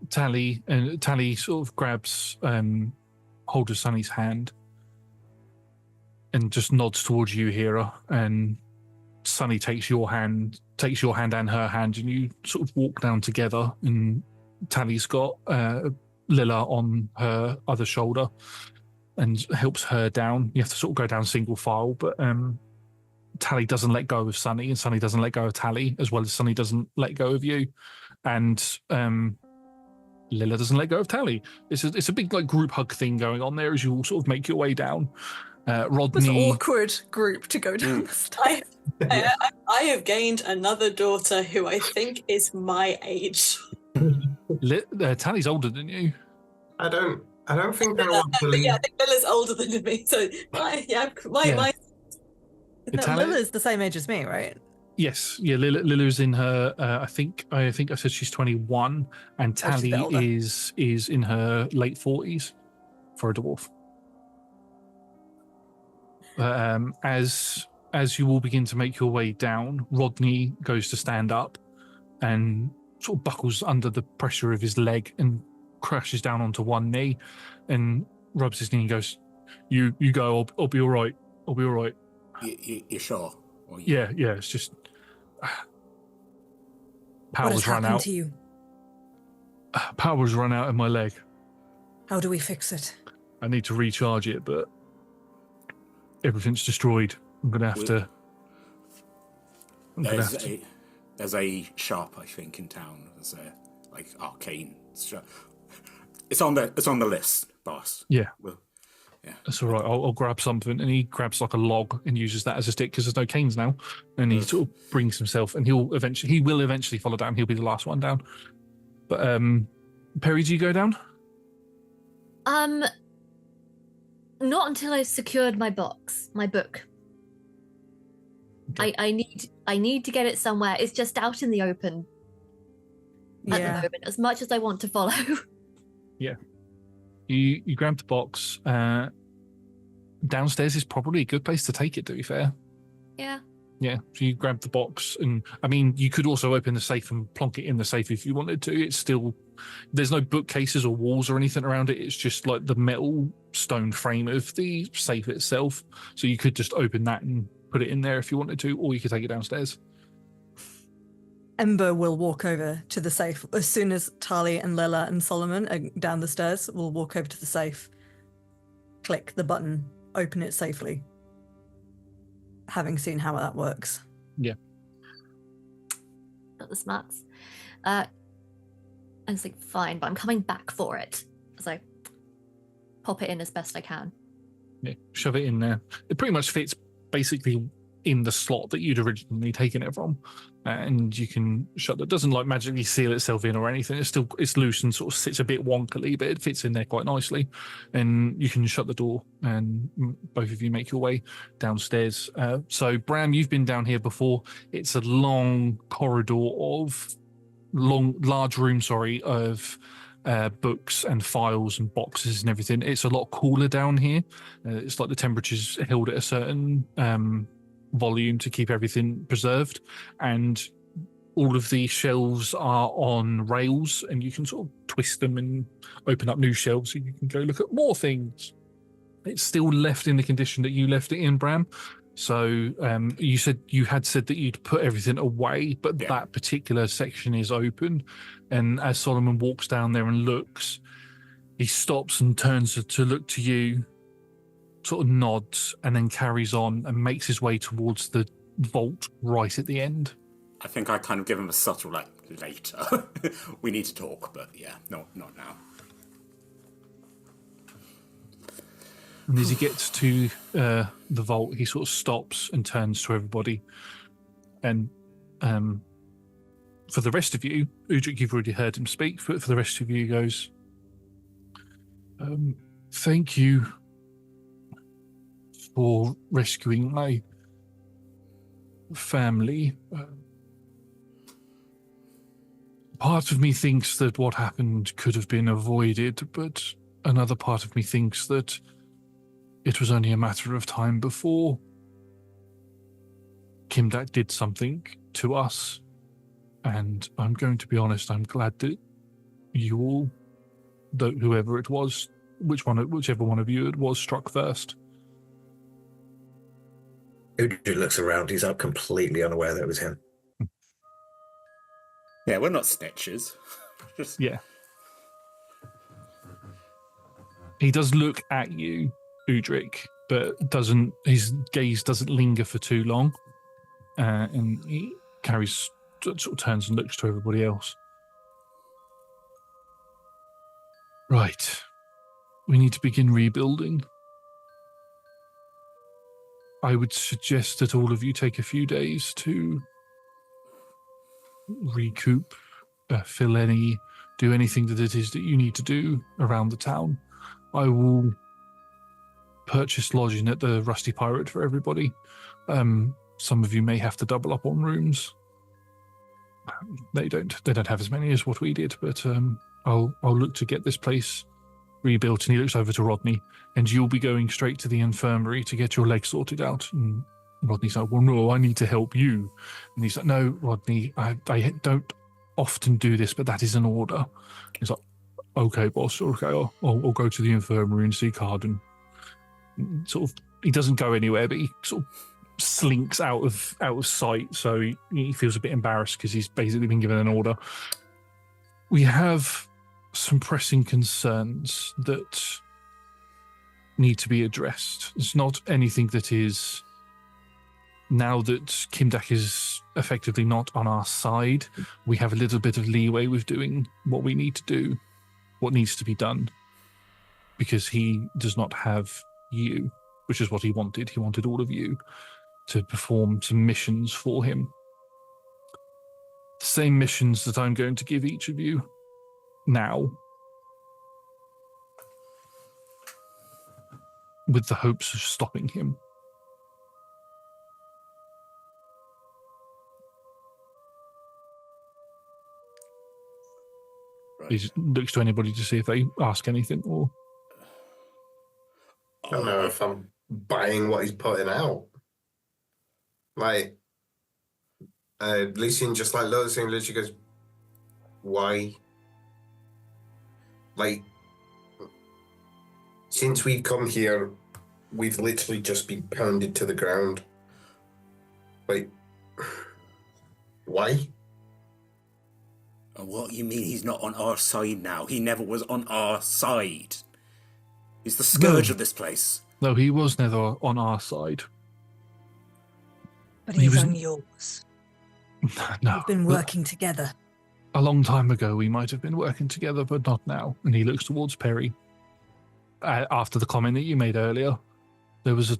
[SPEAKER 1] Tally sort of grabs Holder Sunny's hand and just nods towards you, Hira, and Sunny takes your hand and her hand, and you sort of walk down together. And Tally's got Lilla on her other shoulder and helps her down. You have to sort of go down single file, but Tally doesn't let go of Sunny, and Sunny doesn't let go of Tally, as well as Sunny doesn't let go of you, and Lilla doesn't let go of Tally. It's a big like group hug thing going on there as you all sort of make your way down. Rodney,
[SPEAKER 8] This awkward group to go down the stairs.
[SPEAKER 3] I have gained another daughter who I think is my age.
[SPEAKER 1] Tally's older than you.
[SPEAKER 6] I don't think I want to
[SPEAKER 3] But
[SPEAKER 6] leave.
[SPEAKER 3] yeah, I think Lilla's older than me. So my
[SPEAKER 7] Lilla's the same age as me, right?
[SPEAKER 1] Yes, yeah. Lilla's in her. I think I said she's 21, and
[SPEAKER 7] she's a bit
[SPEAKER 1] Tally
[SPEAKER 7] older.
[SPEAKER 1] is in her late 40s for a dwarf. As you all begin to make your way down, Rodney goes to stand up and sort of buckles under the pressure of his leg and crashes down onto one knee and rubs his knee and goes, "You go. I'll be all right. I'll be all right."
[SPEAKER 2] You sure? Or
[SPEAKER 1] Yeah. It's just
[SPEAKER 8] What has
[SPEAKER 1] power's run
[SPEAKER 8] happened
[SPEAKER 1] out.
[SPEAKER 8] to you?
[SPEAKER 1] Power's run out in my leg.
[SPEAKER 8] How do we fix it?
[SPEAKER 1] I need to recharge it, but everything's destroyed. I'm gonna have to.
[SPEAKER 2] There's a shop, I think, in town. There's a like arcane shop. It's on the list, boss.
[SPEAKER 1] Yeah.
[SPEAKER 2] Well, yeah.
[SPEAKER 1] That's all right. I'll grab something, and he grabs like a log and uses that as a stick because there's no canes now. And he sort of brings himself, and he will eventually follow down. He'll be the last one down. But Perry, do you go down?
[SPEAKER 4] Not until I've secured my book.
[SPEAKER 1] Okay.
[SPEAKER 4] I need to get it somewhere. It's just out in the open at the
[SPEAKER 7] Yeah.
[SPEAKER 4] moment, as much as I want to follow.
[SPEAKER 1] You grab the box. Downstairs is probably a good place to take it, to be fair.
[SPEAKER 4] Yeah.
[SPEAKER 1] Yeah, so you grab the box, and I mean, you could also open the safe and plonk it in the safe if you wanted to. It's still, there's no bookcases or walls or anything around it. It's just like the metal stone frame of the safe itself. So you could just open that and put it in there if you wanted to, or you could take it downstairs.
[SPEAKER 7] Ember will walk over to the safe as soon as Tali and Lilla and Solomon are down the stairs. We'll walk over to the safe, click the button, open it safely, having seen how that works.
[SPEAKER 1] Yeah.
[SPEAKER 4] Got the smarts. I was like, fine, but I'm coming back for it. So pop it in as best I can.
[SPEAKER 1] Yeah, shove it in there. It pretty much fits basically in the slot that you'd originally taken it from, and you can shut that. Doesn't like magically seal itself in or anything. It's loose and sort of sits a bit wonkily, but it fits in there quite nicely. And you can shut the door, and both of you make your way downstairs. So Bram, you've been down here before. It's a long corridor of large room, of books and files and boxes and everything. It's a lot cooler down here. It's like the temperature's held at a certain volume to keep everything preserved, and all of the shelves are on rails, and you can sort of twist them and open up new shelves so you can go look at more things. It's still left in the condition that you left it in, Bram. So you had said that you'd put everything away, but that particular section is open. And as Solomon walks down there and looks, he stops and turns to look to you, sort of nods, and then carries on and makes his way towards the vault right at the end.
[SPEAKER 2] I think I kind of give him a subtle, like, later. We need to talk, but yeah, not now.
[SPEAKER 1] And as he gets to the vault, he sort of stops and turns to everybody. And for the rest of you, Udrik, you've already heard him speak, but for the rest of you, he goes, thank you for rescuing my family. Part of me thinks that what happened could have been avoided, but another part of me thinks that it was only a matter of time before Kimdack did something to us. And I'm going to be honest, I'm glad that you all, whoever it was, whichever one of you it was, struck first.
[SPEAKER 5] Udrid looks around. He's up completely unaware that it was him.
[SPEAKER 2] Yeah, we're not snitches. Just...
[SPEAKER 1] Yeah. He does look at you, Udric, but his gaze doesn't linger for too long. And he sort of turns and looks to everybody else. Right. We need to begin rebuilding. I would suggest that all of you take a few days to recoup, do anything that it is that you need to do around the town. I will purchase lodging at the Rusty Pirate for everybody. Some of you may have to double up on rooms. They don't have as many as what we did, but I'll look to get this place rebuilt. And he looks over to Rodney, and you'll be going straight to the infirmary to get your leg sorted out. And Rodney's like, well, no, I need to help you. And he's like, no, Rodney, I don't often do this, but that is an order. He's like, okay, boss, okay, I'll go to the infirmary and see Carden. Sort of, he doesn't go anywhere, but he sort of slinks out of sight, so he feels a bit embarrassed because he's basically been given an order. We have some pressing concerns that need to be addressed. It's not anything that is... Now that Kimdack is effectively not on our side, we have a little bit of leeway with doing what we need to do, what needs to be done, because he does not have you, which is what he wanted. He wanted all of you to perform some missions for him. The same missions that I'm going to give each of you now, with the hopes of stopping him.
[SPEAKER 2] Right.
[SPEAKER 1] He just looks to anybody to see if they ask anything, or...
[SPEAKER 6] I don't know if I'm buying what he's putting out. Like, Lucian just like looks and literally goes, why? Like, since we've come here, we've literally just been pounded to the ground. Like, why?
[SPEAKER 2] What you mean he's not on our side now? He never was on our side. He's the scourge of this place.
[SPEAKER 1] No, he was never on our side.
[SPEAKER 8] But
[SPEAKER 1] He
[SPEAKER 8] he's
[SPEAKER 1] was-
[SPEAKER 8] on yours.
[SPEAKER 1] No.
[SPEAKER 8] We've been working together.
[SPEAKER 1] A long time ago, we might have been working together, but not now. And he looks towards Perry. After the comment that you made earlier, there was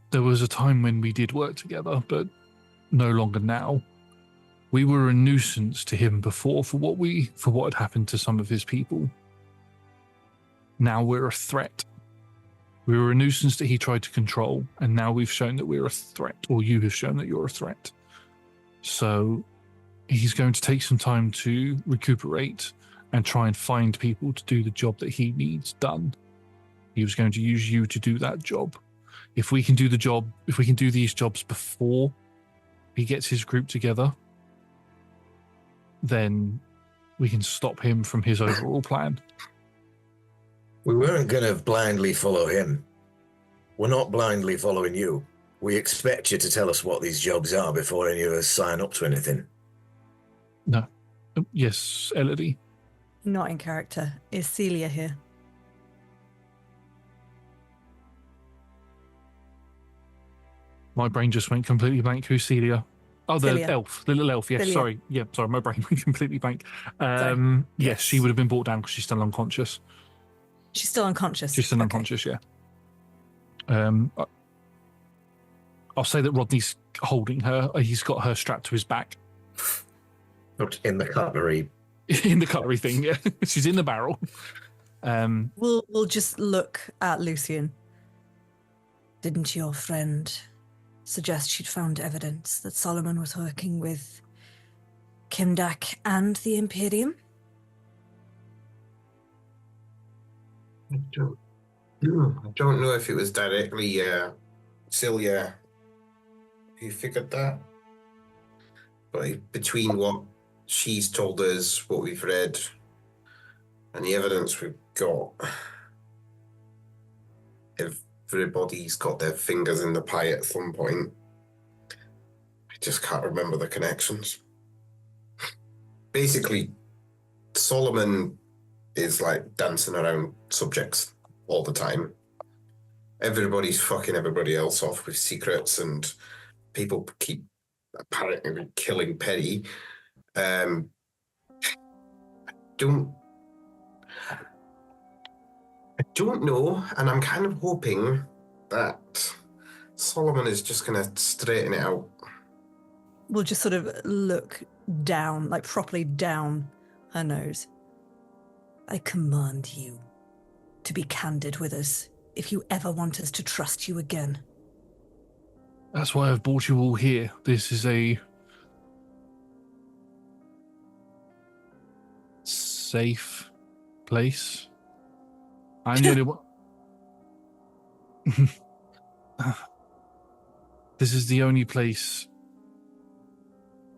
[SPEAKER 1] a time when we did work together, but no longer now. We were a nuisance to him before for what had happened to some of his people. Now we're a threat. We were a nuisance that he tried to control, and now we've shown that we're a threat, or you have shown that you're a threat. So he's going to take some time to recuperate and try and find people to do the job that he needs done. He was going to use you to do that job. If we can do the job, if we can do these jobs before he gets his group together, then we can stop him from his overall plan.
[SPEAKER 5] We weren't going to blindly follow him. We're not blindly following you. We expect you to tell us what these jobs are before any of us sign up to anything.
[SPEAKER 1] No. Yes, Elodie.
[SPEAKER 7] Not in character. Is Celia here?
[SPEAKER 1] My brain just went completely blank. Who's Celia? Oh, the
[SPEAKER 7] Celia.
[SPEAKER 1] elf, the little elf. Yes,
[SPEAKER 7] Celia.
[SPEAKER 1] sorry. Yeah, sorry, my brain went completely blank. Yes, she would have been brought down because she's still unconscious.
[SPEAKER 7] She's still unconscious.
[SPEAKER 1] She's still
[SPEAKER 7] Okay.
[SPEAKER 1] unconscious, yeah. I'll say that Rodney's holding her. He's got her strapped to his back.
[SPEAKER 5] Not in the cutlery.
[SPEAKER 1] In the cutlery thing, yeah. She's in the barrel.
[SPEAKER 7] We'll just look at Lucian. Didn't your friend suggest she'd found evidence that Solomon was working with Kimdack and the Imperium?
[SPEAKER 6] I don't know if it was directly Celia who figured that. But between what she's told us, what we've read, and the evidence we've got, everybody's got their fingers in the pie at some point. just can't remember the connections. Basically, Solomon is like dancing around subjects all the time. Everybody's fucking everybody else off with secrets, and people keep apparently killing Perry. I don't know, and I'm kind of hoping that Solomon is just going to straighten it out.
[SPEAKER 8] We'll just sort of look down, like properly down her nose. I command you to be candid with us if you ever want us to trust you again.
[SPEAKER 1] That's why I've brought you all here. This is a safe place. I'm the only one. This is the only place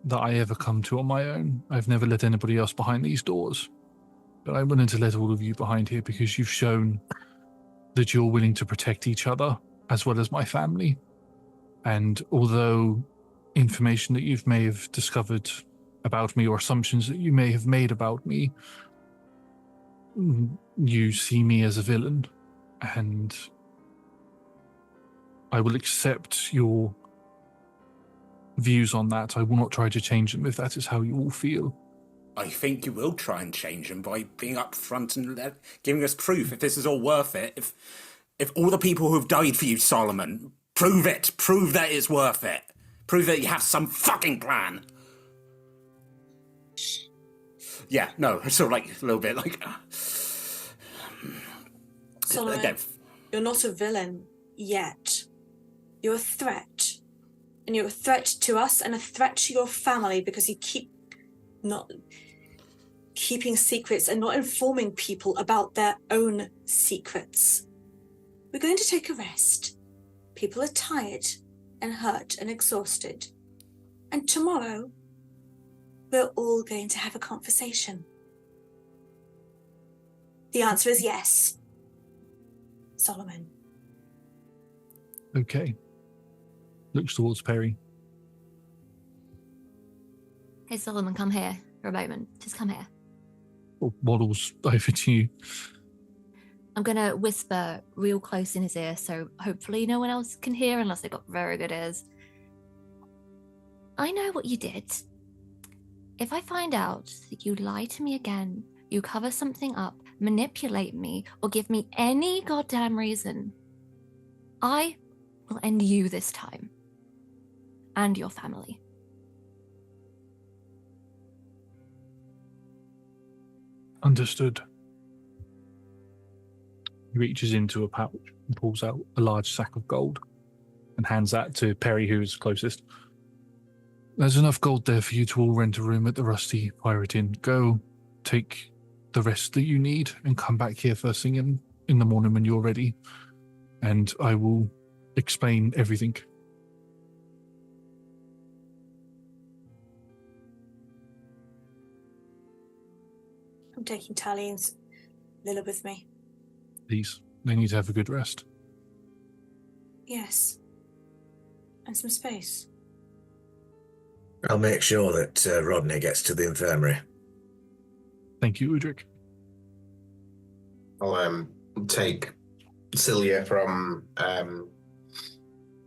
[SPEAKER 1] that I ever come to on my own. I've never let anybody else behind these doors. But I'm willing to let all of you behind here because you've shown that you're willing to protect each other as well as my family. And although information that you may have discovered about me or assumptions that you may have made about me, you see me as a villain, and I will accept your views on that. I will not try to change them if that is how you all feel.
[SPEAKER 2] I think you will try and change them by being upfront and giving us proof if this is all worth it. If all the people who have died for you, Solomon, prove it. Prove that it's worth it. Prove that you have some fucking plan. Yeah, no, it's sort of like a little bit like...
[SPEAKER 3] Solomon,
[SPEAKER 2] again.
[SPEAKER 3] You're not a villain yet. You're a threat. And you're a threat to us and a threat to your family because you keep not keeping secrets and not informing people about their own secrets. We're going to take a rest. People are tired and hurt and exhausted. And tomorrow, we're all going to have a conversation. The answer is yes, Solomon.
[SPEAKER 1] Okay. Looks towards Perry.
[SPEAKER 4] Hey, Solomon, come here for a moment. Just come here.
[SPEAKER 1] Or waddles over to you.
[SPEAKER 4] I'm going to whisper real close in his ear, so hopefully no one else can hear unless they've got very good ears. I know what you did. If I find out that you lie to me again, you cover something up, manipulate me, or give me any goddamn reason, I will end you this time. And your family.
[SPEAKER 1] Understood. He reaches into a pouch and pulls out a large sack of gold and hands that to Perry, who is closest. There's enough gold there for you to all rent a room at the Rusty Pirate Inn. Go take the rest that you need and come back here first thing in the morning when you're ready, and I will explain everything.
[SPEAKER 3] I'm taking Tally and Lila with me.
[SPEAKER 1] Please, they need to have a good rest.
[SPEAKER 3] Yes. And some space.
[SPEAKER 5] I'll make sure that Rodney gets to the infirmary.
[SPEAKER 1] Thank you, Udric.
[SPEAKER 6] I'll take Celia from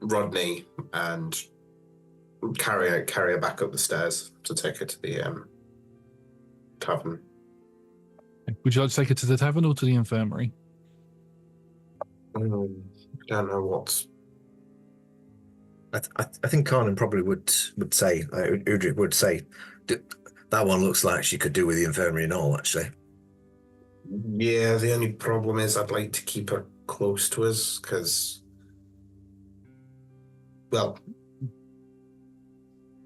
[SPEAKER 6] Rodney and carry her back up the stairs to take her to the tavern.
[SPEAKER 1] Would you like to take it to the tavern or to the infirmary?
[SPEAKER 6] I don't know what's...
[SPEAKER 5] I think Carnan probably would say, Udric would say, that one looks like she could do with the infirmary and all, actually.
[SPEAKER 6] Yeah, the only problem is I'd like to keep her close to us, because, well,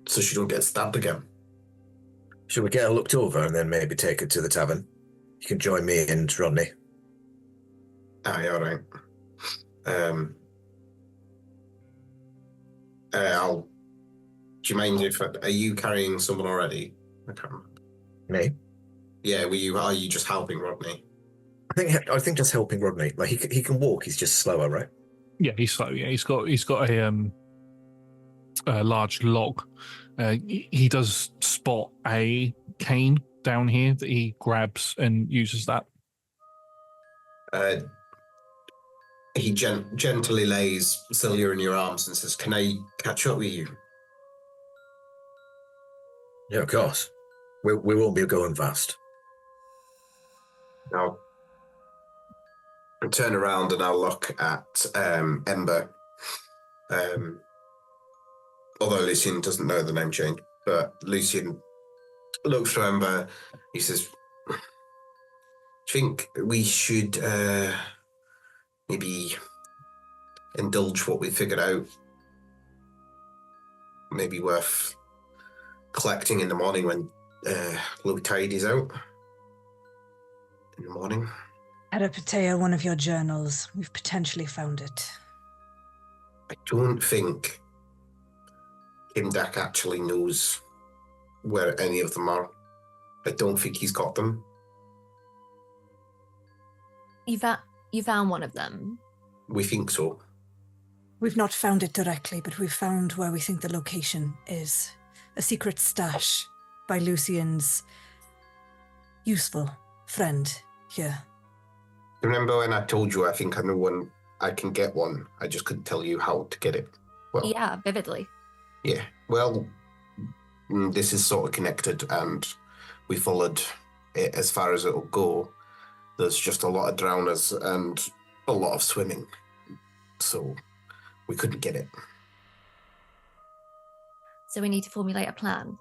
[SPEAKER 6] so she don't get stabbed again.
[SPEAKER 5] Should we get her looked over and then maybe take her to the tavern? You can join me and Rodney.
[SPEAKER 6] Aye, all right. Do you mind if... Are you carrying someone already? I can't remember.
[SPEAKER 5] Me?
[SPEAKER 6] Yeah, are you just helping Rodney?
[SPEAKER 5] I think just helping Rodney. Like he can walk, he's just slower, right?
[SPEAKER 1] Yeah, he's slow. Yeah, he's got a large log. He does spot a cane down here that he grabs and uses that.
[SPEAKER 6] He gently lays Celia in your arms and says, "Can I catch up with you?"
[SPEAKER 5] Yeah, of course. We won't be going fast.
[SPEAKER 6] I'll turn around and I'll look at Ember. Although Lucian doesn't know the name change, but Lucian looks to Ember. He says, "I think we should maybe indulge what we figured out. Maybe worth collecting in the morning when low tide is out. In the morning."
[SPEAKER 8] Peripatea, one of your journals. We've potentially found it.
[SPEAKER 6] I don't think Kimdack actually knows where any of them are. I don't think he's got them.
[SPEAKER 4] You found one of them.
[SPEAKER 6] We think so.
[SPEAKER 8] We've not found it directly, but we've found where we think the location is. A secret stash by Lucian's useful friend here.
[SPEAKER 6] Remember when I told you I think I know one, I can get one, I just couldn't tell you how to get it? Well,
[SPEAKER 4] Yeah, vividly.
[SPEAKER 6] yeah. Well, this is sort of connected, and we followed it as far as it'll go. There's just a lot of drowners and a lot of swimming, so we couldn't get it.
[SPEAKER 4] So we need to formulate a plan,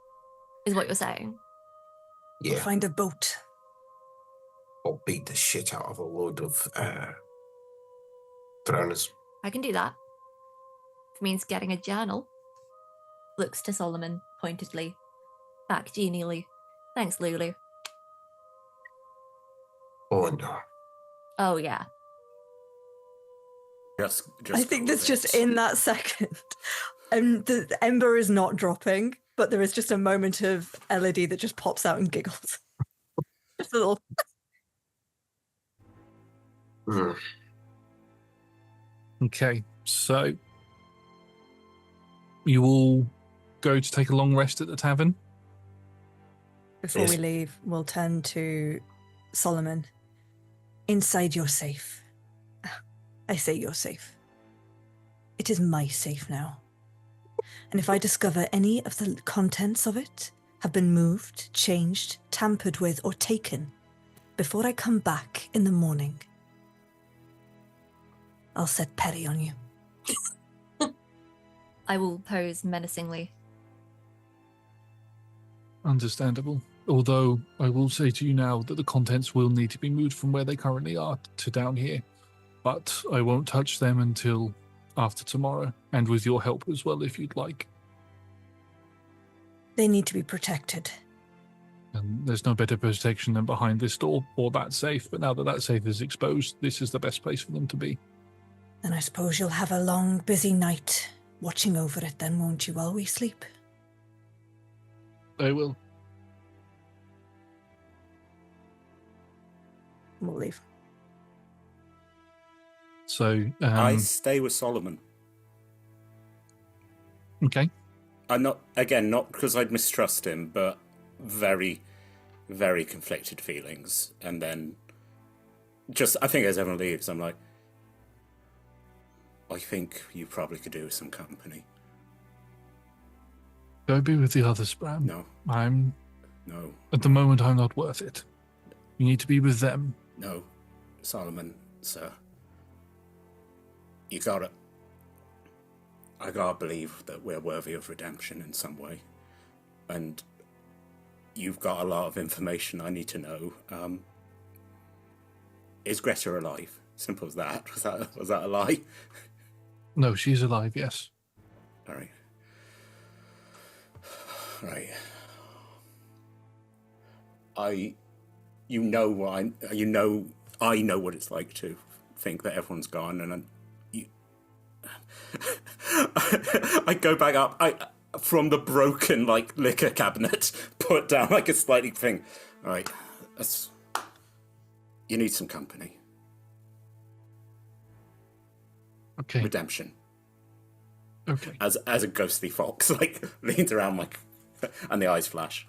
[SPEAKER 4] is what you're saying.
[SPEAKER 6] Yeah,
[SPEAKER 8] Find a boat.
[SPEAKER 6] or beat the shit out of a load of drowners.
[SPEAKER 4] I can do that. If it means getting a journal. Looks to Solomon pointedly. Back genially. Thanks, Lulu.
[SPEAKER 6] Oh no.
[SPEAKER 4] Oh, yeah.
[SPEAKER 2] Just
[SPEAKER 7] I think
[SPEAKER 2] go
[SPEAKER 7] that's
[SPEAKER 2] with
[SPEAKER 7] just
[SPEAKER 2] it.
[SPEAKER 7] in that second. The ember is not dropping, but there is just a moment of Elodie that just pops out and giggles. Just a little.
[SPEAKER 6] Mm.
[SPEAKER 1] Okay, so you all go to take a long rest at the tavern.
[SPEAKER 7] Before
[SPEAKER 6] Yes.
[SPEAKER 7] we leave, we'll turn to Solomon.
[SPEAKER 8] Inside you're safe.
[SPEAKER 7] I say you're safe.
[SPEAKER 8] It is my safe now. And if I discover any of the contents of it have been moved, changed, tampered with, or taken before I come back in the morning, I'll set Perry on you.
[SPEAKER 4] I will pose menacingly.
[SPEAKER 1] Understandable. Although I will say to you now that the contents will need to be moved from where they currently are to down here. But I won't touch them until after tomorrow, and with your help as well if you'd like.
[SPEAKER 8] They need to be protected.
[SPEAKER 1] And there's no better protection than behind this door or that safe, but now that that safe is exposed, this is the best place for them to be.
[SPEAKER 8] And I suppose you'll have a long, busy night watching over it then, won't you, while we sleep?
[SPEAKER 1] I will.
[SPEAKER 7] We'll leave.
[SPEAKER 1] So,
[SPEAKER 2] I stay with Solomon.
[SPEAKER 1] okay.
[SPEAKER 2] I'm not because I'd mistrust him, but very, very conflicted feelings. And then I think as everyone leaves, I'm like, I think you probably could do with some company.
[SPEAKER 1] Go be with the others, Bram.
[SPEAKER 2] No,
[SPEAKER 1] No. At the moment, I'm not worth it. You need to be with them.
[SPEAKER 2] no, Solomon, sir. You gotta. I gotta believe that we're worthy of redemption in some way. And you've got a lot of information I need to know. Is Greta alive? Simple as that. Was that a lie?
[SPEAKER 1] No, she's alive, yes.
[SPEAKER 2] All right. Right. I know what it's like to think that everyone's gone, and I go back up. From the broken liquor cabinet, put down a slightly thing. All right, you need some company.
[SPEAKER 1] Okay.
[SPEAKER 2] Redemption.
[SPEAKER 1] Okay.
[SPEAKER 2] as a ghostly fox like leans around like, and the eyes flash.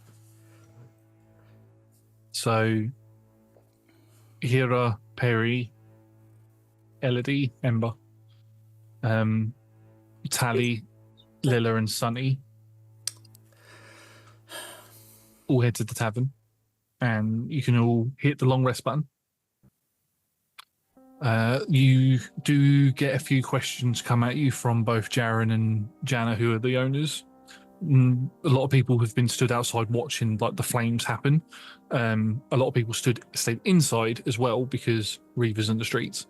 [SPEAKER 1] So, Hira, Perry, Elodie, Ember, Tally, Lilla, and Sunny all head to the tavern, and you can all hit the long rest button. You do get a few questions come at you from both Jaren and Jana, who are the owners. A lot of people have been stood outside watching like the flames happen. A lot of people stayed inside as well because Reaver's in the streets.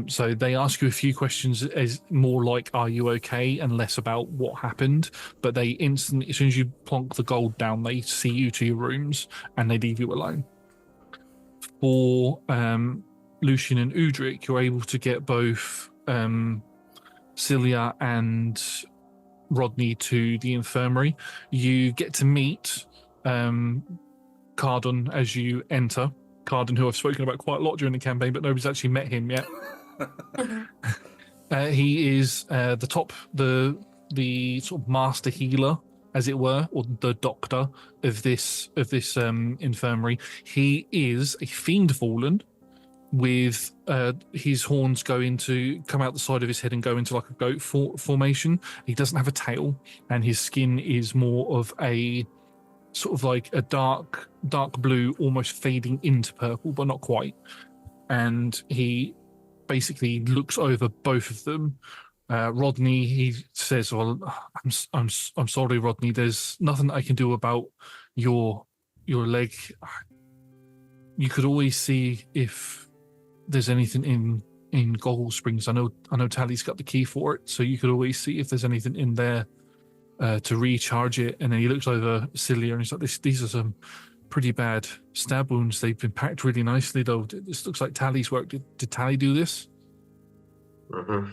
[SPEAKER 1] So they ask you a few questions as more like, are you okay? And less about what happened. But they instantly, as soon as you plonk the gold down, they see you to your rooms and they leave you alone. For Lucian and Udric, you're able to get both Cilia and Rodney to the infirmary. You get to meet Cardon as you enter. Cardon, who I've spoken about quite a lot during the campaign, but nobody's actually met him yet. He is the sort of master healer, as it were, or the doctor of this infirmary. He is a fiend fallen, with his horns going to come out the side of his head and go into like a goat formation. He doesn't have a tail, and his skin is more of a sort of like a dark blue, almost fading into purple, but not quite. And he basically looks over both of them. Rodney, he says, "Well, I'm sorry, Rodney. There's nothing I can do about your leg. You could always see if there's anything in Goggle Springs. I know Tally's got the key for it, so you could always see if there's anything in there to recharge it." And then he looks over Cilia and he's like, "These are some pretty bad stab wounds. They've been packed really nicely, though. This looks like Tally's work. Did Tally do this?"
[SPEAKER 6] Mm-hmm.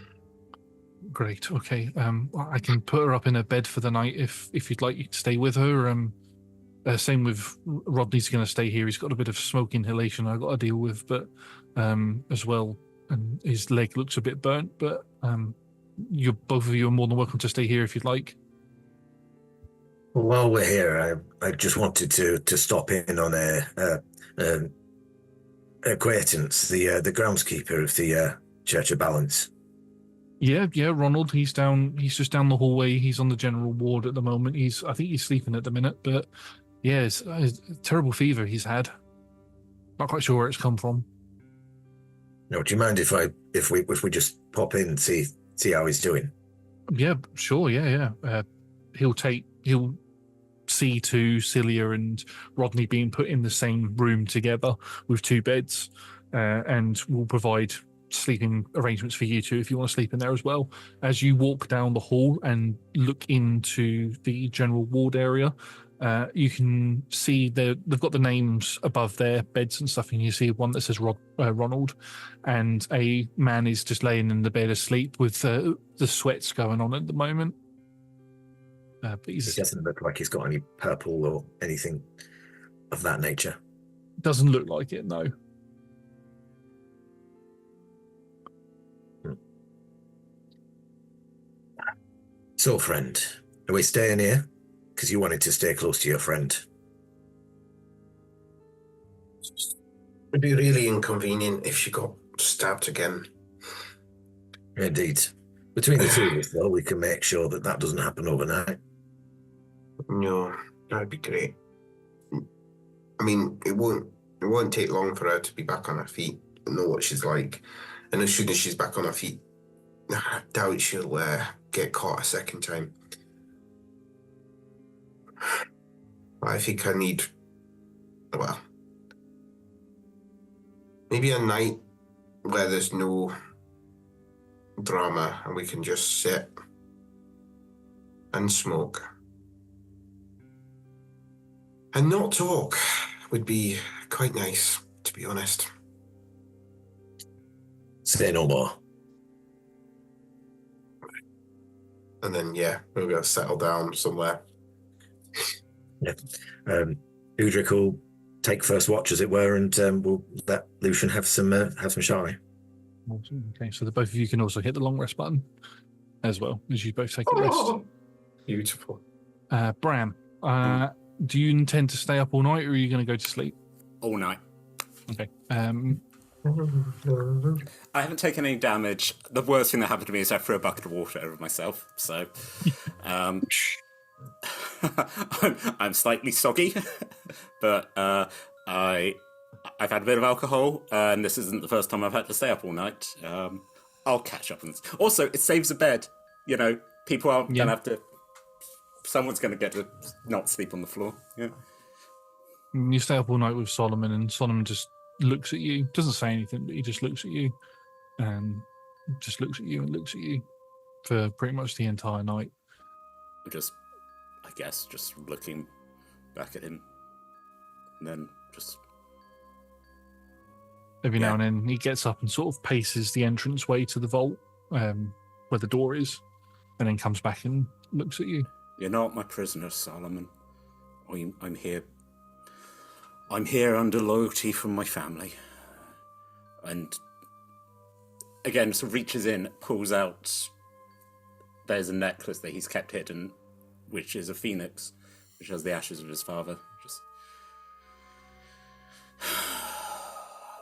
[SPEAKER 1] Great. Okay. I can put her up in a bed for the night if you'd like. You to stay with her. Same with Rodney's going to stay here. He's got a bit of smoke inhalation I've got to deal with, but as well, and his leg looks a bit burnt. But you both of you are more than welcome to stay here if you'd like.
[SPEAKER 5] Well, while we're here, I just wanted to stop in on a acquaintance, the groundskeeper of the Church of Balance.
[SPEAKER 1] Yeah, Ronald. He's just down the hallway. He's on the general ward at the moment. I think he's sleeping at the minute, but yeah, it's a terrible fever he's had. Not quite sure where it's come from.
[SPEAKER 5] No, do you mind if we just pop in and see how he's doing?
[SPEAKER 1] Yeah, sure. Yeah. He'll see to Cilia and Rodney being put in the same room together with two beds, and we'll provide sleeping arrangements for you two if you want to sleep in there as well. As you walk down the hall and look into the general ward area, you can see they've got the names above their beds and stuff, and you see one that says Ronald, and a man is just laying in the bed asleep with the sweats going on at the moment. But he
[SPEAKER 5] doesn't look like he's got any purple or anything of that nature.
[SPEAKER 1] Doesn't look like it, no.
[SPEAKER 5] So, friend, are we staying here? Because you wanted to stay close to your friend.
[SPEAKER 6] It'd be really inconvenient if she got stabbed again.
[SPEAKER 5] Indeed. Between the two of us, though, we can make sure that doesn't happen overnight.
[SPEAKER 6] No, that'd be great. I mean, it won't take long for her to be back on her feet and know what she's like. And as soon as she's back on her feet, I doubt she'll get caught a second time. I think I need, well, maybe a night where there's no drama and we can just sit and smoke and not talk would be quite nice, to be honest.
[SPEAKER 5] Say no more.
[SPEAKER 6] And then, yeah, we're going to settle down somewhere.
[SPEAKER 5] Yeah. Udric will take first watch, as it were, and we'll let Lucian have some shy.
[SPEAKER 1] Awesome. Okay, so the both of you can also hit the long rest button. as well as you both take a rest.
[SPEAKER 6] Oh, beautiful.
[SPEAKER 1] Bram, do you intend to stay up all night, or are you going to go to sleep?
[SPEAKER 2] All night.
[SPEAKER 1] Okay.
[SPEAKER 2] I haven't taken any damage. The worst thing that happened to me is I threw a bucket of water over myself. So I'm slightly soggy, but I've had a bit of alcohol, and this isn't the first time I've had to stay up all night. I'll catch up on this. Also, it saves a bed. You know, people aren't going to have to... Someone's going to get to not sleep on the floor. Yeah.
[SPEAKER 1] You stay up all night with Solomon, and Solomon just looks at you. Doesn't say anything, but he just looks at you, and just looks at you and looks at you for pretty much the entire night.
[SPEAKER 2] I'm just looking back at him, and then just...
[SPEAKER 1] Every now and then he gets up and sort of paces the entranceway to the vault where the door is, and then comes back and looks at you.
[SPEAKER 2] You're not my prisoner, Solomon. I'm here. I'm here under loyalty from my family. And again, sort of reaches in, pulls out. There's a necklace that he's kept hidden, which is a phoenix, which has the ashes of his father. Just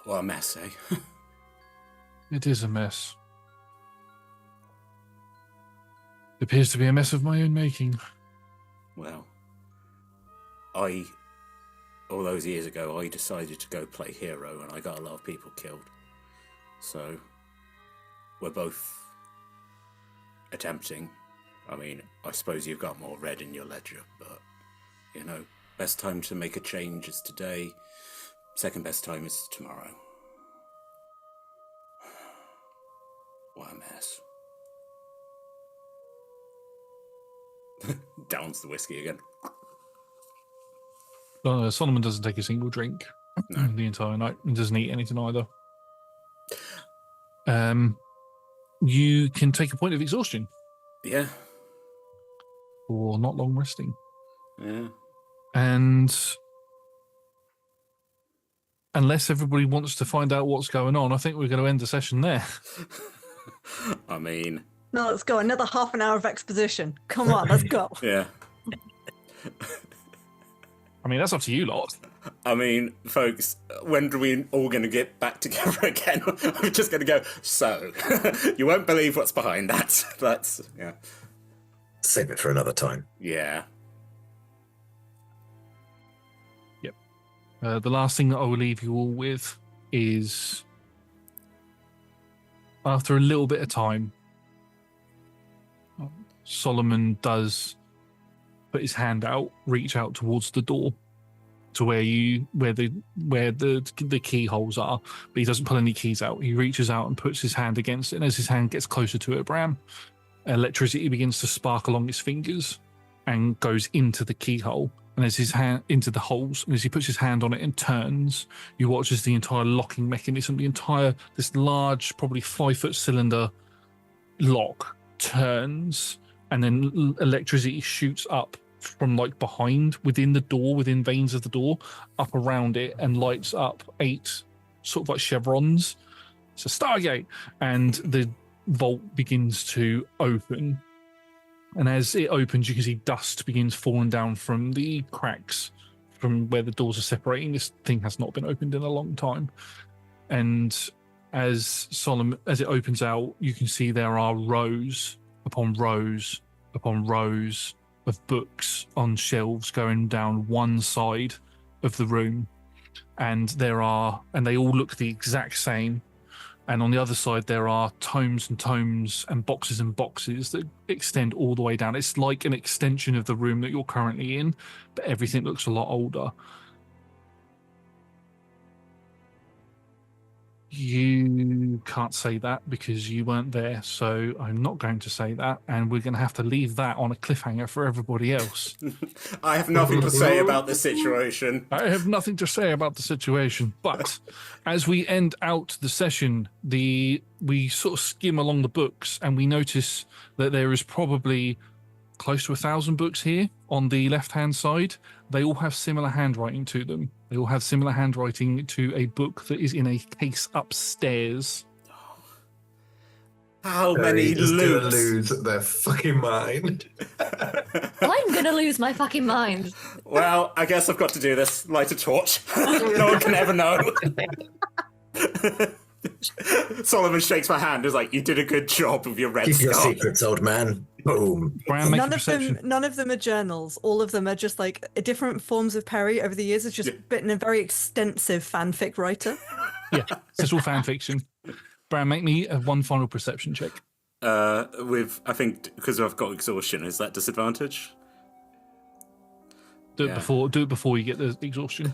[SPEAKER 2] what a mess, eh?
[SPEAKER 1] It is a mess. It appears to be a mess of my own making.
[SPEAKER 2] Well, all those years ago, I decided to go play hero, and I got a lot of people killed. So, we're both attempting. I mean, I suppose you've got more red in your ledger, but, you know, best time to make a change is today. Second best time is tomorrow. What a mess. Downs the whiskey again.
[SPEAKER 1] Solomon doesn't take a single drink the entire night and doesn't eat anything either. You can take a point of exhaustion.
[SPEAKER 2] Yeah.
[SPEAKER 1] For not long resting.
[SPEAKER 2] Yeah.
[SPEAKER 1] And unless everybody wants to find out what's going on, I think we're going to end the session there.
[SPEAKER 2] I mean...
[SPEAKER 7] No, let's go. Another half an hour of exposition. Come on, let's go.
[SPEAKER 2] Yeah.
[SPEAKER 1] I mean, that's up to you lot.
[SPEAKER 2] I mean, folks, when are we all going to get back together again? I'm just going to go, so, you won't believe what's behind that. That's, yeah.
[SPEAKER 5] Save it for another time.
[SPEAKER 2] Yeah.
[SPEAKER 1] Yep. The last thing that I will leave you all with is, after a little bit of time, Solomon does put his hand out, reach out towards the door to where the keyholes are, but he doesn't pull any keys out. He reaches out and puts his hand against it, and as his hand gets closer to it, Bram, electricity begins to spark along his fingers and goes into the keyhole. And as his hand into the holes, and as he puts his hand on it and turns, you watch as the entire locking mechanism, this large, probably 5-foot cylinder lock turns, and then electricity shoots up from like behind, within the door, within veins of the door, up around it, and lights up 8 sort of like chevrons. It's a Stargate, and the vault begins to open. And as it opens, you can see dust begins falling down from the cracks from where the doors are separating. This thing has not been opened in a long time. And as it opens out, you can see there are rows upon rows upon rows of books on shelves going down one side of the room. And they all look the exact same. And on the other side, there are tomes and tomes and boxes that extend all the way down. It's like an extension of the room that you're currently in, but everything looks a lot older. You can't say that because you weren't there, so I'm not going to say that, and we're going to have to leave that on a cliffhanger for everybody else.
[SPEAKER 2] I have nothing to say about this situation.
[SPEAKER 1] I have nothing to say about the situation, but as we end out the session, we sort of skim along the books, and we notice that there is probably close to 1,000 books here on the left-hand side. They all have similar handwriting to them. They all have similar handwriting to a book that is in a case upstairs.
[SPEAKER 2] How
[SPEAKER 6] Perry
[SPEAKER 2] many
[SPEAKER 6] is gonna
[SPEAKER 2] loops?
[SPEAKER 6] lose their fucking mind.
[SPEAKER 4] I'm gonna lose my fucking mind.
[SPEAKER 2] Well, I guess I've got to do this. Light a torch. No one can ever know. Solomon shakes my hand. Is like, you did a good job with your red
[SPEAKER 5] Keep your
[SPEAKER 2] scarf.
[SPEAKER 5] secrets, old man. Boom.
[SPEAKER 1] Bram, make a
[SPEAKER 7] None of
[SPEAKER 1] perception.
[SPEAKER 7] them. None of them are journals. All of them are just like different forms of Perry over the years. Has just been a very extensive fanfic writer.
[SPEAKER 1] Yeah, it's all fan fiction. Bram, make me one final perception check.
[SPEAKER 2] I think because I've got exhaustion, is that disadvantage?
[SPEAKER 1] Do it before you get the exhaustion.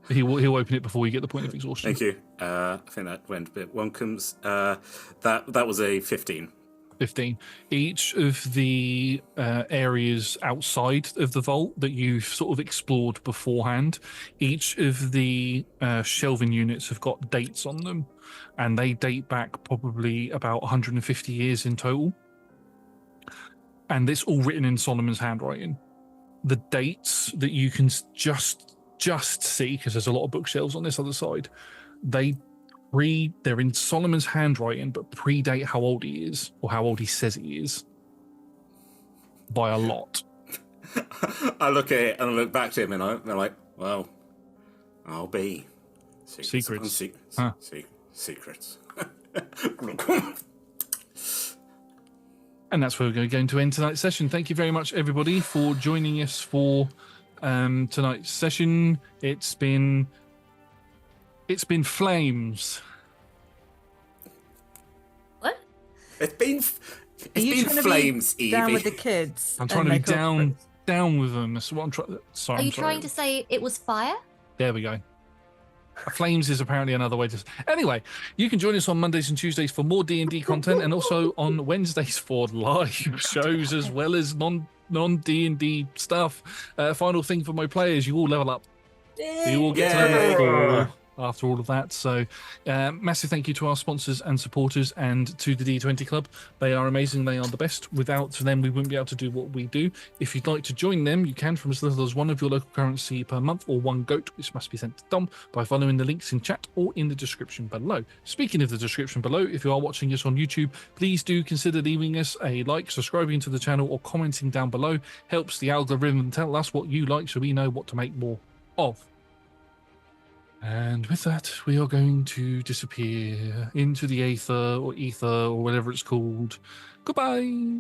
[SPEAKER 1] He'll open it before you get the point of exhaustion.
[SPEAKER 2] Thank you. I think that went a bit wonkums. That was a 15.
[SPEAKER 1] 15. Each of the areas outside of the vault that you've sort of explored beforehand, each of the shelving units have got dates on them, and they date back probably about 150 years in total. And it's all written in Solomon's handwriting. The dates that you can just see, because there's a lot of bookshelves on this other side, they're in Solomon's handwriting, but predate how old he is, or how old he says he is, by a lot.
[SPEAKER 2] I look at it and I look back to him and I'm like, well, I'll be
[SPEAKER 1] Secrets.
[SPEAKER 2] Secrets.
[SPEAKER 1] And that's where we're going to end tonight's session. Thank you very much, everybody, for joining us for tonight's session. It's been flames.
[SPEAKER 4] What?
[SPEAKER 2] It's been
[SPEAKER 7] Are you trying to be
[SPEAKER 2] flames, Evie.
[SPEAKER 7] down with the kids?
[SPEAKER 1] I'm
[SPEAKER 7] and
[SPEAKER 1] trying to be
[SPEAKER 7] make up-
[SPEAKER 1] down with them. That's what I'm trying. Sorry.
[SPEAKER 4] Are
[SPEAKER 1] I'm
[SPEAKER 4] you
[SPEAKER 1] sorry.
[SPEAKER 4] trying to say it was fire?
[SPEAKER 1] There we go. Flames is apparently another way to. Anyway, you can join us on Mondays and Tuesdays for more D&D content, and also on Wednesdays for live shows as well as non D&D stuff. Final thing for my players: you all level up. You all get to level 4 after all of that. So, massive thank you to our sponsors and supporters, and to the D20 Club. They are amazing. They are the best. Without them, we wouldn't be able to do what we do. If you'd like to join them, you can from as little as one of your local currency per month, or one goat, which must be sent to Dom by following the links in chat or in the description below. Speaking of the description below, if you are watching us on YouTube, please do consider leaving us a like, subscribing to the channel, or commenting down below. Helps the algorithm tell us what you like, so we know what to make more of. And with that, we are going to disappear into the aether or ether or whatever it's called. Goodbye.